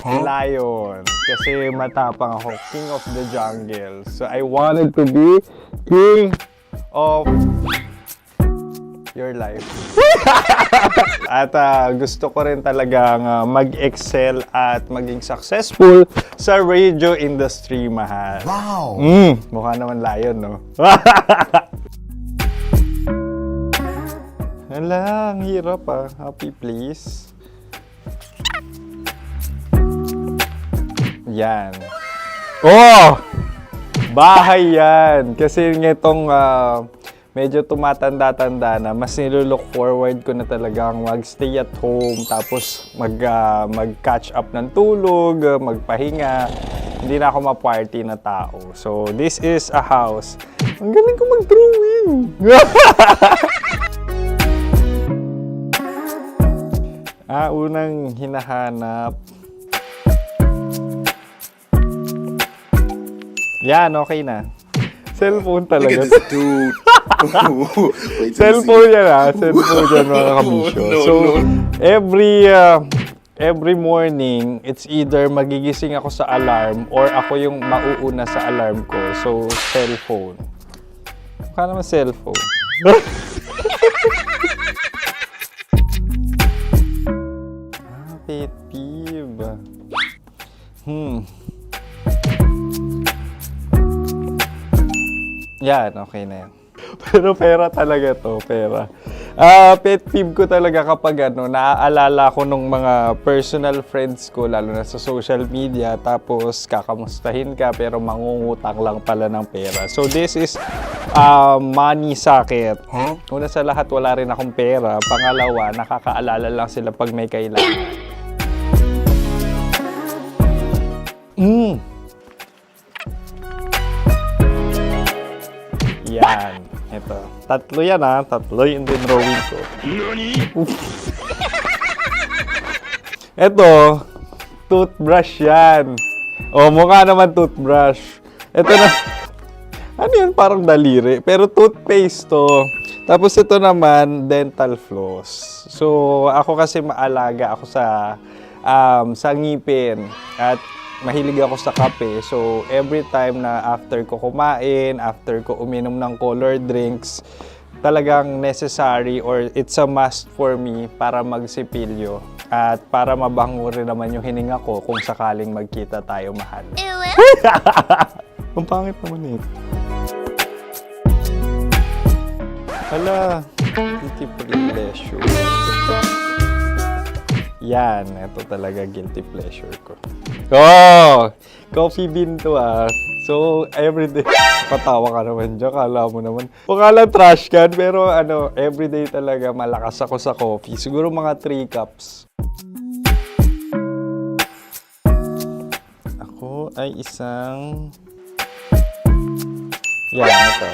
lion. Kasi matapang ako. King of the jungle. So I wanted to be king of your life. At gusto ko rin talagang mag-excel at maging successful sa radio industry, mahal. Wow! Mukha naman lion, no? Hala, ang hirap Happy, please. Yan. Oh! Bahay yan. Kasi nitong medyo tumatanda-tanda na, mas nilook forward ko na talagang mag-stay at home, tapos mag-catch up ng tulog, magpahinga. Hindi na ako ma-party na tao. So, this is a house. Ang galing ko mag-drawing! Unang hinahanap. Yan, okay na. Cellphone talaga. Look at this dude. Wait till you Cellphone yan Cellphone yan, mga kabisyo. So, every morning, it's either magigising ako sa alarm or ako yung mauuna sa alarm ko. So, cellphone. Mukha naman cellphone. Pet peeve. Yan, okay na yan. Pero pera talaga to, pera. Pet peeve ko talaga kapag naaalala ko nung mga personal friends ko, lalo na sa social media, tapos kakamustahin ka pero mangungutang lang pala ng pera. So this is money sakit. Una sa lahat, wala rin akong pera. Pangalawa, nakakaalala lang sila pag may kailangan. Yan. Ito. Tatlo yan Tatlo yung dinrawing ko. Ito. Toothbrush yan. O, mukha naman toothbrush. Ito na. Ano yun? Parang daliri. Pero toothpaste to. Tapos ito naman, dental floss. So, ako kasi maalaga ako sa ngipin. At mahilig ako sa kape. So, every time na after ko kumain, after ko uminom ng colored drinks, talagang necessary or it's a must for me para magsipilyo. At para mabango rin naman yung hininga ko kung sakaling magkita tayo, mahal. Ang pangit naman ito. Hala, guilty pleasure. Yan, ito talaga guilty pleasure ko. Oh! Coffee bean to So, everyday. Patawa ka naman dyan. Kala mo naman. Pakala trash can, pero everyday talaga malakas ako sa coffee. Siguro mga 3 cups. Ako ay isang... Yan, ito.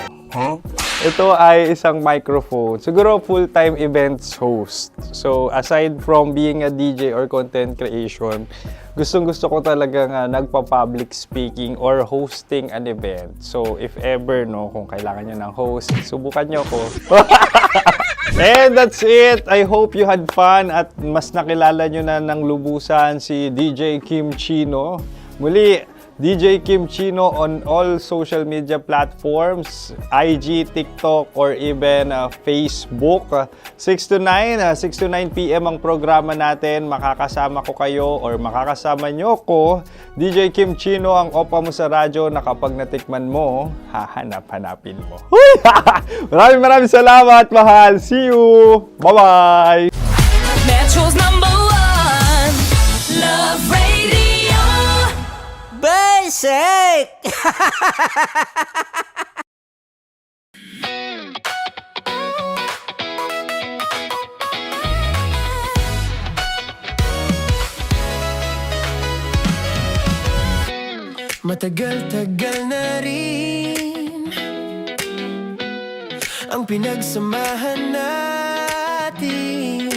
Ito ay isang microphone. Siguro full-time events host. So, aside from being a DJ or content creation, gustong-gusto ko talaga nagpa-public speaking or hosting an event. So, if ever, kung kailangan nyo ng host, subukan nyo ko. And that's it! I hope you had fun at mas nakilala nyo na ng lubusan si DJ Kim Chino. Muli, DJ Kim Chino on all social media platforms, IG, TikTok, or even Facebook. 6 to 9 p.m. ang programa natin. Makakasama ko kayo or makakasama nyo ko. DJ Kim Chino, ang opa mo sa radyo na kapag natikman mo, hahanap-hanapin mo. Maraming salamat, mahal. See you! Bye-bye! Metro's #1 Love Radio. Basic! Matagal-tagal na rin ang pinagsamahan natin,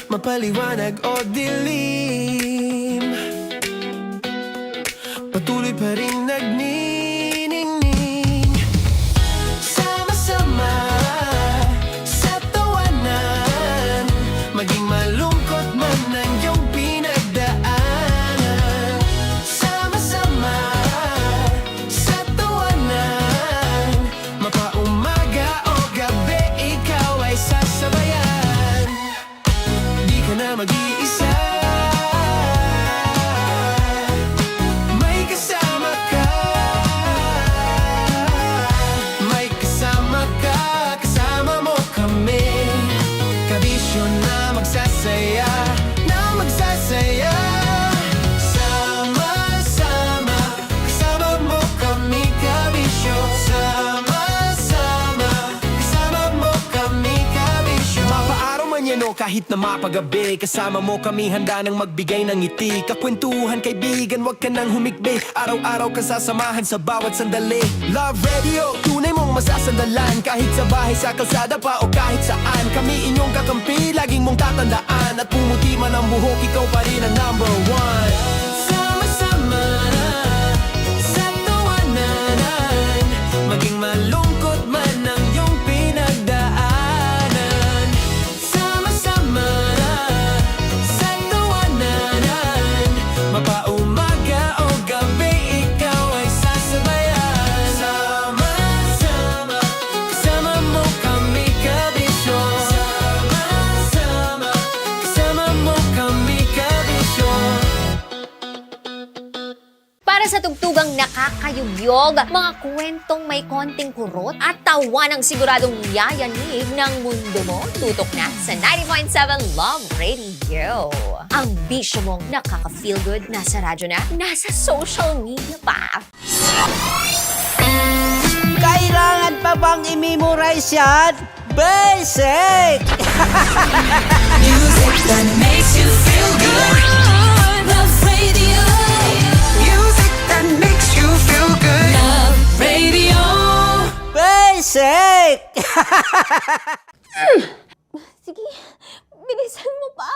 mapaliwanag o dilim, patuloy pa rin nagniningning. Sama-sama sa tawanan, maging malungkot man ang iyong pinagdaanan. Sama-sama sa tawanan, mapaumaga o gabi, ikaw ay sasabayan. Di ka na mag-iisa. Kahit na mapagabi, kasama mo kami, handa nang magbigay ng ngiti. Kakwentuhan, kaibigan, wag ka nang humikbi. Araw-araw kasasamahan sa bawat sandali. Love Radio, tunay mong masasandalan. Kahit sa bahay, sa kalsada pa o kahit saan, kami inyong kakampi, laging mong tatandaan. At pumuti man ang buhok, ikaw pa rin ang #1. Sama-sama sa tawanan, maging malungkot man ang iyong pinagdaanan. Mapaumaga o gabi, ikaw ay sasabayan. Sama-sama, kasama mo kami, kabisyo. Sama-sama, kasama mo kami, kabisyo. Para sa tugtugang nakakayugyog, mga kwentong may konting kurot at tawa ng siguradong yayanig ng mundo mo, tutok na sa 90.7 Love Radio. Ang bisyo mong nakaka-feel good, nasa radyo na, nasa social media pa. Kailangan pa bang i-memorize yan? Basic! Music that makes you feel good. Love Radio. Music that makes you feel good. Love Radio. Basic! Sige, bilisan mo pa.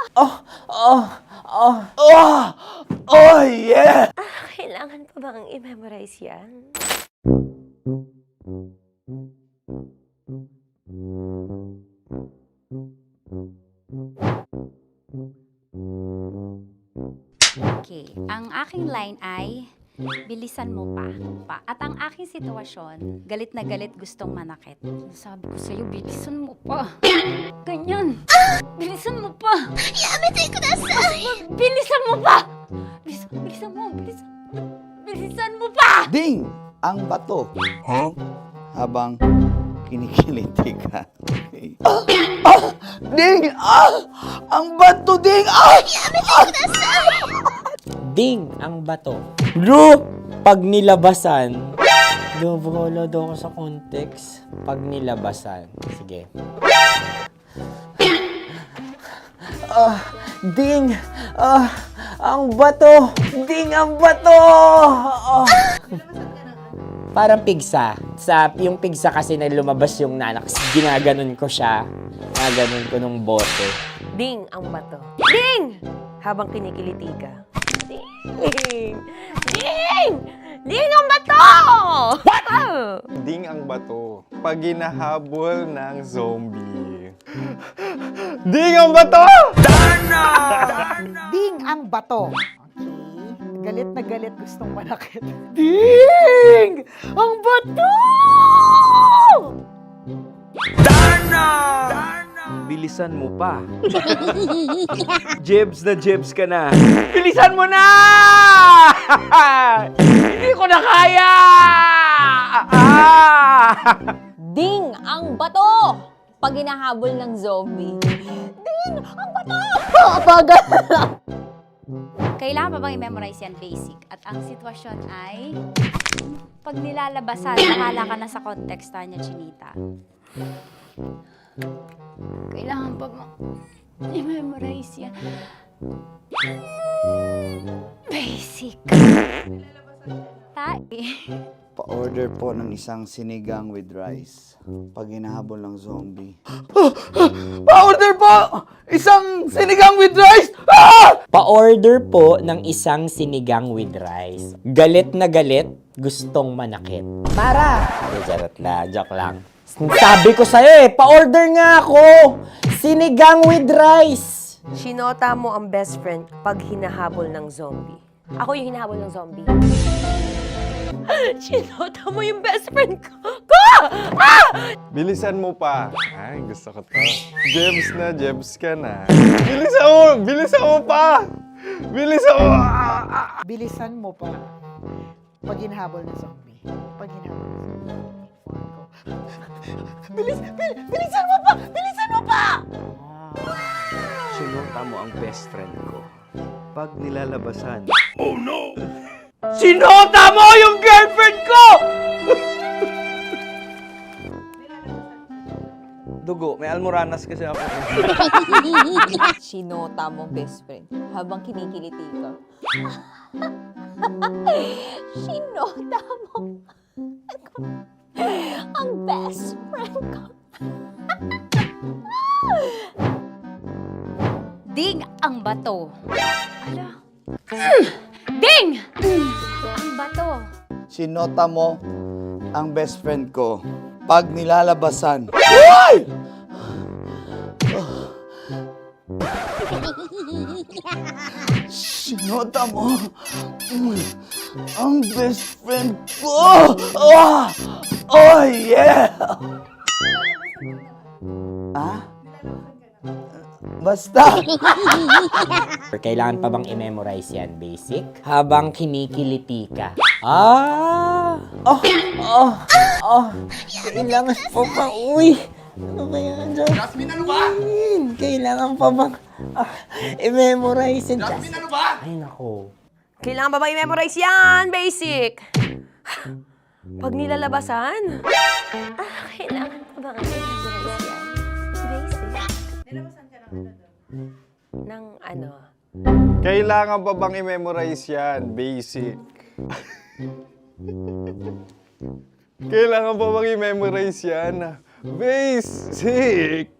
Oh, yeah! Kailangan pa bang i-memorize yan? Okay, ang aking line ay, bilisan mo pa. At ang aking sitwasyon, galit na galit gustong manakit. Sabi ko sa'yo, bilisan mo pa. Ganyan. Bilisan mo pa. Yamitay ko na bilisan mo pa. Bilisan mo. Bilisan mo pa. Ding! Ang bato. Habang kinikiliti ka. Ding! Ang bato, Ding! Ding ang bato. Bro, pag nilabasan. Wala daw ako sa context. Pag nilabasan. Sige. Ding! Ang bato! Ding ang bato! Parang pigsa. Yung pigsa kasi na lumabas yung nanak. Ginaganon ko siya. Ginaganon ko nung bote. Ding ang bato. Ding! Habang kinikiliti ka. Ding! Ding! Ding ang bato! What? Ding ang bato. Pag hinahabol ng zombie. Ding ang bato! Ding ang bato. Galit na galit gustong manakit. Ding! Ang bato! Bilisan mo pa. Jebs ka na. Bilisan mo na! Hindi ko na kaya! Ding ang bato! Pag hinahabol ng zombie. Ding ang bato! Bagal! Kailangan pa bang i-memorize yan basic? At ang sitwasyon ay, pag nilalabasan, nakala ka na sa konteksta niya, Chinita. Kailangan pa bang i-memorize yan? Basic. Pa-order po ng isang sinigang with rice. Pag hinahabol ng zombie. Pa-order po! Isang sinigang with rice! Pa-order po ng isang sinigang with rice. Galit na galit, gustong manakit. Para! Joke lang. Sabi ko sa'yo pa-order nga ako! Sinigang with rice! Sinota mo ang best friend pag hinahabol ng zombie. Ako yung hinahabol ng zombie. Sinota mo yung best friend ko! Bilisan mo pa. Ay, gusto ko to. Jebs ka na. Bilisan mo pa! Bilisan mo pa. Pag hinahabol ng zombie. Pag hinahabol ng zombie. Bilisan mo pa! Bilisan mo pa! Sinota mo ang best friend ko. Pag nilalabasan. Oh no! Sinota mo yung girlfriend ko! Dugo, may almoranas kasi ako. Sinota mo best friend habang kinikiliti ka. Sinota mo ang best friend ko. Ding ang bato. Ala. Ding! Ang bato. Sinota mo ang best friend ko. Pag nilalabasan. Sinota mo ang best friend ko. Oh yeah! Basta. Kailangan pa bang i-memorize yan, basic? Habang kinikiliti ka. Kailangan pa ba? Uy! Ano ba yan, Jasmine, ano ba? Kailangan pa bang i-memorize yan? Jasmine, ano ba? Ay, nako. Kailangan ba i-memorize yan? Basic. Pag nilalabasan? Kailangan ba bang i-memorize yan? Basic. Nilabasan ka ng ano? Kailangan pa bang i-memorize yan? Basic. Kailangan pa bang i-memorize yan? Basic.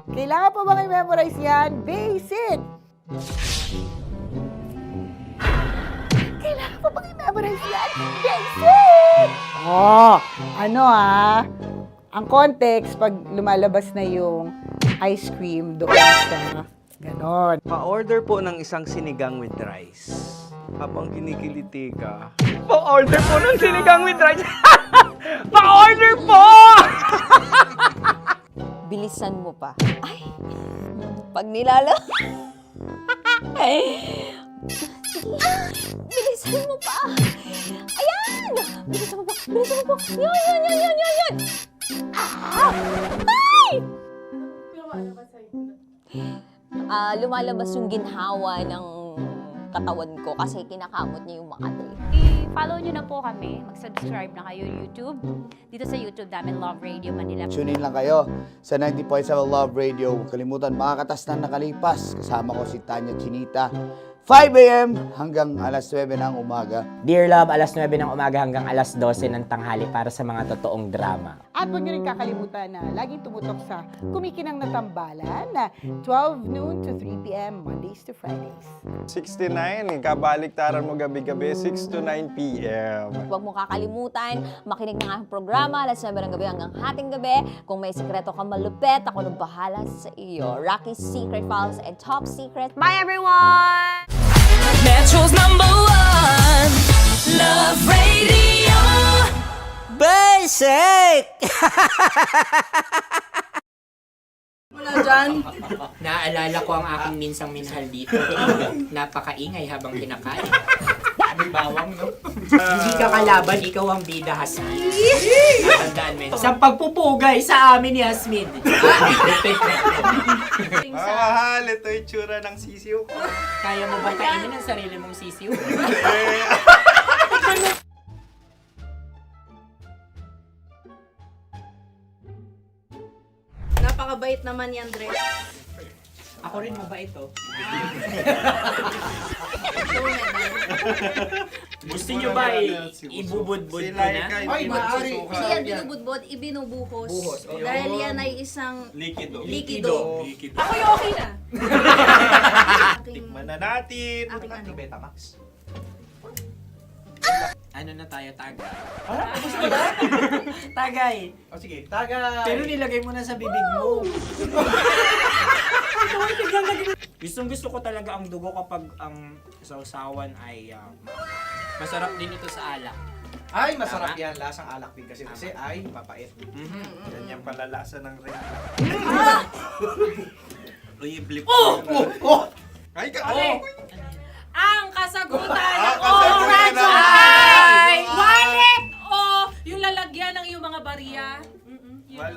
Kailangan pa bang i-memorize yan? Basic! Kailangan pa bang i-memorize yan? Basic! Oh, ano ang context pag lumalabas na yung ice cream doon sa ganon. Pa-order po ng isang sinigang with rice. Habang kinikiliti ka. Pa-order po ng sinigang with rice! Pa-order po! Bilisan mo pa. Ay! Pag nilala... Ay! Bilisan mo pa! Ayan! Bilisan mo pa! Bilisan mo pa! Yan! Ay! Lumalabas yung ginhawa ng katawan ko kasi kinakamot niya yung Makati. I-follow nyo na po kami. Mag-subscribe na kayo YouTube. Dito sa YouTube namin, Love Radio Manila. Tune in lang kayo sa 90.7 Love Radio. Huwag kalimutan, makakatas na nakalipas. Kasama ko si Tanya Chinita. 5 a.m. hanggang alas 9 ng umaga. Dear Love, alas 9 ng umaga hanggang alas 12 ng tanghali para sa mga totoong drama. At huwag nyo rin kakalimutan na laging tumutok sa Kumikinang na Tambalan na 12 noon to 3 p.m. Mondays to Fridays. 69, kabaliktaran mo gabi-gabi, 6 to 9 p.m. Huwag mo kakalimutan, makinig ng aking programa, alas 9 ng gabi hanggang hating gabi. Kung may sikreto kang malupet, ako nang bahala sa iyo. Rocky's Secret Files and Top Secret. Bye everyone! Metro's #1 Love Radio. Basic! Wala dyan. Naaalala ko ang aking minsang minahal dito. Napakaingay habang kinakain. May bawang, no? Hindi ka kalaban, ikaw ang bida, Hasmin. Natandaan mo yun. Sa pagpupugay sa amin ni Hasmin. Mahal, ito yung tsura ng sisiw ko. Kaya mo ba kainin ang sarili mong sisiw? Napakabait naman yan, Dre. Ako rin mabait, oh. Gusto nyo ba ibubudbud ko na? Ay, maaari. Hindi yan binubudbud, ibinubuhos. Buhos, okay. Dahil yan ay isang Likido. Ako yung okay na. Tikman na natin. Aking ano? Betamax. Ano na tayo, tagay? Gusto mo na? Tagay! O sige, tagay. Pero nilagay mo na sa bibig mo. Gustong-gusto ko talaga ang dugo kapag ang sausawan ay masarap din ito sa alak. Ay, masarap yan. Lasang alak din kasi ay mapait. Ganyan pala lasa ng rin. Uy, blip. Ay, Ang kasagutan ng kasagutan oras ng- ay wallet o yung lalagyan ng iyong mga barya.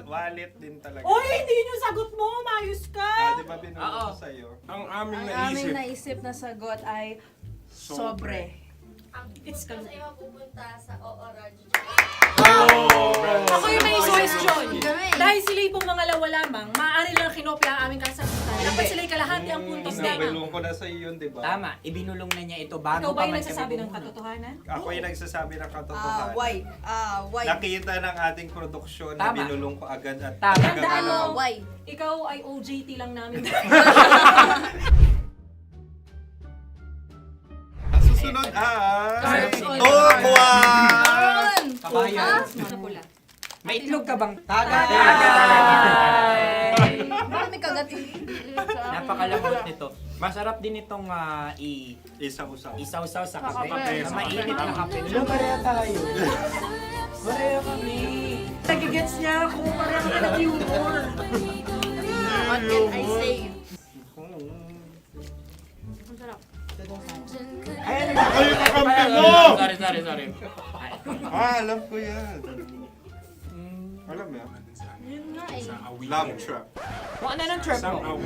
Wallet din talaga. Uy, hindi yun yung sagot mo. Mayos ka. Di ba binulong ko sa'yo? Ang aming Ang aming naisip na sagot ay sobre. It's kang... pupunta sa OORADIO. Ako yung may suggestion. Kami. Dahil sila yung mangalawa lamang, maaari lang kinopya ang aming kasagutan. Dapat sila yung kalahati ang puntos lamang. Binulong ko na sa'yo yun, di ba? Tama, ibinulong na niya ito bago Ikaw ba yung man nagsasabi kami ng katotohanan? Ako yung nagsasabi ng katotohanan. Why? Nakita ng ating produksyon na Tama. binulong ko agad at Tama. Tandaan mo, why? Ikaw ay OJT lang namin. Ang susunod ay... Carson. Tokwa! Kabayan. Ano pula? May itlog ka bang? Tagay! Marami kagat. Napakalamot nito. Masarap din itong Isaw-saw. isaw-saw sa Kape. kape. Sa mainit na kape. Alam, pareha tayo. Pareha kami. Nagigets niya ako. Pareha kami ng humor. What can I say? Ang sarap. Kayo kakampi mo! Sorry. Alam ko yan. Alam mo yan? Yun nga eh. Love trap. Kung ano ng trap mo?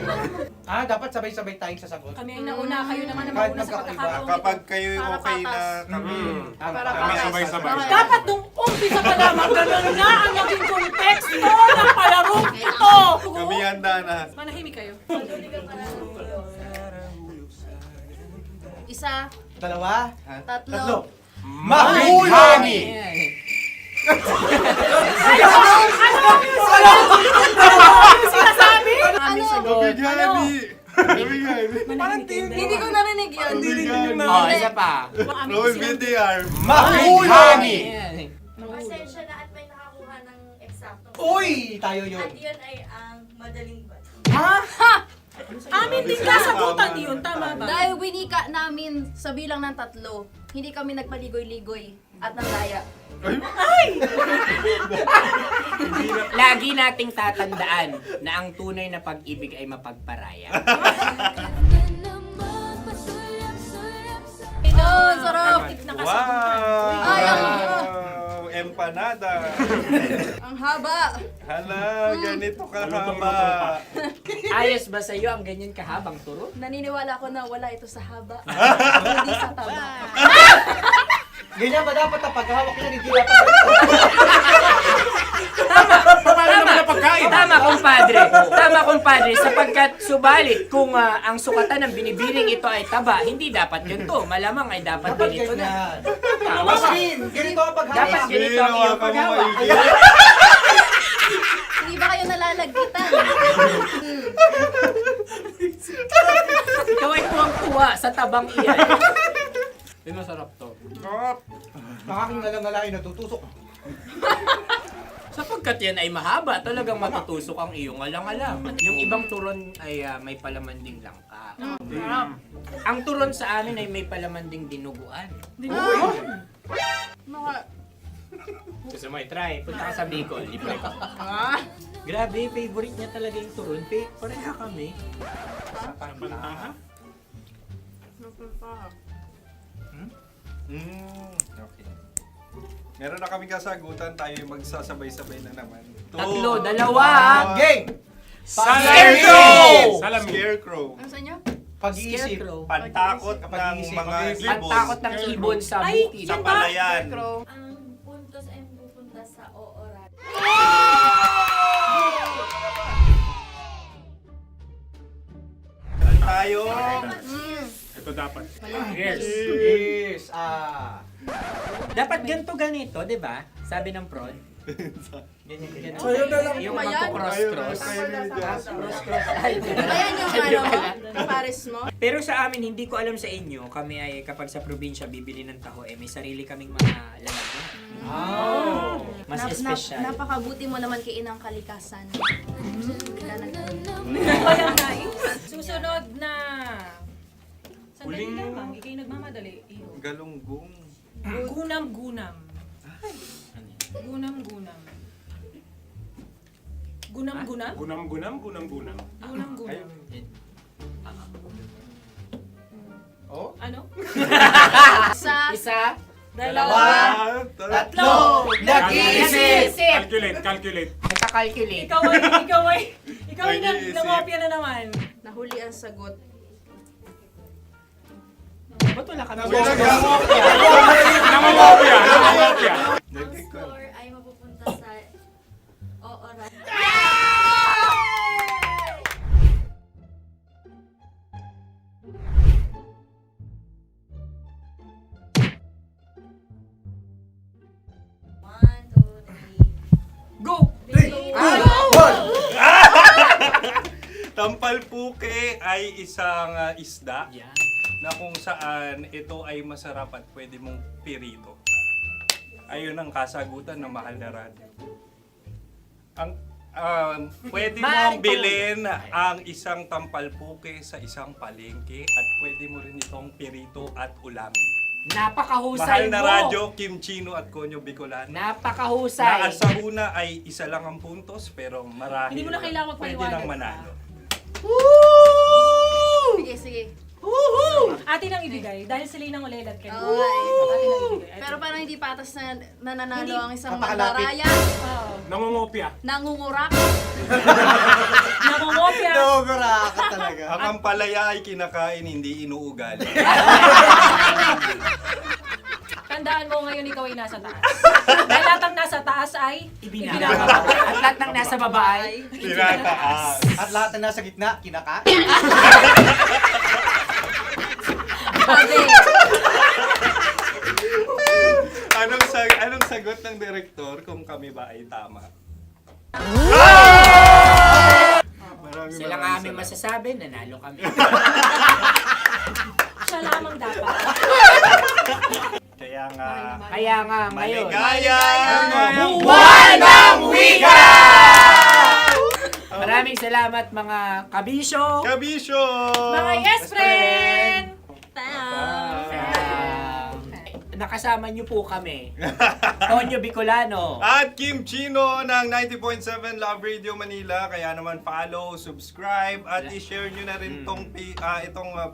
Dapat sabay-sabay tayong sasagot. Kami ay nauna, kayo naman ang Kahit mauna sa magkakaiba. pagkakataon. Kapag kayo okay na kami, kami sabay-sabay. Dapat nung umpisa pa lamang, ganun na ang naging konteksto ng palarong ito. Kami handa na. Manahimik kayo. Isa, Dalawa. tatlo. Mahulani! Sinasabi? Hindi ko narinig yun. Isa pa. Roll VTR. Mahulani! Pasensya na at may nakakuha ng eksakto. Uy! Tayo yun. At yun ay ang madaling ba? Amin din kasagutan yun, tama ba? Dahil winika namin sa bilang ng 3, hindi kami nagpaligoy-ligoy at nandaya. Lagi nating tatandaan na ang tunay na pag-ibig ay mapagparaya. Ito, sarap! Wow! Empanada. Ang haba! Hala, ganito kahaba. Ayos ba sa'yo ang ganyan kahabang turo? Naniniwala ko na wala ito sa haba. Hindi sa taba. Ganyan ba dapat ang paghahawak niya? Hindi dapat ganito. Tama, kumpadre. Sapagkat subalit kung ang sukatan ng binibining ito ay taba, hindi dapat ganito. Malamang ay dapat ganito na. Ganito ang paghahawak. Dapat ganito ang iyong paghawak. Hindi ba kayo nalalagkitan? Ikaw ay tuwang-tuwa sa tabang iyan. Hindi masarap to. Nakaking nalang-nalain, natutusok. Sapagkat yan ay mahaba, talagang matutusok ang iyong alang-alang. Yung ibang turon ay may palaman ding langka. Ang turon sa amin ay may palaman ding dinuguan. Gusto mo i-try? Punta ka sa Bicol, libre ka. Grabe, favorite niya talaga yung turon. Pareha kami. Okay. Meron na kaming kasagutan, tayo magsasabay-sabay na naman. Tatlo, dalawa. Game! Scarecrow! Scarecrow. Ano sa inyo? Pag-iisip. Pantakot ng mga ibon. Pantakot ng ibon sa bukid. Sa palayan. Ang puntos ay pupunta sa ooran. Tayo. Ito dapat. Yes. Dapat ganito, di ba? Sabi ng prod. Ganyan. Yung magpo-cross-cross. Ayan yung pares mo. Pero sa amin, hindi ko alam sa inyo, kami ay kapag sa probinsya bibili ng taho, may sarili kaming mga lalagyan. Mas espesyal. Napakabuti mo naman kay Inang Kalikasan. Susunod na. Sandali lamang, ikay nagmamadali. Galunggong. Gunam-gunam. Gunam-gunam. Gunam-gunam? Gunam-gunam. Gunam-gunam. Oh? Ano? Isa. Dalawa. Tatlo. Nag-iisip. Calculate. Nagka-calculate. Ikaw ay nangopya na naman. Nahuli ang sagot. Ba't wala kami? Nangangopya. Ang score ay mapupunta sa ooran. Go! Tampalpuke ay isang isda na kung saan ito ay masarap at pwede mong pirito. Ayun ang kasagutan ng mahal na radyo. Ang pwede mong bilhin ang isang tampalpuke sa isang palengke at pwede mo rin itong pirito at ulamin. Napakahusay Mahal na mo! radyo, Kim Chino at Konyo Bicolano. Napakahusay! Na sa una ay isa lang ang puntos pero marahil Hindi mo na kailangan pwede magpaliwanag nang manalo. Sige, sige. Atin ang ibigay dahil sila yung nangulelat kayo. Oo nga eh. Atin ang ibigay. Pero parang hindi patas na nananalo Hindi. ang isang Napakalapit. mandaraya. Nangungopia. Nangungurak. Nangungopia. Nangunguraka talaga. Ang ampalaya ay kinakain, hindi inuugali. Tandaan mo ngayon ikaw ay nasa taas. Dahil lahat ng nasa taas ay ibinababa. At lahat ng nasa baba ay Tinataas. At lahat na nasa gitna, kinakain. Anong sagot ng direktor kung kami ba ay tama? Sila nga aming masasabi, nanalo kami. Siya lamang dapat. Kaya nga, Ngayon. maligaya! Buwan ng Wika! Maraming salamat mga kabisyo. Kabisyo! Mga yes friend! Nakasama niyo po kami. Tonyo Bicolano. At Kim Chino ng 90.7 Love Radio Manila. Kaya naman follow, subscribe, at i-share nyo na rin itong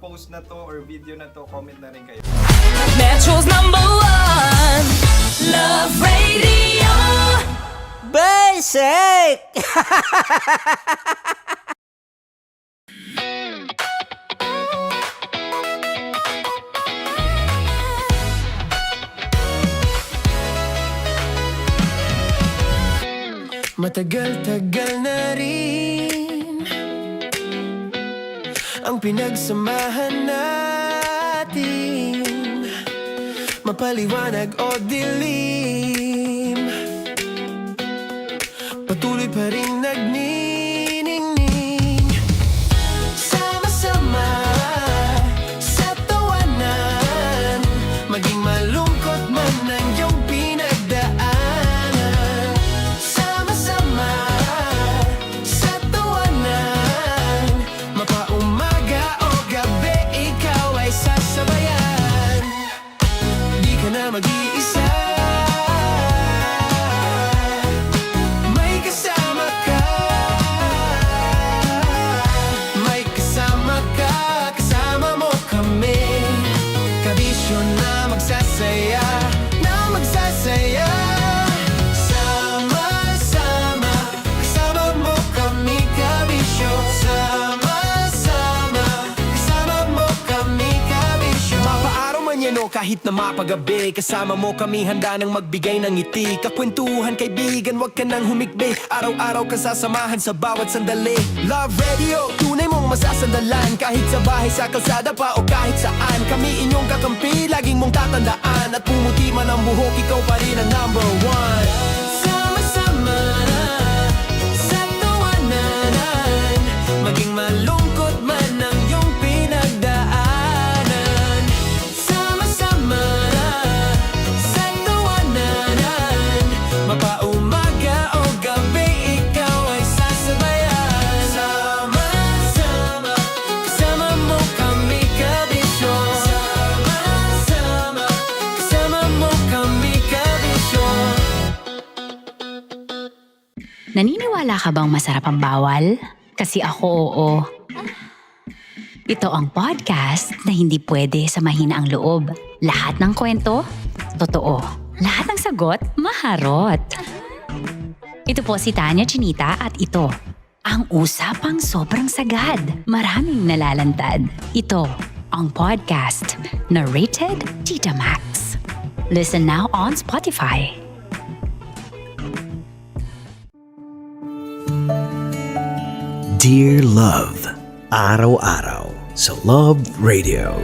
post na to or video na to. Comment na rin kayo. Metro's #1 Love Radio. Basic! Matagal-tagal na rin ang pinagsamahan natin, mapaliwanag o dilim, patuloy pa rin nagniningning. Sama-sama sa tawanan, maging malungkot man ang iyong pinagdaanan. Sama-sama sa tawanan, mapaumaga o gabi, ikaw ay sasabayan. Di ka na mag-iisa, may kasama ka. May kasama ka, kasama mo kami. Kabisyo na magsasaya, na magsasaya. Sama-sama, kasama mo kami, kabisyo. Sama-sama, kasama mo kami, kabisyo. Mapaaraw man yan o kahit na mapagabi, kasama mo kami, handa nang magbigay ng ngiti. Kakwentuhan, kaibigan, wag ka nang humikbi. Araw-araw kasasamahan sa bawat sandali. Love Radio, tunay mong masasandalan. Kahit sa bahay, sa kalsada pa o kahit saan, kami inyong kakampi, laging mong tatandaan. At pumuti man ang buhok, ikaw pa rin ang #1. Sama-sama sa tawanan, maging malungkot man ang iyong pinagdaanan. Sama-sama sa tawanan, mapaumaga o gabi, ikaw ay sasabayan. Sama-sama, kasama mo kami, kabisyo. Sama-sama, kasama mo kami, kabisyo. Naniniwala ka bang masarap ang bawal? Kasi ako oo. Ito ang podcast na hindi pwede sa mahina ang loob. Lahat ng kwento, totoo. Lahat ng sagot, maharot. Ito po si Tanya Chinita at ito, ang usapang sobrang sagad. Maraming nalalantad. Ito, ang podcast na rated Tita Max. Listen now on Spotify. Dear Love, araw-araw sa Love Radio.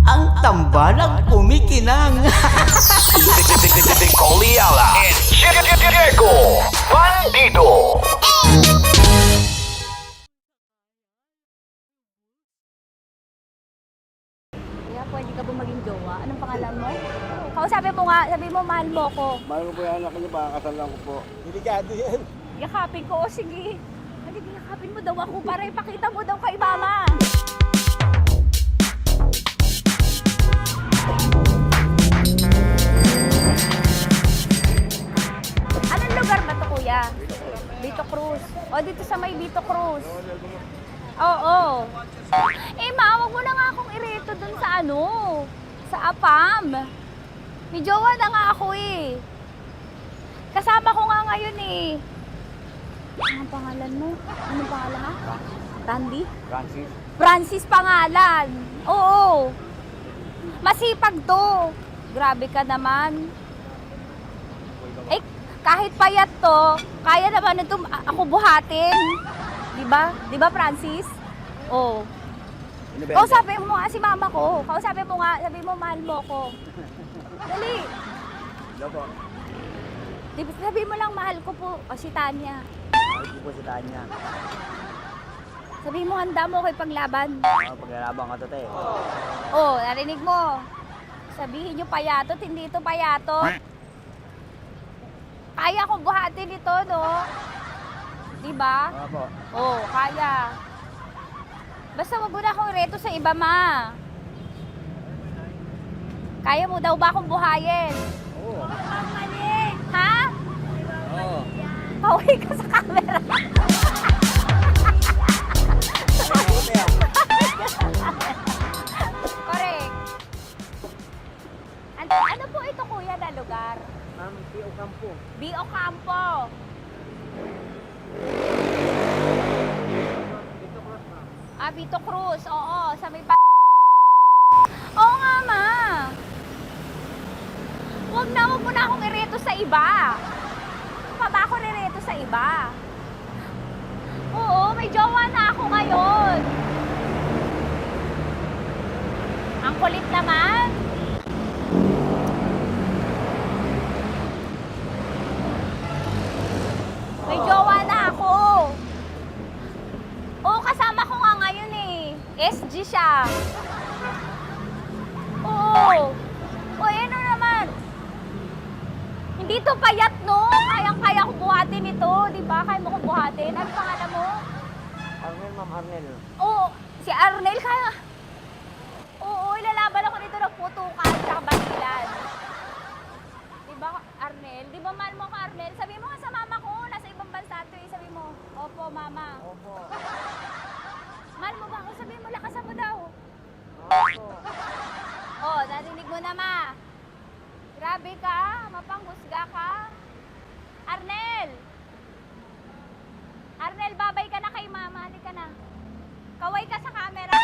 Ang tambalang kumikinang. Nicole Ayala and Diego Bandido. Kaya pwede ka ba maging jowa? Anong pangalan mo? Kausapin mo nga, sabi mo mahal mo ko. Mahal ko po yan, anak niyo, pakakasal lang ko po. Delikado yan. Yakapin ko, o sige. Halika, yakapin mo daw ako para ipakita mo daw kay mama. Vito Cruz. O, dito sa may Vito Cruz. Oo. Eh, ma, wag mo na nga akong ireto dun sa ano, sa APAM. May jowa na nga ako eh. Kasama ko nga ngayon eh. Anong pangalan mo? Anong pangalan ha? Randy? Francis. Francis pangalan. Oo. Masipag to. Grabe ka naman. Eh, kahit payat to, kaya naman ito ako buhatin. Di ba Francis? Oo. Kausapin mo nga si mama ko. Kausapin mo nga, sabi mo mahal mo ko. Dali. Sabi mo lang mahal ko po si Tanya. Mahal ko po si Tanya. Sabi mo handa mo kay paglaban. Paglalaban ka to, te. Oh, narinig mo. Sabihin nyo payatot, hindi ito payatot. Kaya kong buhatin ito, no? Diba? Opo. Oh, kaya. Basta wag mo na akong reto sa iba, ma. Kaya mo daw ba akong buhayin? Oo. Ha? Oo. Pauwi ka sa camera. Correct. Ano po ito, kuya, na lugar? Ma'am, P.O. Campo. B.O. Campo. Vito Cruz. Oo, sa may Oo nga, ma. Wag mo na akong ireto sa iba. Pa ba ako nireto sa iba? Oo, may jowa na ako ngayon. Ang kulit naman. May jowa na ako. Oo, kasama ko nga ngayon eh. SG siya. Oo. O, ano naman? Hindi to payat, no? Kayang-kaya ko buhatin ito, di ba? Kaya mo kong buhatin. Ano pangalan mo? Arnel, ma'am, Arnel. Oo, si Arnel kaya. Oo, ilalaban ako nito ng putukan sa basilan. Di ba, Arnel? Di ba mahal mo ka, Arnel? Sabi mo nga sa mama ko, nasa ibang bansa to eh. Sabi mo, opo, mama. Opo. Mahal mo ba ako? Sabi mo, lakasan mo daw. Opo. Oh, narinig mo na, ma. Grabe ka, mapanghusga ka. Arnel! Arnel, babay ka na kay mama. Halika na. Kaway ka sa camera.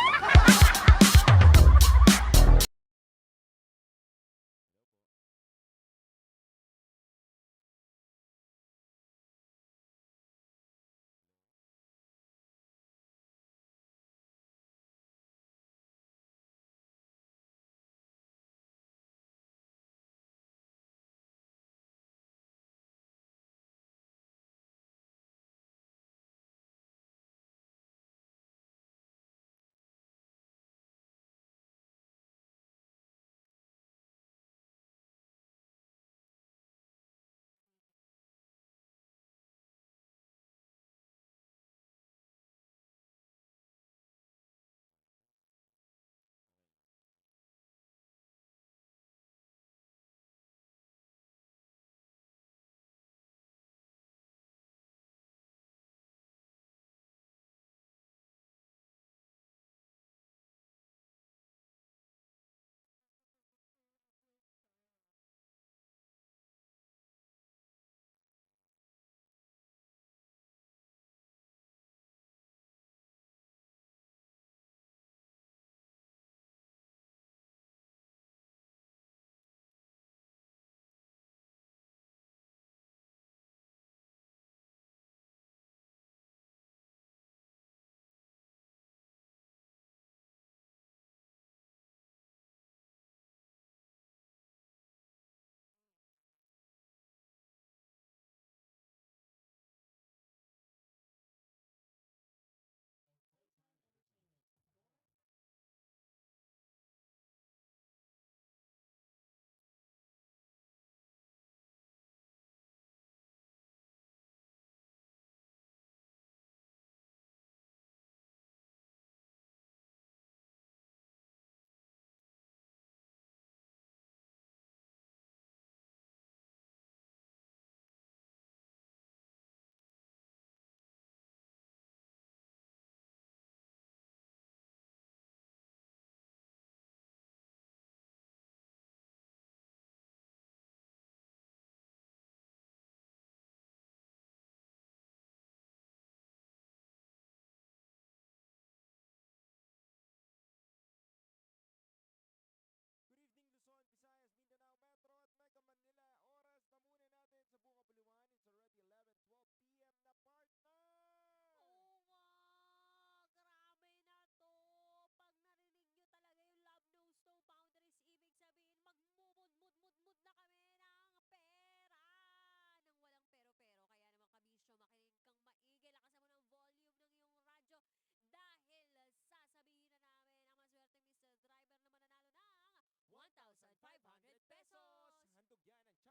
Handog yan ang Char Popcorn. Purple Eternity.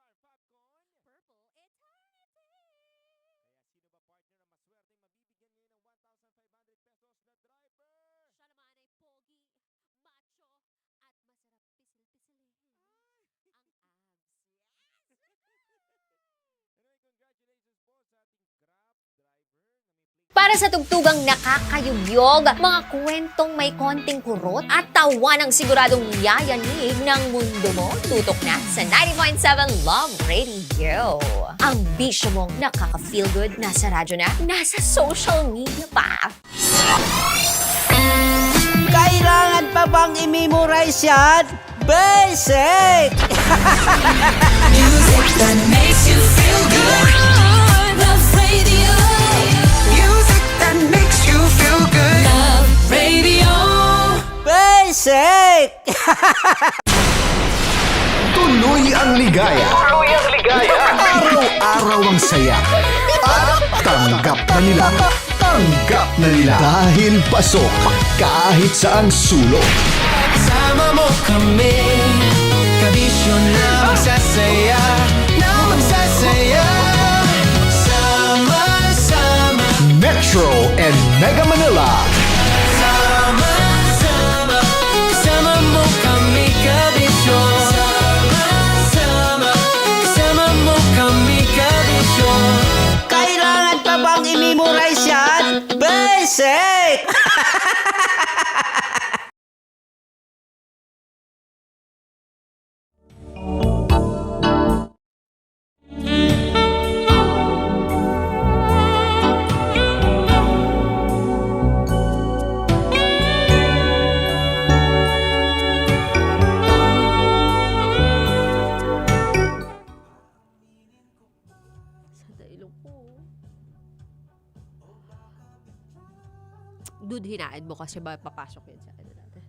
Kaya sino ba partner ang maswerteng mabibigyan ngayon ng 1,500 pesos na driver? Siya naman ay pogi, macho, at masarap pisil-pisilin. Ang abs. Anyway, congratulations po sa ating Grab driver na may plate. Para sa tugtugang nakakayugyog, mga kwentong may konting kurot at tawa ng siguradong yayanig ng mundo mo, tutok na sa 90.7 Love Radio. Ang bisyo mong nakaka-feel good, nasa radyo na, nasa social media pa. Kailangan pa bang i-memorize yan? Basic! Music that makes you feel good. Love Radio. Music that makes you feel good. Love Radio. Basic! Tuloy ang ligaya. Tuloy ang ligaya. Araw-araw ang saya. At tanggap na nila. Tanggap na nila. Dahil pasok kahit saang sulok. Sama mo kami, kabisyo na magsasaya, na magsasaya. Sama-sama, Metro and Mega Manila. sama-sama, kasama mo kami, kabisyo. Sama-sama, kasama mo kami, kabisyo. Kailangan pa bang i-memorize yan? Basic! Sa ilong ko. Dude, hinaan mo kasi ba papasok yun sa ano natin.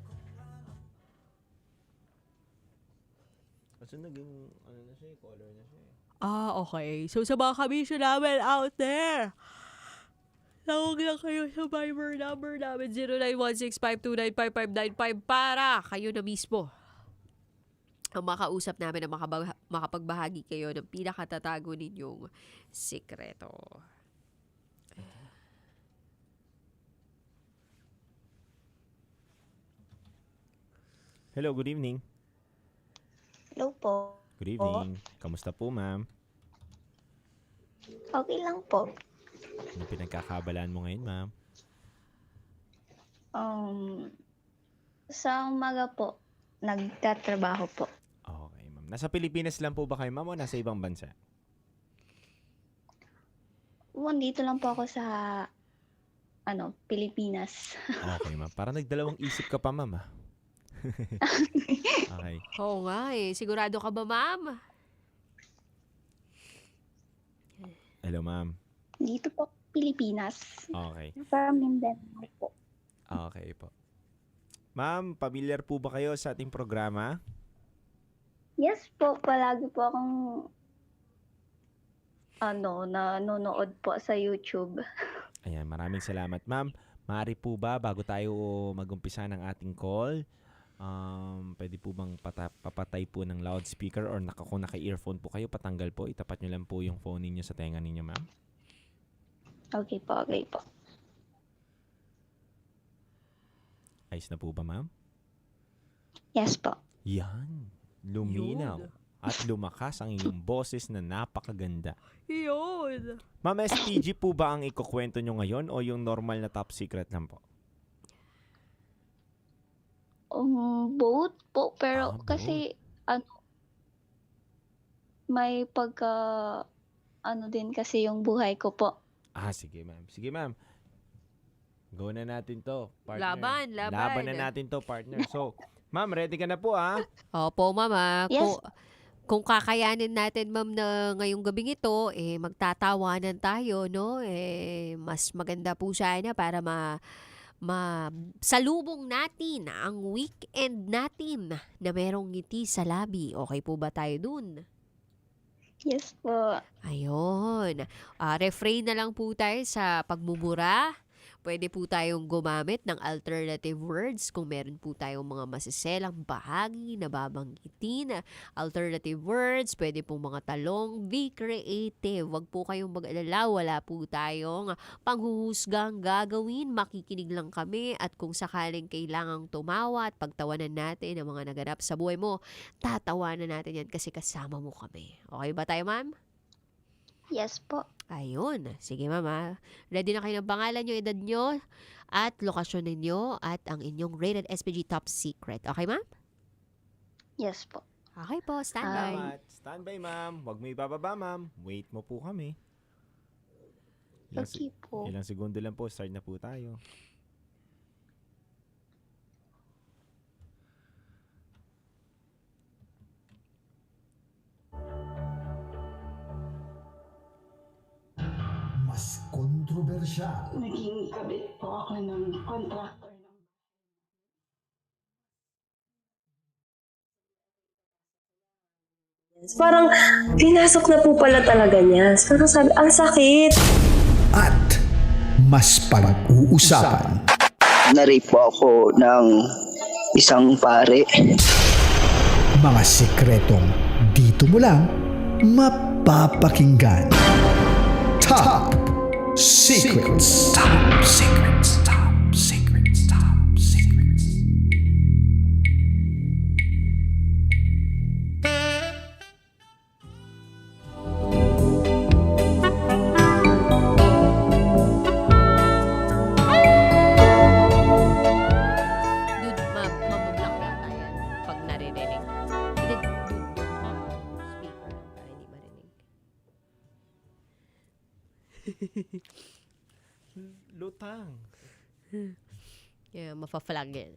Kasi naging, na siya, color na siya. Ah, okay. So, sa mga kabisyo namin out there, tawag lang kayo sa Viber number namin 0916-529-5595 para kayo na mismo ang makausap namin na makapagbahagi kayo ng pinakatatago ninyong sikreto. Hello, good evening. Hello po. Good evening. Kamusta po, ma'am? Okay lang po. Ano pinagkakabalaan mo ngayon, ma'am? Sa umaga po, nagtatrabaho po. Okay, ma'am. Nasa Pilipinas lang po ba kayo, ma'am, o nasa ibang bansa? Dito lang po ako sa, Pilipinas. Okay, ma'am. Parang nagdalawang isip ka pa, ma'am, ah. Okay. Oo nga eh. Sigurado ka ba, ma'am? Hello, ma'am. Dito po, Pilipinas. Okay. Sa Mindanao po. Okay po. Ma'am, familiar po ba kayo sa ating programa? Yes po, palagi po akong, nanonood po sa YouTube. Ayan, maraming salamat, ma'am. Maaari po ba, bago tayo mag-umpisa ng ating call, pwede po bang papatay po ng loudspeaker or kung naka-earphone po kayo, patanggal po. Itapat nyo lang po yung phone ninyo sa tenga ninyo, ma'am. Okay po, okay po. Ayos na po ba, ma'am? Yes po. Yan. Luminaw. At lumakas ang inyong boses na napakaganda. Yun. Ma'am, SPG po ba ang ikukwento nyo ngayon o yung normal na top secret lang po? Both po, pero both. kasi, may din kasi yung buhay ko po. Sige, ma'am. Sige, ma'am. Go na natin to, partner. Laban. Laban na natin to, partner. So, ma'am, ready ka na po, ah? Opo, ma'am. Yes. Kung kakayanin natin, ma'am, na ngayong gabing ito, magtatawanan tayo, no? Mas maganda po sana para salubong natin ang weekend natin na merong ngiti sa labi. Okay po ba tayo dun? Yes po. Ayun. Refrain na lang po tayo sa pagmumura. Pwede po tayong gumamit ng alternative words kung meron po tayong mga masiselang bahagi na babanggitin. Alternative words, pwede po mga talong. Be creative. Huwag po kayong mag-alala. Wala po tayong panghuhusgang gagawin. Makikinig lang kami at kung sakaling kailangang tumawa at pagtawanan natin ang mga naganap sa buhay mo, tatawanan natin yan kasi kasama mo kami. Okay ba tayo, ma'am? Yes po. Ayun. Sige, mama. Ready na kayo ng pangalan nyo, edad nyo, at lokasyon ninyo, at ang inyong rated SPG Top Secret. Okay, ma'am? Yes po. Okay po. Standby. Salamat. Standby, ma'am. Huwag mo ibababa, ma'am. Wait mo po kami. Okay po. Ilang segundo lang po. Start na po tayo. Mas kontrobersyal. Naging kabit po ako ng contractor. Parang pinasok na po pala talaga niya. Parang sabi, ang sakit. At mas pag-uusapan. Na-rape po ako ng isang pare. Mga sikretong dito mo lang mapapakinggan. Top Secrets. Top Secrets. Top Secrets. Top Secrets. Dude, mabablock yata yan pag naririnig. Hindi, dude, speaker para hindi marinig. Lutang. Yeah, mafa-flag yan.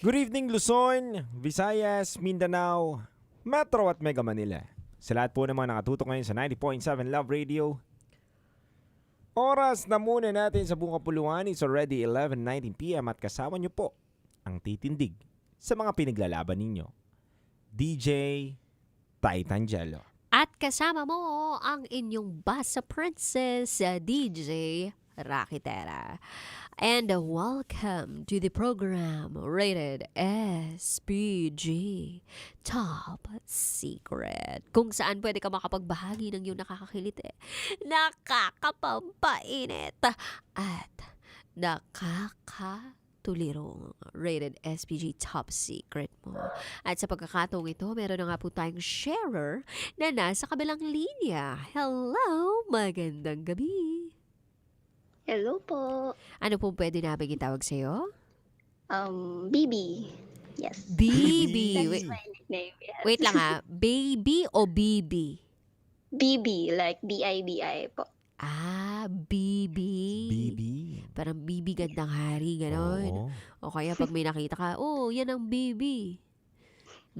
Good evening, Luzon, Visayas, Mindanao, Metro at Mega Manila. Sa lahat po ng mga nakatutok ngayon sa 90.7 Love Radio. Oras na muna natin sa buong kapuluan. It's already 11:19 PM at kasama nyo po ang titindig sa mga pinaglalaban ninyo. DJ Titangelo. At kasama mo ang inyong Basa Princess, DJ Rakitera. And welcome to the program rated SPG Top Secret. Kung saan pwede ka makapagbahagi ng iyong nakakakiliti, nakakapampainit, at nakakatulirong rated SPG Top Secret mo. At sa pagkakataong ito, meron na nga po tayong sharer na nasa kabilang linya. Hello, magandang gabi. Hello po. Ano po pwede namin itawag sa'yo? Bibi. Yes. Bibi. That's Wait, my nickname. Yes. wait lang ha. Baby o Bibi? Bibi, like B-I-B-I po. Ah, Bibi. Bibi. Parang Bibi gandang hari, gano'n. O kaya pag may nakita ka, oh, yan ang Bibi.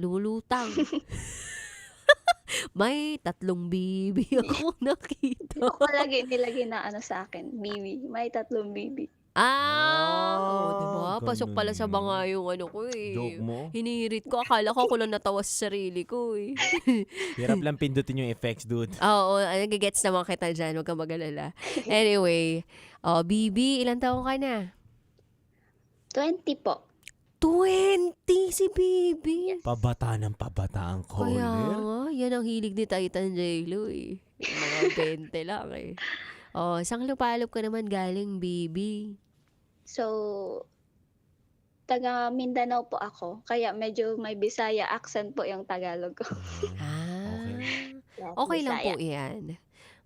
Lumulutang. May 3 Bibi ako nakita. Ako lagi nilagay na ano sa akin, Bibi. May 3 Bibi. Diba? Pasok pala sa banga yung ano ko eh. Joke mo? Hinihirit ko. Akala ko lang natawa sa sarili ko eh. Hirap lang pindutin yung effects, dude. Oo, nagigets naman kita dyan. Huwag kang mag-alala. Anyway, Bibi, ilang taong ka na? 20 po. 20 si Bibi. Pabata ng pabata ang Kaya corner. nga, yan ang hilig ni Titangelo eh. Yung mga 20 lang eh. Sang lupalop ka naman galing, Bibi? So, taga Mindanao po ako. Kaya medyo may Bisaya accent po yung Tagalog ko. Okay lang po Bisaya. yan.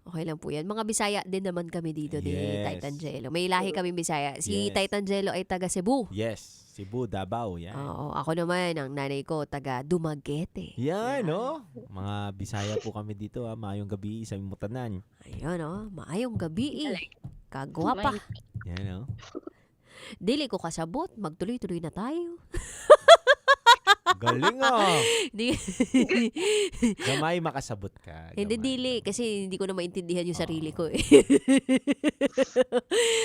Okay lang po yan. Mga Bisaya din naman kami dito ni Yes. Titangelo. May lahi kami Bisaya. Si Yes. Titangelo ay taga Cebu. Yes, Cebu, Davao, yan. Oo, ako naman, ang nanay ko, taga Dumaguete. Yan, no? Mga Bisaya po kami dito, ha. Maayong gabi sa Mutanan. Ayun, maayong gabi eh. Kagwapa. Yan, no? Dili ko kasabot, magtuloy-tuloy na tayo. Galing ah. Di, Gamay makasabot ka. hindi dili kasi hindi ko na maintindihan yung sarili ko eh.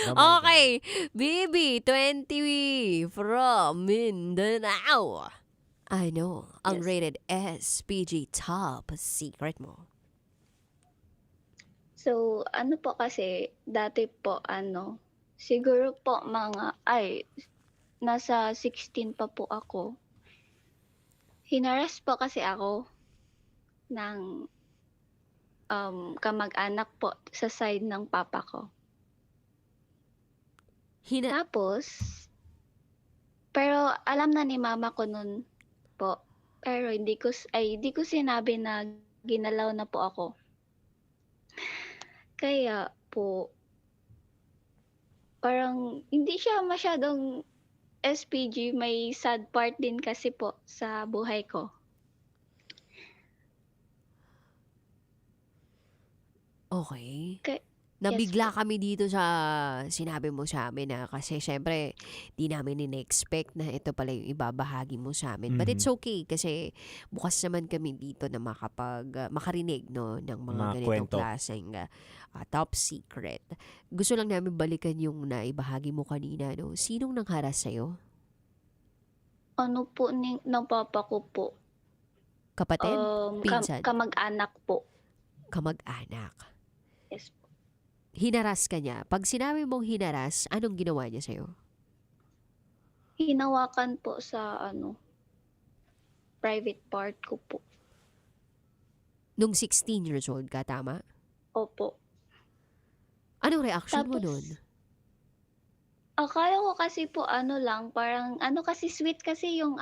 Gamay. Okay, Bibi 20 from Mindanao. I know, ang rated SPG top secret mo. So, ano po kasi, dati po, siguro po nasa 16 pa po ako. Hinaras po kasi ako ng kamag-anak po sa side ng papa ko. Tapos, pero alam na ni mama ko nun po, pero hindi ko sinabi na ginalaw na po ako. Kaya po, parang hindi siya masyadong SPG, may sad part din kasi po sa buhay ko. Okay. Yes Nabigla kami dito sa sinabi mo sa amin na kasi syempre di namin in-expect na ito pala yung ibabahagi mo sa amin. But it's okay kasi bukas naman kami dito na makarinig no, ng mga ganitong kwento. klaseng top secret. Gusto lang namin balikan yung naibahagi mo kanina. No? Sinong nangharas sa'yo? Ano po ng papa ko po? Kapatid? Pinsan? Kamag-anak po. Kamag-anak. Yes po. Hinaras ka niya. Pag sinabi mong hinaras, anong ginawa niya sa'yo? Hinawakan po sa private part ko po. Nung 16 years old ka, tama? Opo. Anong reaction mo Tapos, nun? Akala ko kasi po lang, parang kasi sweet kasi yung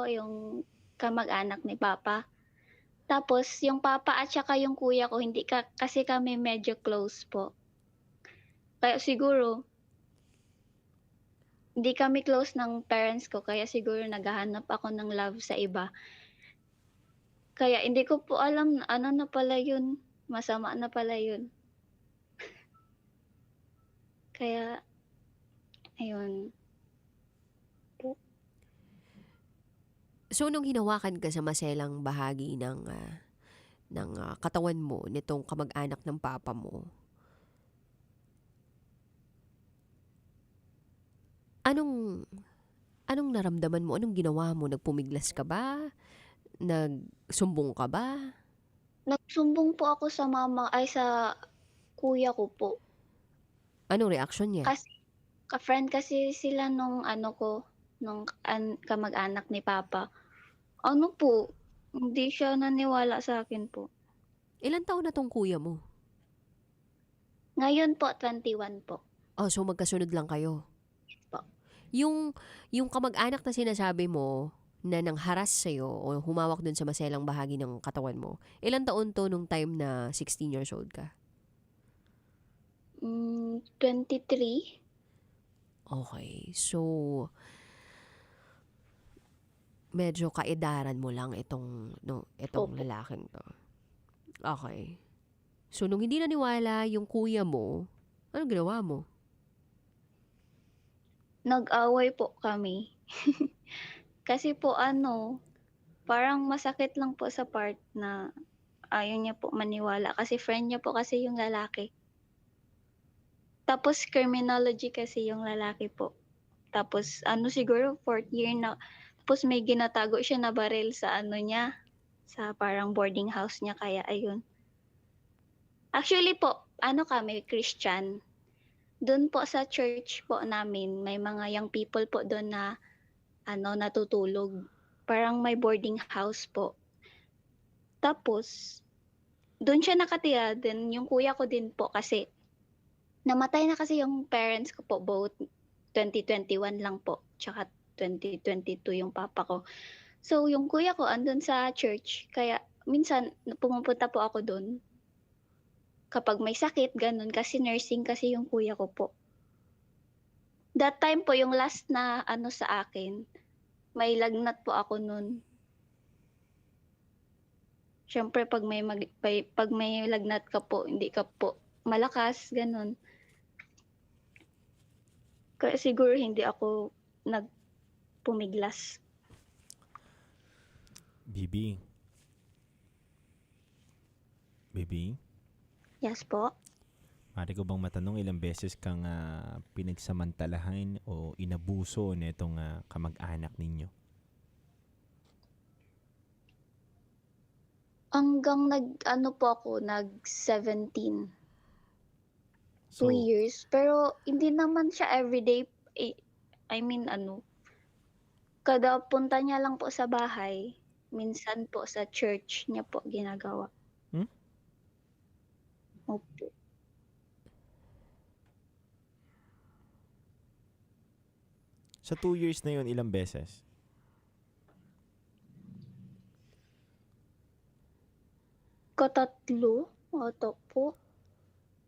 yung kamag-anak ni papa. Tapos yung papa at saka yung kuya ko, hindi kasi kami medyo close po. Kaya siguro, hindi kami close ng parents ko, kaya siguro naghahanap ako ng love sa iba. Kaya hindi ko po alam ano na pala yun, masama na pala yun. Kaya, ayun. So, nung hinawakan ka sa maselang bahagi ng katawan mo, nitong kamag-anak ng papa mo, anong naramdaman mo? Anong ginawa mo? Nagpumiglas ka ba? Nagsumbong ka ba? Nagsumbong po ako sa sa kuya ko po. Anong reaction niya? Kasi, ka-friend kasi sila nung kamag-anak ni papa. Hindi siya naniwala sa akin po. Ilan taon na tong kuya mo? Ngayon po, 21 po. Oh, so magkasunod lang kayo? Po. Yung kamag-anak na sinasabi mo na nangharas sa'yo o humawak dun sa maselang bahagi ng katawan mo, ilan taon to nung time na 16 years old ka? 23. Okay. So, medyo kaedaran mo lang itong lalaking to. Okay. So, nung hindi naniwala yung kuya mo, anong ginawa mo? Nag-away po kami. Kasi po parang masakit lang po sa part na ayaw niya po maniwala kasi friend niya po kasi yung lalaki. Tapos criminology kasi yung lalaki po. Tapos siguro 4th year na. Tapos may ginatago siya na baril sa niya, sa parang boarding house niya, kaya ayun. Actually po, kami Christian. Doon po sa church po namin, may mga young people po doon na natutulog. Parang may boarding house po. Tapos doon siya nakatira, then yung kuya ko din po kasi namatay na kasi yung parents ko po, both 2021 lang po, tsaka 2022 yung papa ko. So, yung kuya ko andun sa church, kaya minsan pumupunta po ako doon. Kapag may sakit, ganun, kasi nursing kasi yung kuya ko po. That time po, yung last na sa akin, may lagnat po ako nun. Siyempre, pag may lagnat ka po, hindi ka po malakas, ganun. Kaya siguro hindi ako pumiglas. Bibi? Bibi? Yes po. Mari ko bang matanong ilang beses kang pinagsamantalahan o inabuso nitong kamag-anak ninyo? Hanggang nag-17. 2 years. Pero hindi naman siya everyday. Kada punta niya lang po sa bahay, minsan po sa church niya po ginagawa. Opo. Sa 2 years na yun, ilang beses? Katatlo ata po.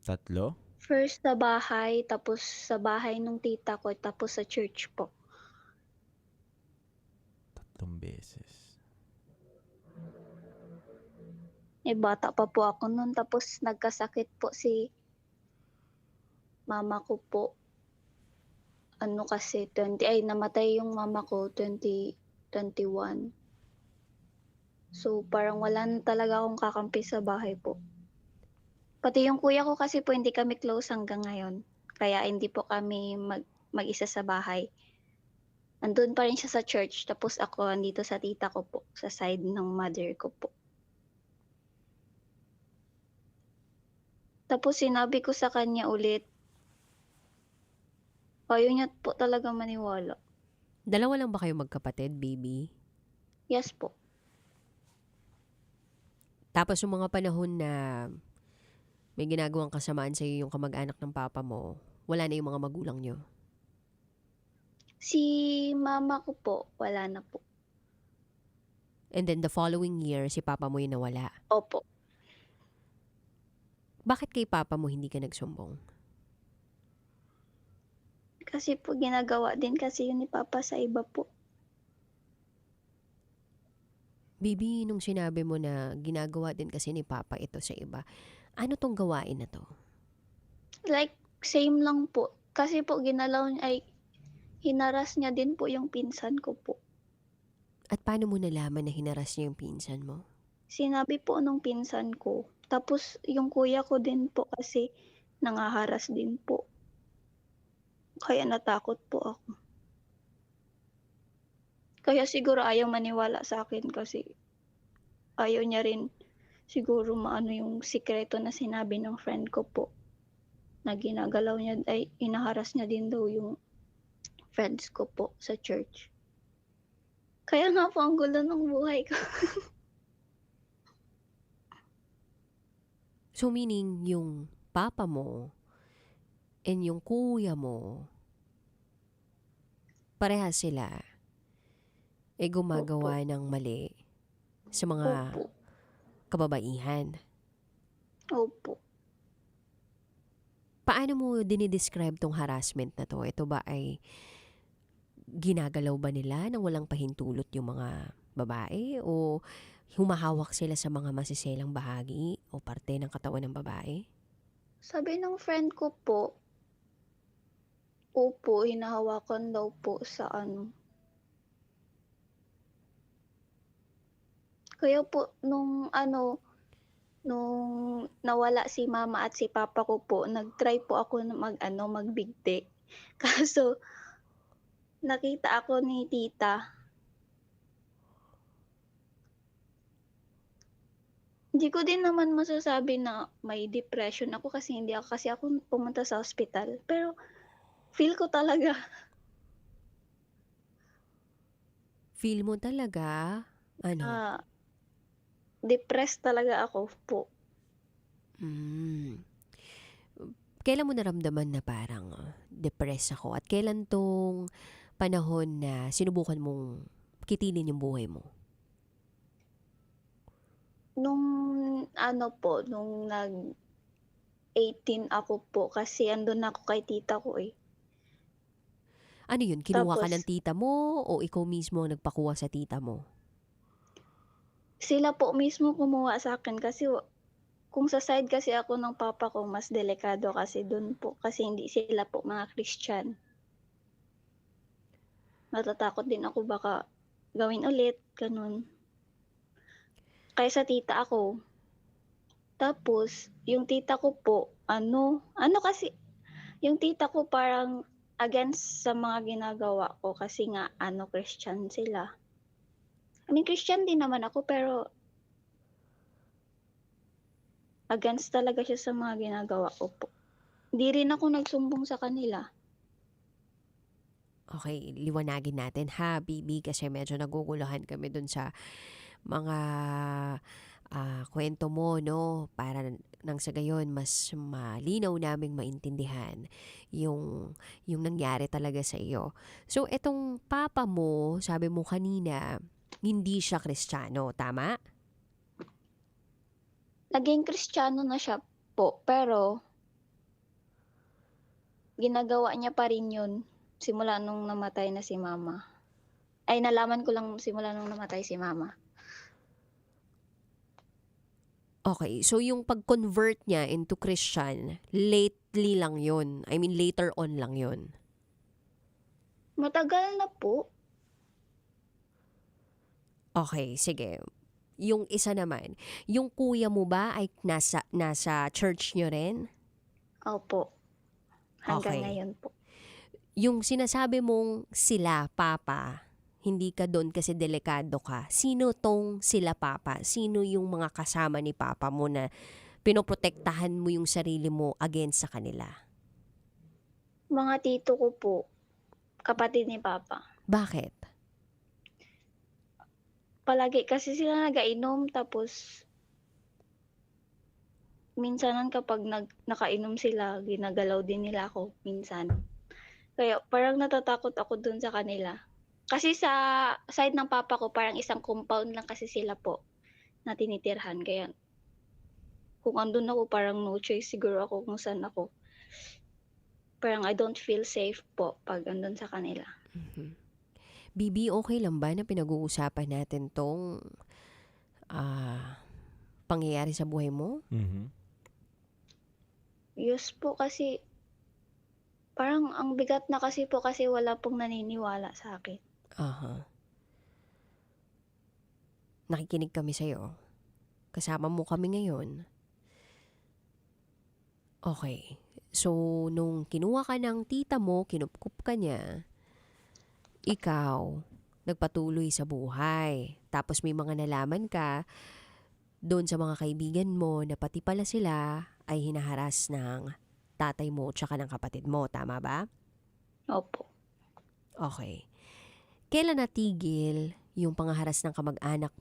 3? First sa bahay, tapos sa bahay nung tita ko, tapos sa church po. 3 beses. Bata pa po ako noon, tapos nagkasakit po si mama ko po. Namatay yung mama ko 2021. So parang wala na talaga akong kakampi sa bahay po. Pati yung kuya ko kasi po hindi kami close hanggang ngayon. Kaya hindi po kami mag-isa sa bahay. Andun pa rin siya sa church, tapos ako andito sa tita ko po, sa side ng mother ko po. Tapos sinabi ko sa kanya ulit, ayaw niya po talaga maniwala. Dalawa lang ba kayo magkapatid, baby? Yes po. Tapos yung mga panahon na may ginagawang kasamaan sa iyo yung kamag-anak ng papa mo, wala na yung mga magulang nyo? Si mama ko po, wala na po. And then the following year, si papa mo yung nawala? Opo. Bakit kay papa mo hindi ka nagsumbong? Kasi po ginagawa din kasi yun ni papa sa iba po. Bibi, nung sinabi mo na ginagawa din kasi ni papa ito sa iba, ano tong gawain na to? Like, same lang po. Kasi po hinaras niya din po yung pinsan ko po. At paano mo nalaman na hinaras niya yung pinsan mo? Sinabi po nung pinsan ko. Tapos yung kuya ko din po kasi nangaharas din po. Kaya natakot po ako. Kaya siguro ayaw maniwala sa akin kasi ayaw niya rin siguro maano yung sikreto na sinabi ng friend ko po. Na ginagalaw niya, inaharas niya din daw yung friends ko po sa church. Kaya nga po ang gulo ng buhay ko. So meaning yung papa mo and yung kuya mo, parehas sila gumagawa ng mali sa mga kababaihan. Opo. Paano mo dinidescribe tong harassment na to? Ito ba ay ginagalaw ba nila nang walang pahintulot yung mga babae? O humahawak sila sa mga masiselang bahagi o parte ng katawan ng babae? Sabi ng friend ko po, opo, hinahawakan daw po sa Kaya po, nung nawala si mama at si papa ko po, nag-try po ako na magbigti. Kaso, nakita ako ni tita. Hindi ko din naman masasabi na may depression ako kasi hindi ako pumunta sa hospital. Pero, feel ko talaga. Feel mo talaga? Ano? Depressed talaga ako po. Kailan mo naramdaman na parang depressed ako? At kailan tong panahon na sinubukan mong kitilin yung buhay mo? Nung nung nag-18 ako po kasi andun ako kay tita ko eh. Ano yun? Kinuha ka Tapos, ng tita mo o ikaw mismo ang nagpakuha sa tita mo? Sila po mismo kumuha sa akin kasi kung sa side kasi ako ng papa ko, mas delikado kasi dun po kasi hindi sila po mga Christian. Natatakot din ako baka gawin ulit, ganun. kaysa tita ako. Tapos, yung tita ko po, kasi, yung tita ko parang against sa mga ginagawa ko kasi nga, Christian sila. I mean, Christian din naman ako, pero against talaga siya sa mga ginagawa ko po. Hindi rin ako nagsumbong sa kanila. Okay, liwanagin natin ha, Bibi, kasi medyo naguguluhan kami dun sa mga kwento mo, no? Para nang sa gayon, mas malinaw naming maintindihan yung nangyari talaga sa iyo. So, etong papa mo, sabi mo kanina, hindi siya Kristiyano, tama? Naging Kristiyano na siya po, pero ginagawa niya pa rin yun simula nung namatay na si mama. Ay, nalaman ko lang simula nung namatay si mama. Okay, so yung pag-convert niya into Christian, lately lang yun. I mean, later on lang yun. Matagal na po. Okay, sige. Yung isa naman, yung kuya mo ba ay nasa church nyo rin? Opo. Hanggang Okay. ngayon po. Yung sinasabi mong sila, papa, hindi ka doon kasi delikado ka. Sino tong sila, papa? Sino yung mga kasama ni papa mo na pinoprotektahan mo yung sarili mo against sa kanila? Mga tito ko po, kapatid ni papa. Bakit? Palagi kasi sila nagainom, tapos minsanan kapag nakainom sila, ginagalaw din nila ako minsan. Kaya parang natatakot ako dun sa kanila. Kasi sa side ng papa ko, parang isang compound lang kasi sila po na tinitirhan. Kaya kung andun ako, parang no choice siguro ako kung saan ako. Parang I don't feel safe po pag andun sa kanila. Bibi, okay lang ba na pinag-uusapan natin tong pangyayari sa buhay mo? Yes po, kasi parang ang bigat na kasi po kasi wala pong naniniwala sa akin. Aha. Nakikinig kami sa'yo. Kasama mo kami ngayon. Okay. So, nung kinuha ka ng tita mo, kinupkup ka niya, ikaw, nagpatuloy sa buhay. Tapos may mga nalaman ka doon sa mga kaibigan mo na pati pala sila ay hinaharas ng tatay mo tsaka ng kapatid mo. Tama ba? Opo. Okay. Kailan natigil yung pangharas ng kamag-anak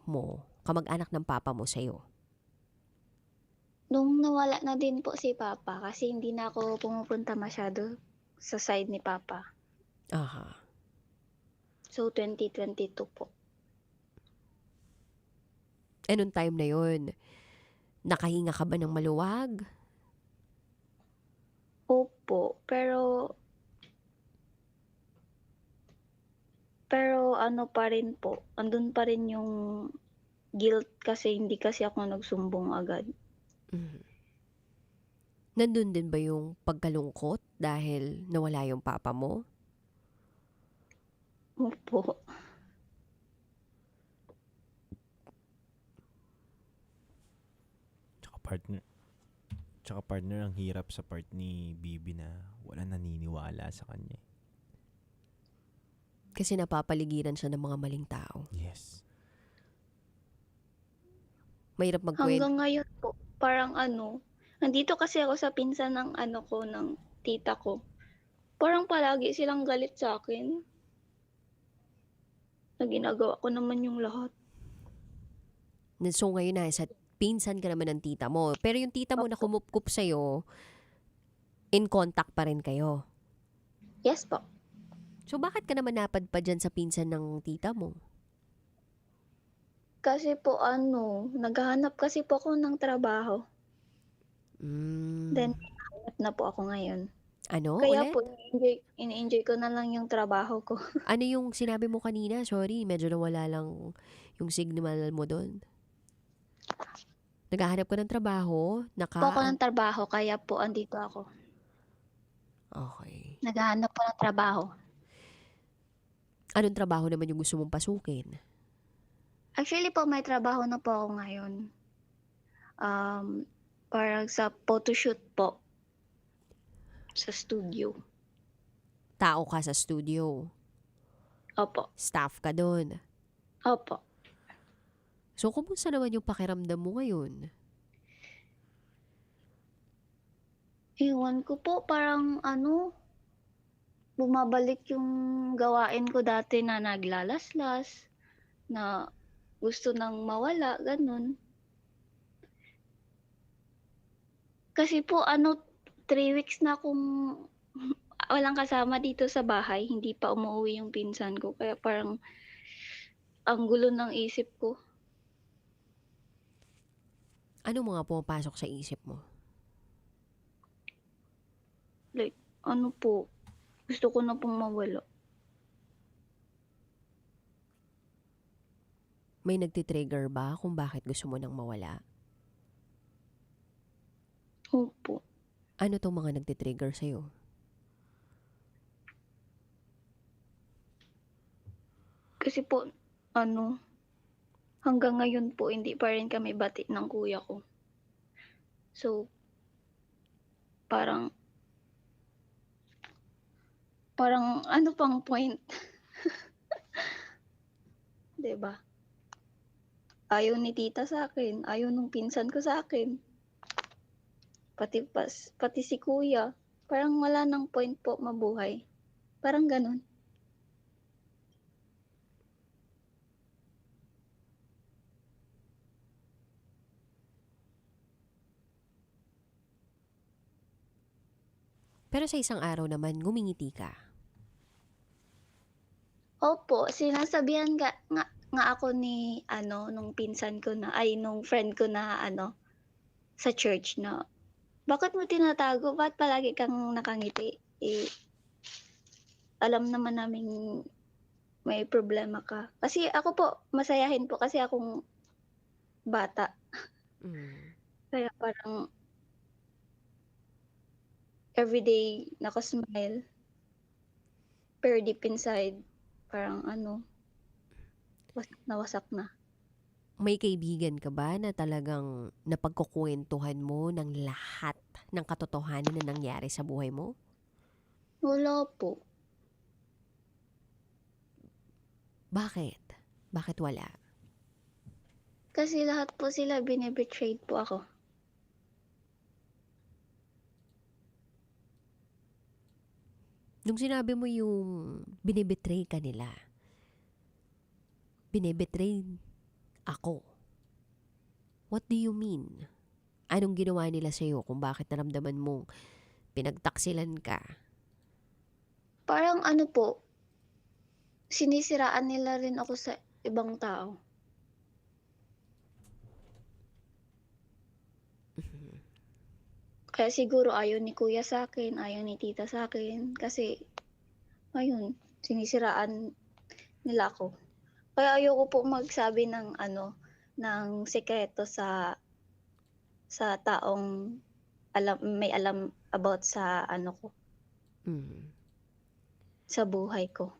ng papa mo sa'yo? Nung nawala na din po si papa, kasi hindi na ako pumupunta masyado sa side ni papa. Aha. So, 2022 po. Anong time na yun? Nakahinga ka ba ng maluwag? Opo, pero ano pa rin po, andun pa rin yung guilt kasi hindi kasi ako nagsumbong agad. Nandun din ba yung pagkalungkot dahil nawala yung papa mo? Opo. Tsaka partner, ang hirap sa part ni Bibi na wala naniniwala sa kanya. Kasi napapaligiran siya ng mga maling tao. Yes. Mahirap magkwento. Hanggang ngayon po, parang nandito kasi ako sa pinsan ng ng tita ko. Parang palagi silang galit sa akin. Na ginagawa ko naman yung lahat. So ngayon na, sa pinsan ka naman ng tita mo. Pero yung tita mo na kumupkup sa'yo, in contact pa rin kayo? Yes po. So bakit ka naman napadpad dyan sa pinsan ng tita mo? Kasi po naghahanap kasi po ako ng trabaho. Then, hanap na po ako ngayon. Ano Kaya ulit? po, ini-enjoy ko na lang yung trabaho ko. Ano yung sinabi mo kanina? Sorry, medyo nawala lang yung signal mo doon. Naghahanap ka ng trabaho? Po ako ng trabaho, kaya po andito ako. Okay. Naghahanap po ng trabaho. Anong trabaho naman yung gusto mong pasukin? Actually po, may trabaho na po ako ngayon. Parang sa photoshoot po. Sa studio. Tao ka sa studio. Opo. Staff ka doon. Opo. So, kumusta naman yung pakiramdam mo ngayon? Iwan ko po, parang bumabalik yung gawain ko dati na naglalaslas, na gusto nang mawala, ganun. Kasi po, 3 weeks na akong walang kasama dito sa bahay. Hindi pa umuwi yung pinsan ko. Kaya parang ang gulo ng isip ko. Ano mga pumapasok sa isip mo? Like, gusto ko na pong mawala. May nagtitrigger ba kung bakit gusto mo nang mawala? Opo. Ano tong mga nagtitrigger sa'yo? Kasi po, hanggang ngayon po, hindi pa rin kami bati ng kuya ko. So, parang ano pang point? 'Di ba? Ayaw ni tita sa akin, ayaw nung pinsan ko sa akin. Pati si kuya, parang wala nang point po mabuhay. Parang ganun. Pero sa isang araw naman, ngumingiti ka. Opo, sinasabihan nga ako ni nung pinsan ko nung friend ko na sa church na, bakit mo tinatago? Ba't palagi kang nakangiti? Alam naman namin may problema ka. Kasi ako po, masayahin po kasi akong bata. Kaya parang everyday nakasmile. Pero deep inside, parang wasak na wasak na. May kaibigan ka ba na talagang napagkukwentuhan mo ng lahat ng katotohanan na nangyari sa buhay mo? Wala po. Bakit? Bakit wala? Kasi lahat po sila bine-betrayed po ako. Nung sinabi mo yung binibetray ka nila, binibetray ako. What do you mean? Anong ginawa nila sa'yo kung bakit naramdaman mong pinagtaksilan ka? Parang sinisiraan nila rin ako sa ibang tao. Kaya siguro ayaw ni kuya sa akin, ayaw ni tita sa akin. Kasi, ayun, sinisiraan nila ako. Kaya ayoko po magsabi ng sekreto sa taong may alam about sa ko. Sa buhay ko.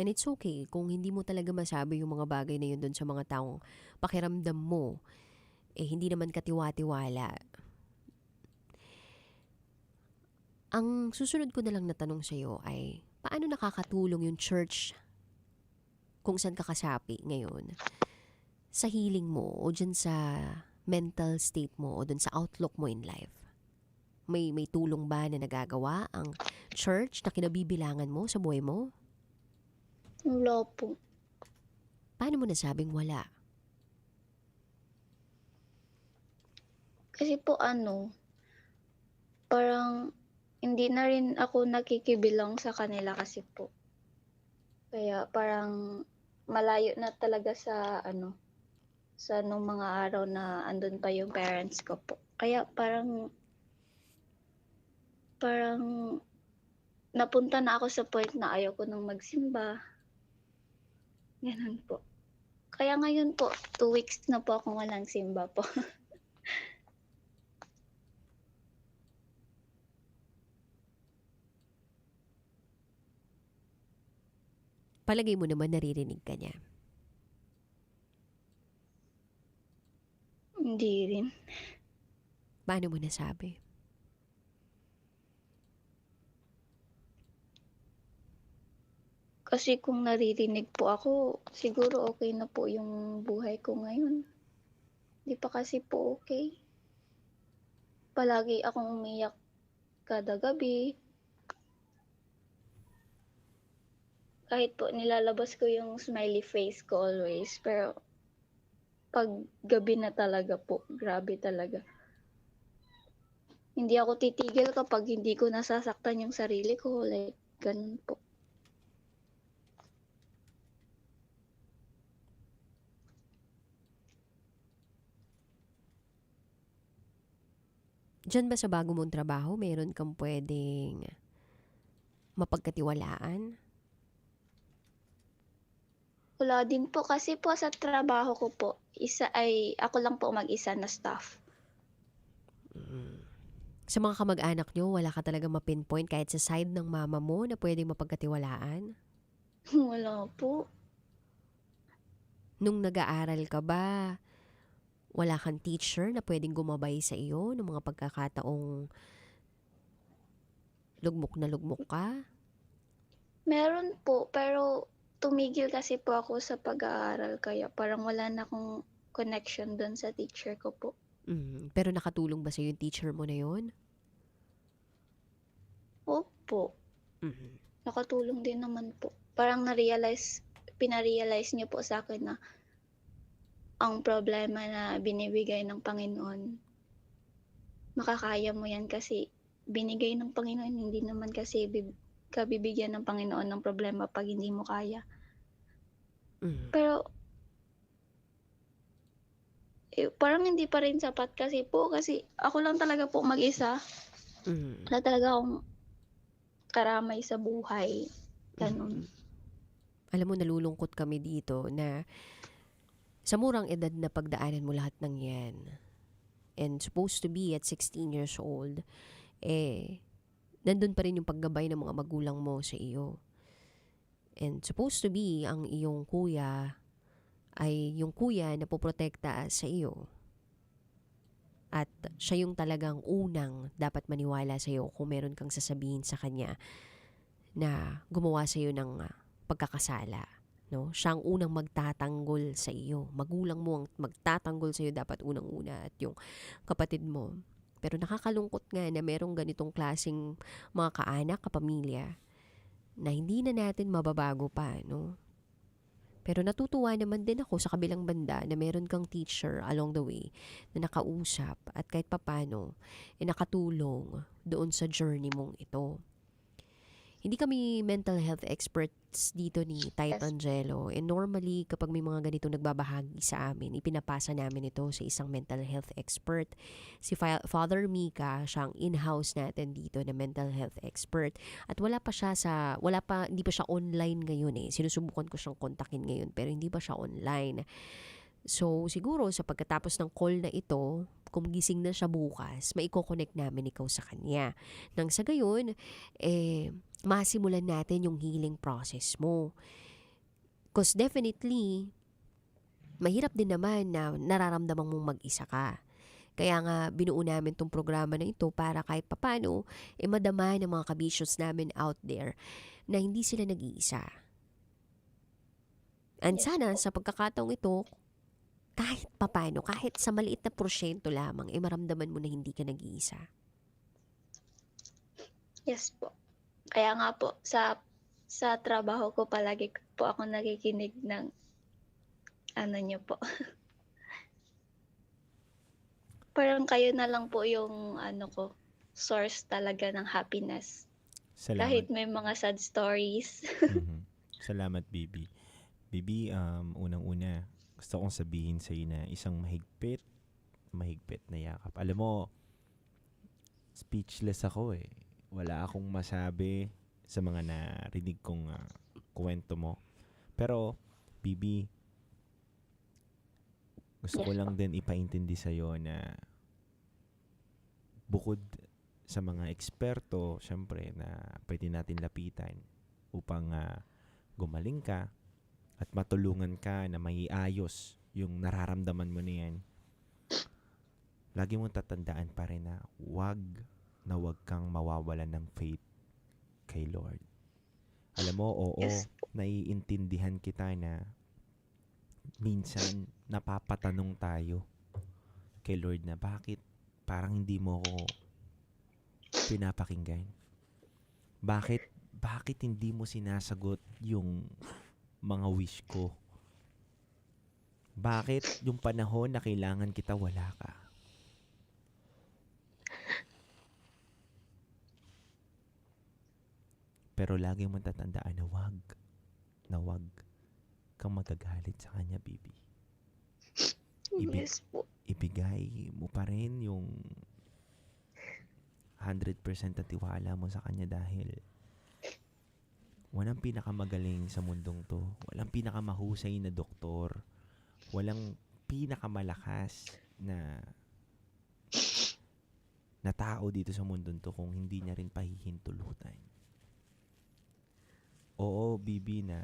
And it's okay kung hindi mo talaga masabi yung mga bagay na yun dun sa mga taong pakiramdam mo, hindi naman katiwa-tiwala. Ang susunod ko na lang na tanong sa'yo ay, paano nakakatulong yung church kung saan ka kasapi ngayon sa healing mo o dyan sa mental state mo o dun sa outlook mo in life? May tulong ba na nagagawa ang church na kinabibilangan mo sa buhay mo? Wala po. Paano mo nasabing wala? Kasi po parang hindi na rin ako nakikibilang sa kanila kasi po. Kaya parang malayo na talaga sa nung mga araw na andun pa yung parents ko po. Kaya parang napunta na ako sa point na ayaw ko nang magsimba. Ganun po. Kaya ngayon po, 2 weeks na po akong walang simba po. palagay mo naman naririnig ka niya. Hindi rin. Paano mo nasabi? Kasi kung naririnig po ako, siguro okay na po yung buhay ko ngayon. Di pa kasi po okay. Palagi akong umiyak kada gabi. Kahit po nilalabas ko yung smiley face ko always, pero pag gabi na talaga po, grabe talaga. Hindi ako titigil kapag hindi ko nasasaktan yung sarili ko, like ganun po. Diyan ba sa bago mong trabaho, meron kang pwedeng mapagkatiwalaan? Wala din po kasi po sa trabaho ko po, ako lang po mag-isa na staff. Sa mga kamag-anak nyo, wala ka talaga mapinpoint kahit sa side ng mama mo na pwedeng mapagkatiwalaan? Wala po. Nung nag-aaral ka ba, wala kang teacher na pwedeng gumabay sa iyo ng mga pagkakataong lugmok na lugmok ka? Meron po, pero tumigil kasi po ako sa pag-aaral kaya parang wala na akong connection doon sa teacher ko po. Pero nakatulong ba sa yung teacher mo na yun? Opo. Nakatulong din naman po. Parang pinarealize niyo po sa akin na ang problema na binibigay ng Panginoon, makakaya mo yan kasi binigay ng Panginoon, hindi naman kasi kabibigyan ng Panginoon ng problema pag hindi mo kaya. Pero parang hindi pa rin sapat kasi ako lang talaga po mag-isa. Wala talaga akong karamay sa buhay. Ganun. Alam mo, nalulungkot kami dito na sa murang edad na pagdaanan mo lahat ng yan. And supposed to be at 16 years old, nandun pa rin yung paggabay ng mga magulang mo sa iyo. And supposed to be, ang iyong kuya ay yung kuya na poprotekta sa iyo. At siya yung talagang unang dapat maniwala sa iyo kung meron kang sasabihin sa kanya na gumawa sa iyo ng pagkakasala. No? Siya ang unang magtatanggol sa iyo. Magulang mo ang magtatanggol sa iyo dapat unang-una at yung kapatid mo. Pero nakakalungkot nga na merong ganitong klaseng mga kaanak, kapamilya na hindi na natin mababago pa, no? Pero natutuwa naman din ako sa kabilang banda na meron kang teacher along the way na nakausap at kahit papano nakatulong doon sa journey mong ito. Hindi kami mental health experts dito ni Titan Jello. And normally, kapag may mga ganito nagbabahagi sa amin, ipinapasa namin ito sa isang mental health expert. Si Father Mika, siyang in-house natin dito na mental health expert. At hindi pa siya online ngayon eh. Sinusubukan ko siyang kontakin ngayon pero hindi pa siya online. So, siguro sa pagkatapos ng call na ito, kung gising na siya bukas, maiko-connect namin ikaw sa kanya. Nang sa gayon, masimulan natin yung healing process mo. Because definitely, mahirap din naman na nararamdaman mong mag-isa ka. Kaya nga, binuo namin tong programa na ito para kahit papano, madama ng mga kabisyos namin out there na hindi sila nag-iisa. And sana, sa pagkakataong ito, kahit papano, kahit sa maliit na porsyento lamang, maramdaman mo na hindi ka nag-iisa. Yes po. Kaya nga po, sa trabaho ko palagi po ako nakikinig ng niyo po. Parang kayo na lang po yung source talaga ng happiness. Salamat. Kahit may mga sad stories. Salamat, Bibi. Bibi, unang-una, gusto kong sabihin sa iyo na isang mahigpit na yakap. Alam mo, speechless ako eh. Wala akong masabi sa mga narinig kong kwento mo. Pero, Bibi, gusto ko lang din ipaintindi sa iyo na bukod sa mga eksperto, syempre, na pwede natin lapitan upang gumaling ka at matulungan ka na maiayos yung nararamdaman mo na yan, lagi mong tatandaan pa rin na wag kang mawawalan ng faith kay Lord. Alam mo, oo, naiintindihan kita na minsan napapatanong tayo kay Lord na bakit parang hindi mo ko pinapakinggan? Bakit hindi mo sinasagot yung mga wish ko? Bakit yung panahon na kailangan kita wala ka? Pero lagi mong tatandaan na wag kang magagalit sa kanya, baby. Yes po. Ibigay mo pa rin yung 100% na tiwala mo sa kanya dahil walang pinakamagaling sa mundong to. Walang pinakamahusay na doktor. Walang pinakamalakas na tao dito sa mundong to kung hindi niya rin pahihintulutan. Oo, Bibi, na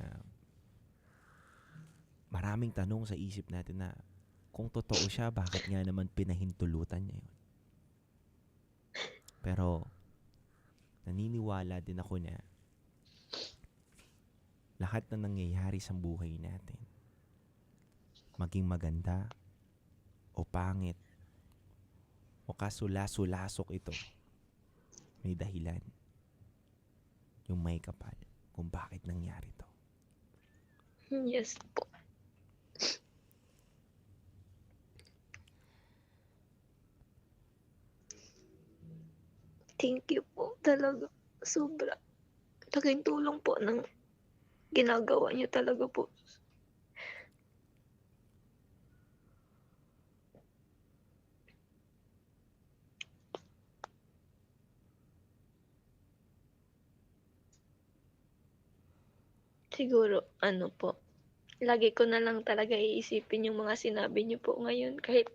maraming tanong sa isip natin na kung totoo siya, bakit nga naman pinahintulutan niya yun? Pero naniniwala din ako na lahat na nangyayari sa buhay natin, maging maganda o pangit o kasula-sulasok ito, may dahilan. Yung may kapal kung bakit nangyari to. Yes po. Thank you po. Talaga. Sobra. Laking tulong po ng ginagawa niyo talaga po. Siguro, ano po, lagi ko na lang talaga iisipin yung mga sinabi niyo po ngayon kahit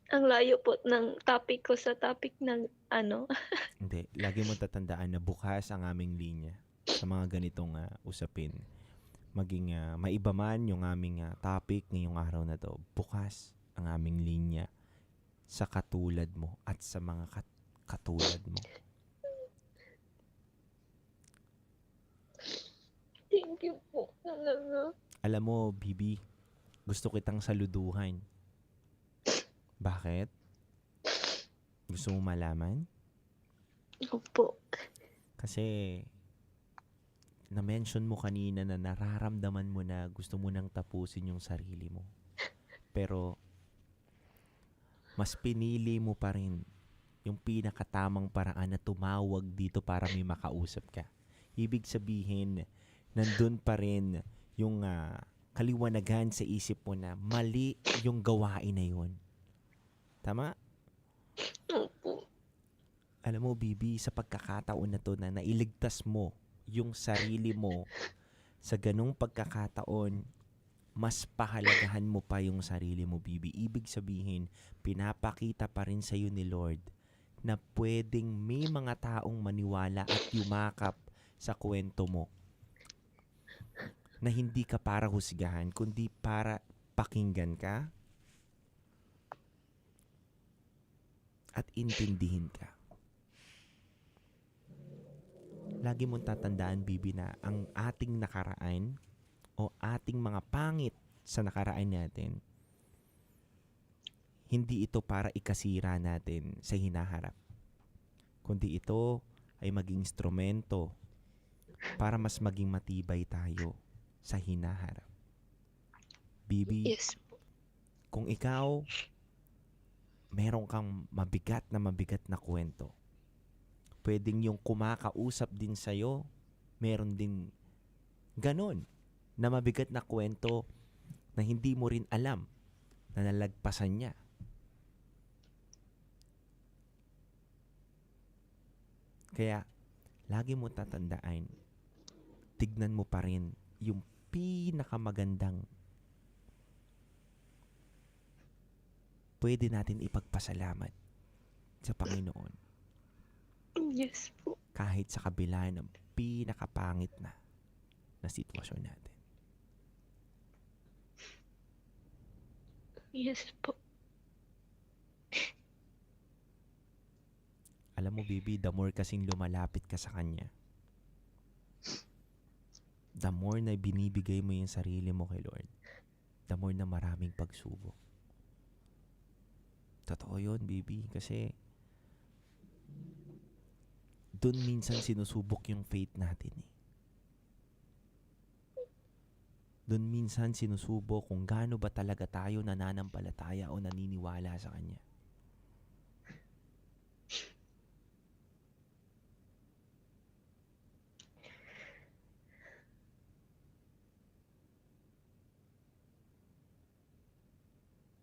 ang layo po ng topic ko sa topic ng ano. Hindi, lagi mo tatandaan na bukas ang aming linya sa mga ganitong usapin. Maging maiba man yung aming topic ngayong araw na to, bukas ang aming linya sa katulad mo at sa mga katulad mo. Thank you po. Talaga. Alam mo, Bibi, gusto kitang saluduhan. Bakit? Gusto mo malaman? Opo. Kasi na-mention mo kanina na nararamdaman mo na gusto mo nang tapusin yung sarili mo. Pero mas pinili mo pa rin yung pinakatamang paraan na tumawag dito para may makausap ka. Ibig sabihin, nandun pa rin yung kaliwanagan sa isip mo na mali yung gawain na yun. Tama? Opo. Alam mo, Bibi, sa pagkakataon na to na nailigtas mo yung sarili mo sa ganung pagkakataon, mas pahalagahan mo pa yung sarili mo, Bibi. Ibig sabihin, pinapakita pa rin sa'yo ni Lord na pwedeng may mga taong maniwala at yumakap sa kwento mo. Na hindi ka para husgahan, kundi para pakinggan ka at intindihin ka. Lagi mong tatandaan, Bibi, na ang ating nakaraan o ating mga pangit sa nakaraan natin, hindi ito para ikasira natin sa hinaharap. Kundi ito ay maging instrumento para mas maging matibay tayo sa hinaharap. Bibi, yes. Kung ikaw meron kang mabigat na kwento, pwedeng yung kumakausap din sa'yo, meron din ganon na mabigat na kwento na hindi mo rin alam na nalagpasan niya. Kaya, lagi mo tatandaan, tignan mo pa rin yung pinakamagandang pwede natin ipagpasalamat sa Panginoon. Yes po. Kahit sa kabila ng pinakapangit na na sitwasyon natin. Yes po. Alam mo, baby, the more kasing lumalapit ka sa kanya, the more na binibigay mo yung sarili mo kay Lord, the more na maraming pagsubok. Totoo yun, baby, kasi doon minsan sinusubok yung faith natin eh. Doon minsan sinusubok kung gaano ba talaga tayo nananampalataya o naniniwala sa Kanya.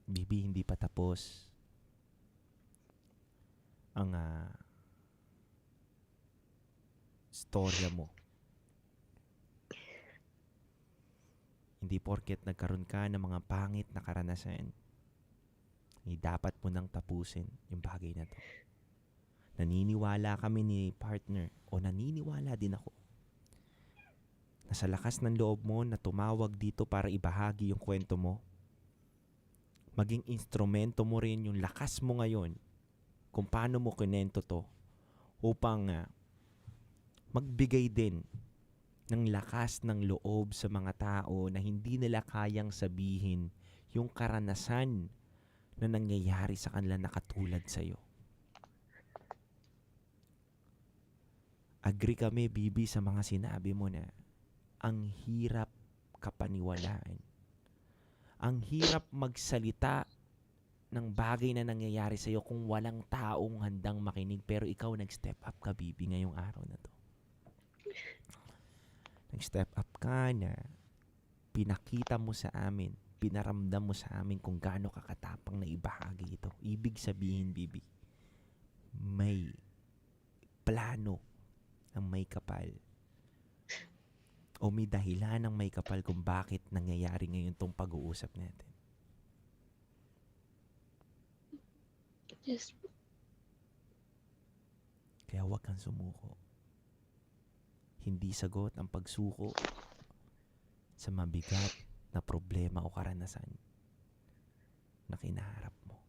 Bibi, hindi pa tapos ang storya mo. Hindi porket nagkaroon ka ng mga pangit na karanasan, dapat mo nang tapusin yung bagay na to. Naniniwala kami ni partner, o naniniwala din ako, na sa lakas ng loob mo na tumawag dito para ibahagi yung kwento mo, maging instrumento mo rin yung lakas mo ngayon kung paano mo kinento to upang magbigay din ng lakas ng loob sa mga tao na hindi nila kayang sabihin yung karanasan na nangyayari sa kanila na katulad sa'yo. Agree kami, Bibi, sa mga sinabi mo na ang hirap kapaniwalaan. Ang hirap magsalita ng bagay na nangyayari sa'yo kung walang taong handang makinig. Pero ikaw nag-step up ka, Bibi, ngayong araw na to. Nag-step up ka na pinakita mo sa amin, pinaramdam mo sa amin kung gaano kakatapang na ibahagi ito. Ibig sabihin, Bibi, may plano ang may kapal. O may dahilan ng may kapal kung bakit nangyayari ngayon tong pag-uusap natin. Yes. Kaya huwag kang sumuko. Hindi sagot ang pagsuko sa mabigat na problema o karanasan na kinaharap mo.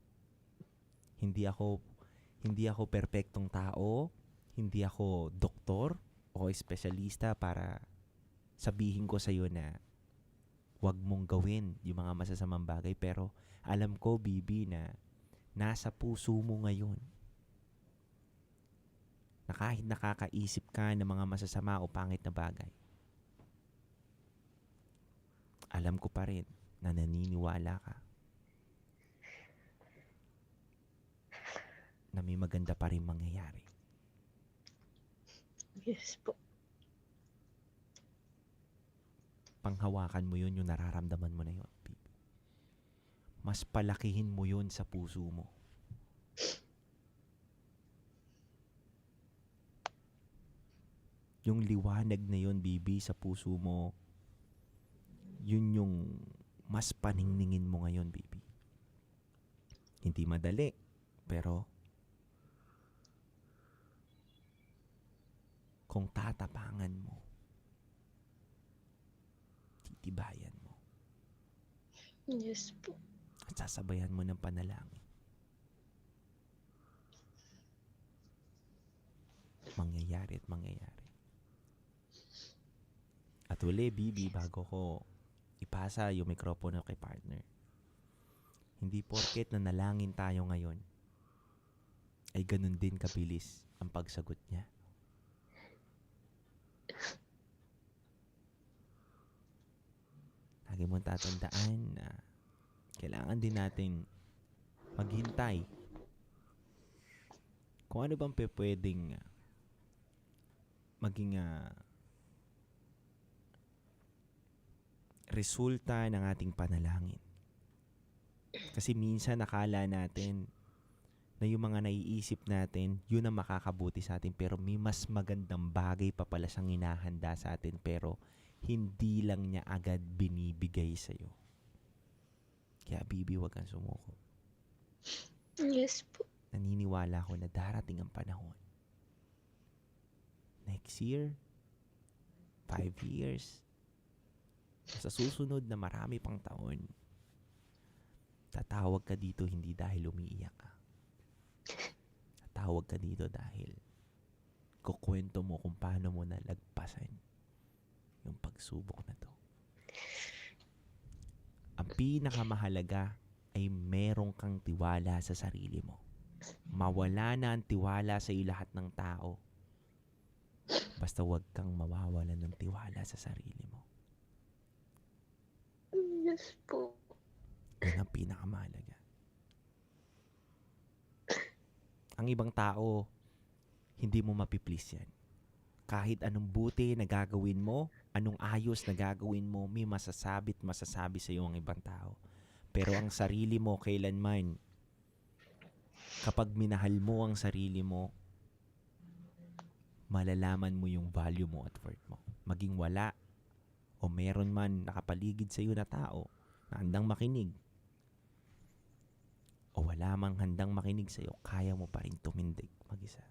Hindi ako perpektong tao, hindi ako doktor o espesyalista para sabihin ko sa iyo na huwag mong gawin yung mga masasamang bagay, pero alam ko, Bibi, na nasa puso mo ngayon na kahit nakakaisip ka ng mga masasama o pangit na bagay, alam ko pa rin na naniniwala ka na may maganda pa rin mangyayari. Yes po. Panghawakan mo yun, yung nararamdaman mo na yun, Bibi. Mas palakihin mo yun sa puso mo. Yung liwanag na yun, Bibi, sa puso mo, yun yung mas paningningin mo ngayon, Bibi. Hindi madali, pero kung tatapangan mo, titibayan mo. Yes po. At sasabayan mo ng panalangin. Mangyayari at mangyayari. At uli, Bibi, bago ko ipasa yung mikropono kay partner, hindi porket na nalangin tayo ngayon, ay ganun din kabilis ang pagsagot niya. Lagi mong tatandaan na kailangan din nating maghintay kung ano bang pwedeng maging resulta ng ating panalangin. Kasi minsan nakala natin na yung mga naiisip natin, yun ang makakabuti sa atin, pero may mas magandang bagay pa pala siyang hinahanda sa atin, pero hindi lang niya agad binibigay sa'yo. Kaya, Bibi, huwag kang sumuko. Yes po. Naniniwala ko na darating ang panahon. Next year, 5 years, Sa susunod na marami pang taon, tatawag ka dito hindi dahil umiiyak ka. Tatawag ka dito dahil kukwento mo kung paano mo nalagpasan yung pagsubok na to. Ang pinakamahalaga ay merong kang tiwala sa sarili mo. Mawala na ang tiwala sa iyo lahat ng tao. Basta huwag kang mawawalan ng tiwala sa sarili mo. Yes po. Yun ang pinakamahalaga. Ang ibang tao, hindi mo mapiplease yan. Kahit anong buti na gagawin mo, anong ayos na gagawin mo, may masasabi sa iyo ang ibang tao. Pero ang sarili mo, kailanman, kapag minahal mo ang sarili mo, malalaman mo yung value mo at worth mo. Maging wala o meron man nakapaligid sa iyo na tao na handang makinig o wala mang handang makinig sa iyo, kaya mo pa rin tumindig mag-isa.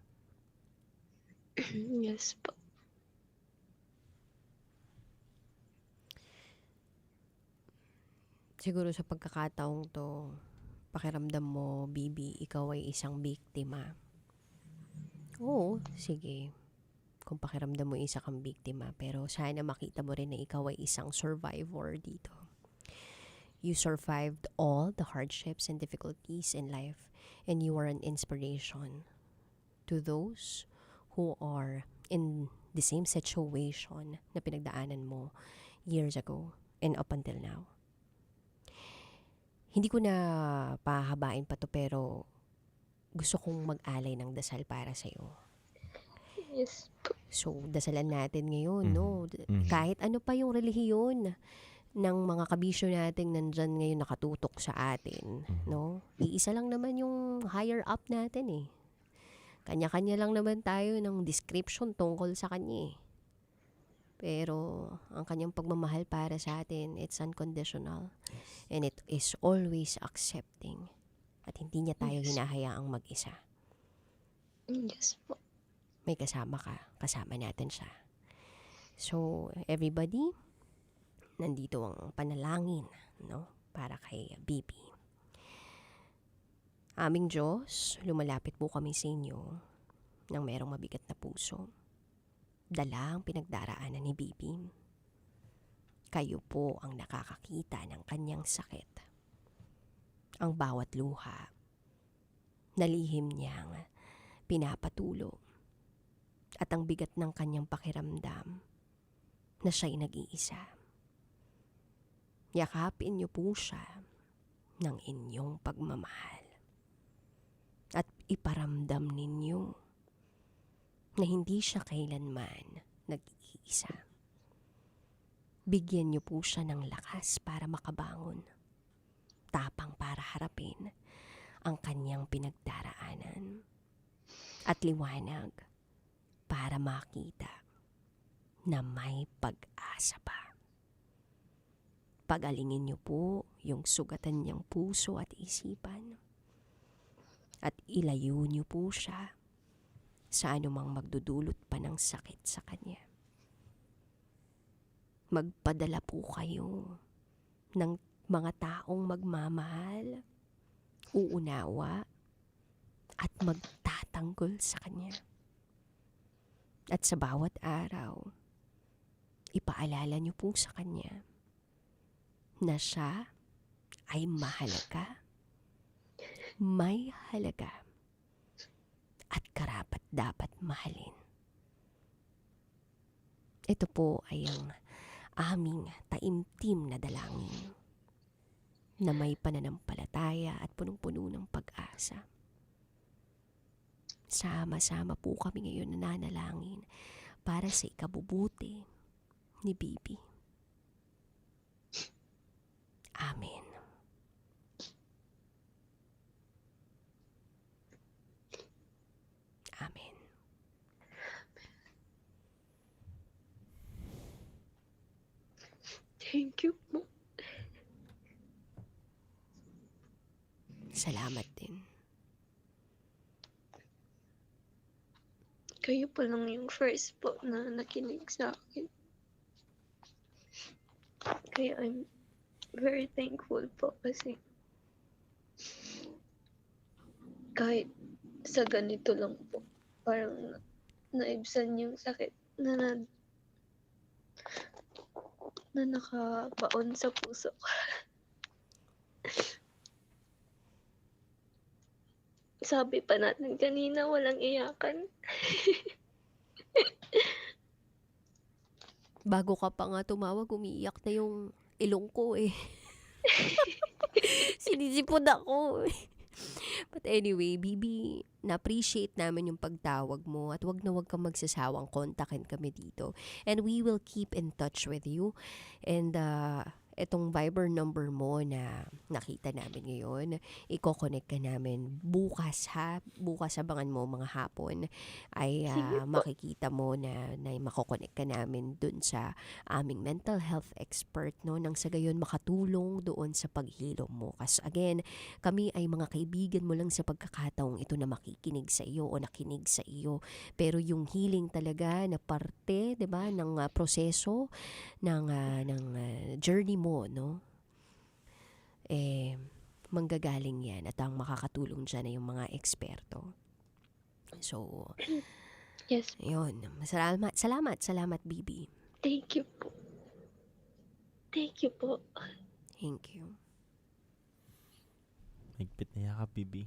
Yes po. Siguro sa pagkakataong to, pakiramdam mo, Bibi, ikaw ay isang biktima. Oo, sige. Kung pakiramdam mo isa kang biktima, pero sana makita mo rin na ikaw ay isang survivor dito. You survived all the hardships and difficulties in life, and you are an inspiration to those who are in the same situation na pinagdaanan mo years ago and up until now. Hindi ko na pahabain pa to, pero gusto kong mag-alay ng dasal para sa'yo. Yes po. So, dasalan natin ngayon, no? Kahit ano pa yung relihiyon ng mga kabisyo nating nandyan ngayon nakatutok sa atin, no? Iisa lang naman yung higher up natin eh. Kanya-kanya lang naman tayo ng description tungkol sa kanya eh. Pero ang kanyang pagmamahal para sa atin, it's unconditional. And it is always accepting. At hindi niya tayo hinahayaang mag-isa. Yes po. May kasama ka, kasama natin siya. So, everybody, nandito ang panalangin, no? Para kay Bibi. Aming Diyos, lumalapit po kami sa inyo ng merong mabigat na puso. Dala ang pinagdaraanan ni Bibi. Kayo po ang nakakakita ng kanyang sakit. Ang bawat luha, nalihim niyang pinapatulo. At ang bigat ng kanyang pakiramdam na siya'y nag-iisa. Yakapin niyo po siya ng inyong pagmamahal. At iparamdam ninyo na hindi siya kailanman nag-iisa. Bigyan niyo po siya ng lakas para makabangon. Tapang para harapin ang kanyang pinagdaraanan. At liwanag para makita na may pag-asa pa. Pagalingin niyo po yung sugatan niyang puso at isipan. At ilayo niyo po siya sa anumang magdudulot pa ng sakit sa kanya. Magpadala po kayo ng mga taong magmamahal, uunawa, at magtatanggol sa kanya. At sa bawat araw, ipaalala niyo po sa kanya na siya ay mahalaga, may halaga, at karapat dapat mahalin. Ito po ay ang aming taimtim na dalangin na may pananampalataya at punong-puno ng pag-asa. Sama-sama po kami ngayon nananalangin para sa ikabubuti ni Bibi. Amen. Amen. Thank you po. Salamat din. Kayo po lang yung first po na nakinig sa akin. Kaya I'm very thankful po kasi kahit sa ganito lang po, parang naibsan yung sakit na nakabaon sa puso ko. Sabi pa natin kanina, walang iyakan. Bago ka pa nga tumawag, umiiyak na yung ilong ko eh. Sinisipod ako. But anyway, Bibi, na-appreciate namin yung pagtawag mo at wag na wag kang magsasawang kontakin kami dito. And we will keep in touch with you. And itong Viber number mo na nakita namin ngayon, i-connect ka namin bukas ha. Bukas abangan mo mga hapon ay makikita mo na mako-connect ka namin dun sa aming mental health expert, no, nang sa gayon makatulong doon sa paghilom mo. Kasi again, kami ay mga kaibigan mo lang sa pagkakataong ito na makikinig sa iyo o nakinig sa iyo. Pero yung healing talaga na parte, 'di ba, ng proseso ng journey mo, no? Manggagaling yan at ang makakatulong dyan ay yung mga eksperto. So, yes. Yun. Salamat, Bibi. Thank you po. Thank you po. Thank you. Higpit na yakap, Bibi.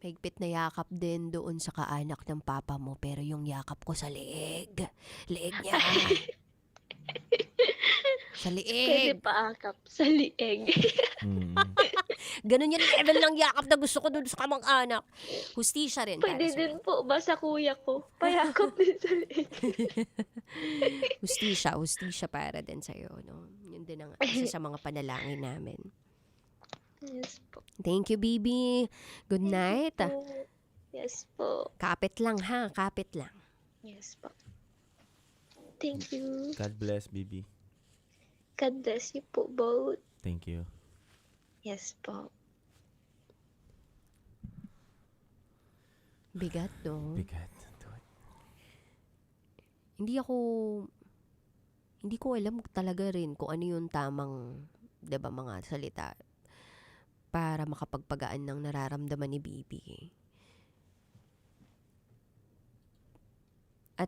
Higpit na yakap din doon sa kaanak ng papa mo, pero yung yakap ko sa leeg. Leeg niya. Sa Pwede liig. paakap sa lieg. Ganun yung level ng yakap na gusto ko dun sa kamang-anak. Hustisya rin. Pwede para sa'yo. din po ba sa kuya ko? Payakap din sa lieg. Hustisya para din sa'yo. No? Yun din ang isa sa mga panalangin namin. Yes po. Thank you, Bibi. Good night. Yes po. Kapit lang ha, kapit lang. Yes po. Thank you. God bless, Bibi. God bless you po both. Thank you. Yes po. Bigat, no? Bigat. Hindi ko alam talaga rin kung ano yung tamang, 'di ba, mga salita para makapagpagaan ng nararamdaman ni Bibi. At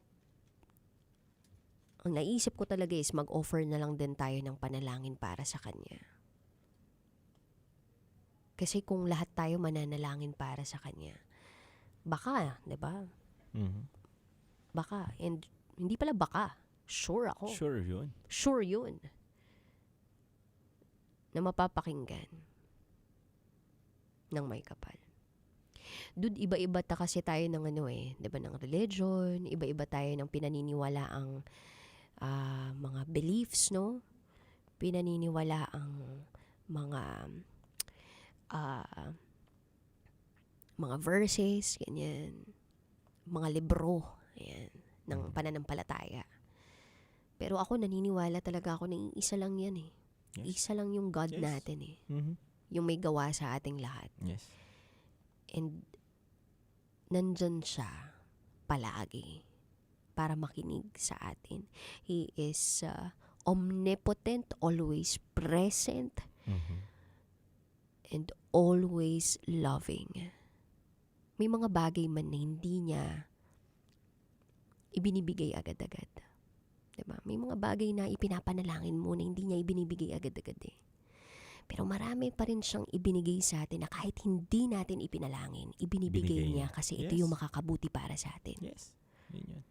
ang naisip ko talaga is mag-offer na lang din tayo ng panalangin para sa kanya. Kasi kung lahat tayo mananalangin para sa kanya, baka, 'di ba? Baka, and hindi pala baka. Sure ako. Sure yun. Na mapapakinggan ng may kapal. Dude, iba-iba kasi tayo ng diba, ng religion, iba-iba tayo ng pinaniniwala ang mga beliefs, no? Pinaniniwala ang mga verses, ganyan. Mga libro, ayan, ng pananampalataya. Pero ako, naniniwala talaga ako na isa lang yan eh. Yes. Isa lang yung God natin eh. Yung may gawa sa ating lahat. Yes. And nandyan siya palagi para makinig sa atin. He is omnipotent, always present, and always loving. May mga bagay man na hindi niya ibinibigay agad-agad. Diba? May mga bagay na ipinapanalangin mo na hindi niya ibinibigay agad-agad eh. Pero marami pa rin siyang ibinigay sa atin na kahit hindi natin ipinalangin, ibinibigay niya kasi ito yung makakabuti para sa atin. Yes. Yun.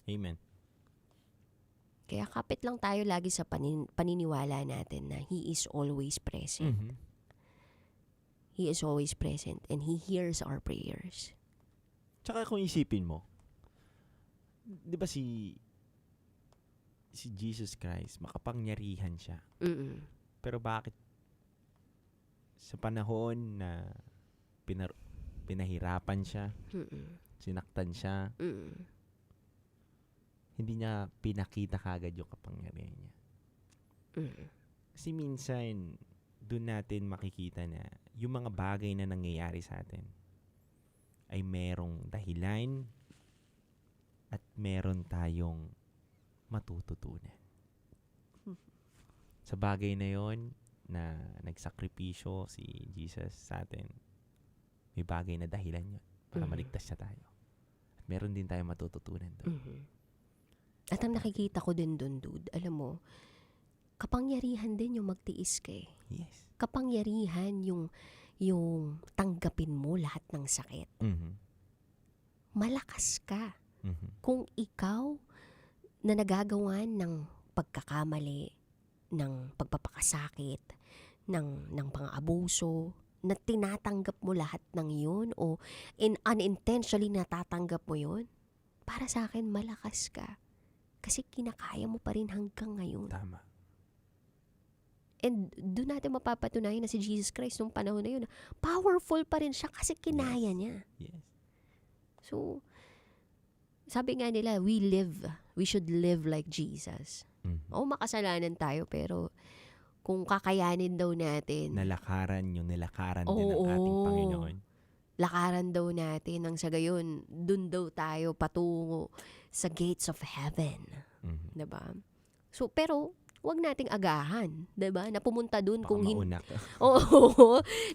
Amen. Kaya kapit lang tayo lagi sa paniniwala natin na He is always present. He is always present and He hears our prayers. Tsaka kung isipin mo, di ba si Jesus Christ, makapangyarihan siya. Pero bakit sa panahon na pinahirapan siya, sinaktan siya, hindi niya pinakita kagad yung kapangyarihan niya. Kasi minsan, doon natin makikita na yung mga bagay na nangyayari sa atin ay merong dahilan at meron tayong matututunan. sa bagay na yon na nagsakripisyo si Jesus sa atin, may bagay na dahilan yun para maligtas siya tayo. At meron din tayo matututunan doon. At ang nakikita ko din doon, dude, alam mo, kapangyarihan din yung magtiis ka eh. Yes. Kapangyarihan yung tanggapin mo lahat ng sakit. Malakas ka. Kung ikaw na nagagawan ng pagkakamali, ng pagpapakasakit, ng pang-abuso, na tinatanggap mo lahat ng yun o unintentionally natatanggap mo yun, para sa akin, malakas ka. Kasi kinakaya mo pa rin hanggang ngayon. Tama. And doon natin mapapatunayan na si Jesus Christ nung panahon na yun, powerful pa rin siya kasi kinaya niya. Yes. So, sabi nga nila, we should live like Jesus. Oo, makasalanan tayo, pero kung kakayanin daw natin, Nilakaran din ng ating Panginoon. Lakaran daw natin nang sa gayon, dun daw tayo patungo sa gates of heaven. Diba? So, pero, wag nating agahan, 'di ba? Na pumunta doon kung hindi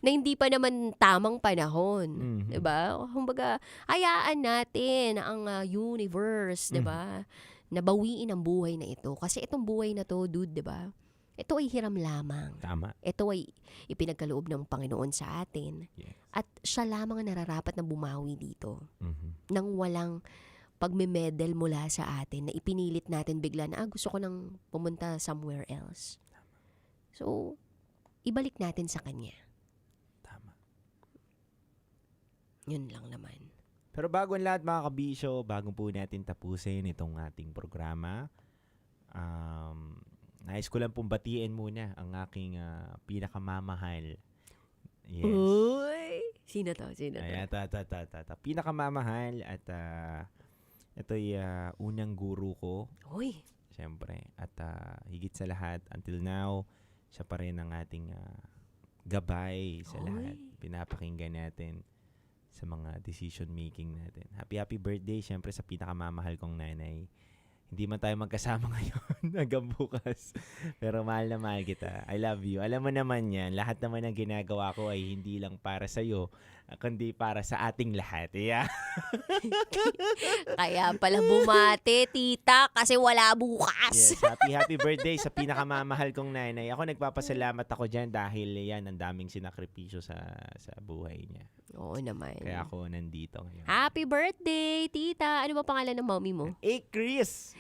na hindi pa naman tamang panahon, 'di ba? Kumbaga, hayaan natin ang universe, 'di ba? Na bawiin ang buhay na ito kasi itong buhay na to, dude, 'di ba? Ito ay hiram lamang. Tama. Ito ay ipinagkaloob ng Panginoon sa atin. Yes. At siya lamang ang nararapat na bumawi dito. Nang walang pagme-medal mula sa atin na ipinilit natin bigla na gusto ko nang pumunta somewhere else. So, ibalik natin sa Kanya. Tama. Yun lang naman. Pero bago ang lahat mga kabisyo, bago po natin tapusin itong ating programa, nais ko lang pong batiin muna ang aking pinakamamahal. Yes. Uy! Sino to? Ayan, pinakamamahal at ito'y unang guru ko. Uy! Siyempre. At higit sa lahat, until now, siya pa rin ang ating gabay sa lahat. Pinapakinggan natin sa mga decision making natin. Happy birthday, siyempre, sa pinakamamahal kong nanay. Hindi man tayo magkasama ngayon hanggang bukas. Pero mahal na mahal kita. I love you. Alam mo naman yan, lahat naman ng ginagawa ko ay hindi lang para sa'yo, kundi para sa ating lahat. Yeah. Kaya pala bumate, tita, kasi wala bukas. Yes, happy birthday sa pinakamamahal kong nanay. Ako nagpapasalamat ako dyan dahil yan, ang daming sinakripisyo sa buhay niya. Oo naman. Kaya ako nandito ngayon. Happy birthday, tita. Ano ba pangalan ng mommy mo? Chris.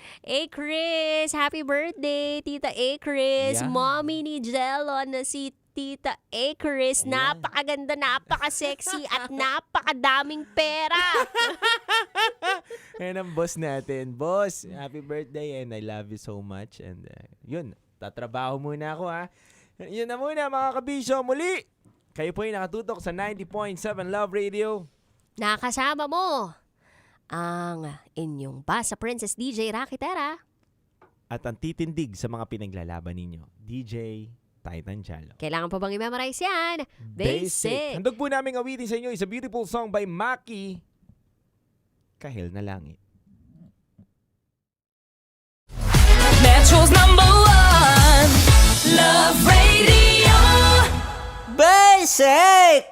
Chris. Happy birthday, tita Chris. Yeah. Mommy ni Jello na si tita Chris. Yeah. Napakaganda, napaka-sexy at napakadaming pera. Yan ang boss natin. Boss, happy birthday and I love you so much. And yun, tatrabaho muna ako ha. Yun na muna mga kabisyo. Muli, kayo po ay nakatutok sa 90.7 Love Radio. Nakasama mo ang inyong Basa Princess DJ Rakitera. At ang titindig sa mga pinaglalaban ninyo, DJ Titan Jalo. Kailangan pa bang i-memorize yan? Basic. Handog po namin awitin sa inyo is a beautiful song by Maki, Kahil na Langit. Metro's #1 Love Radio. Basic!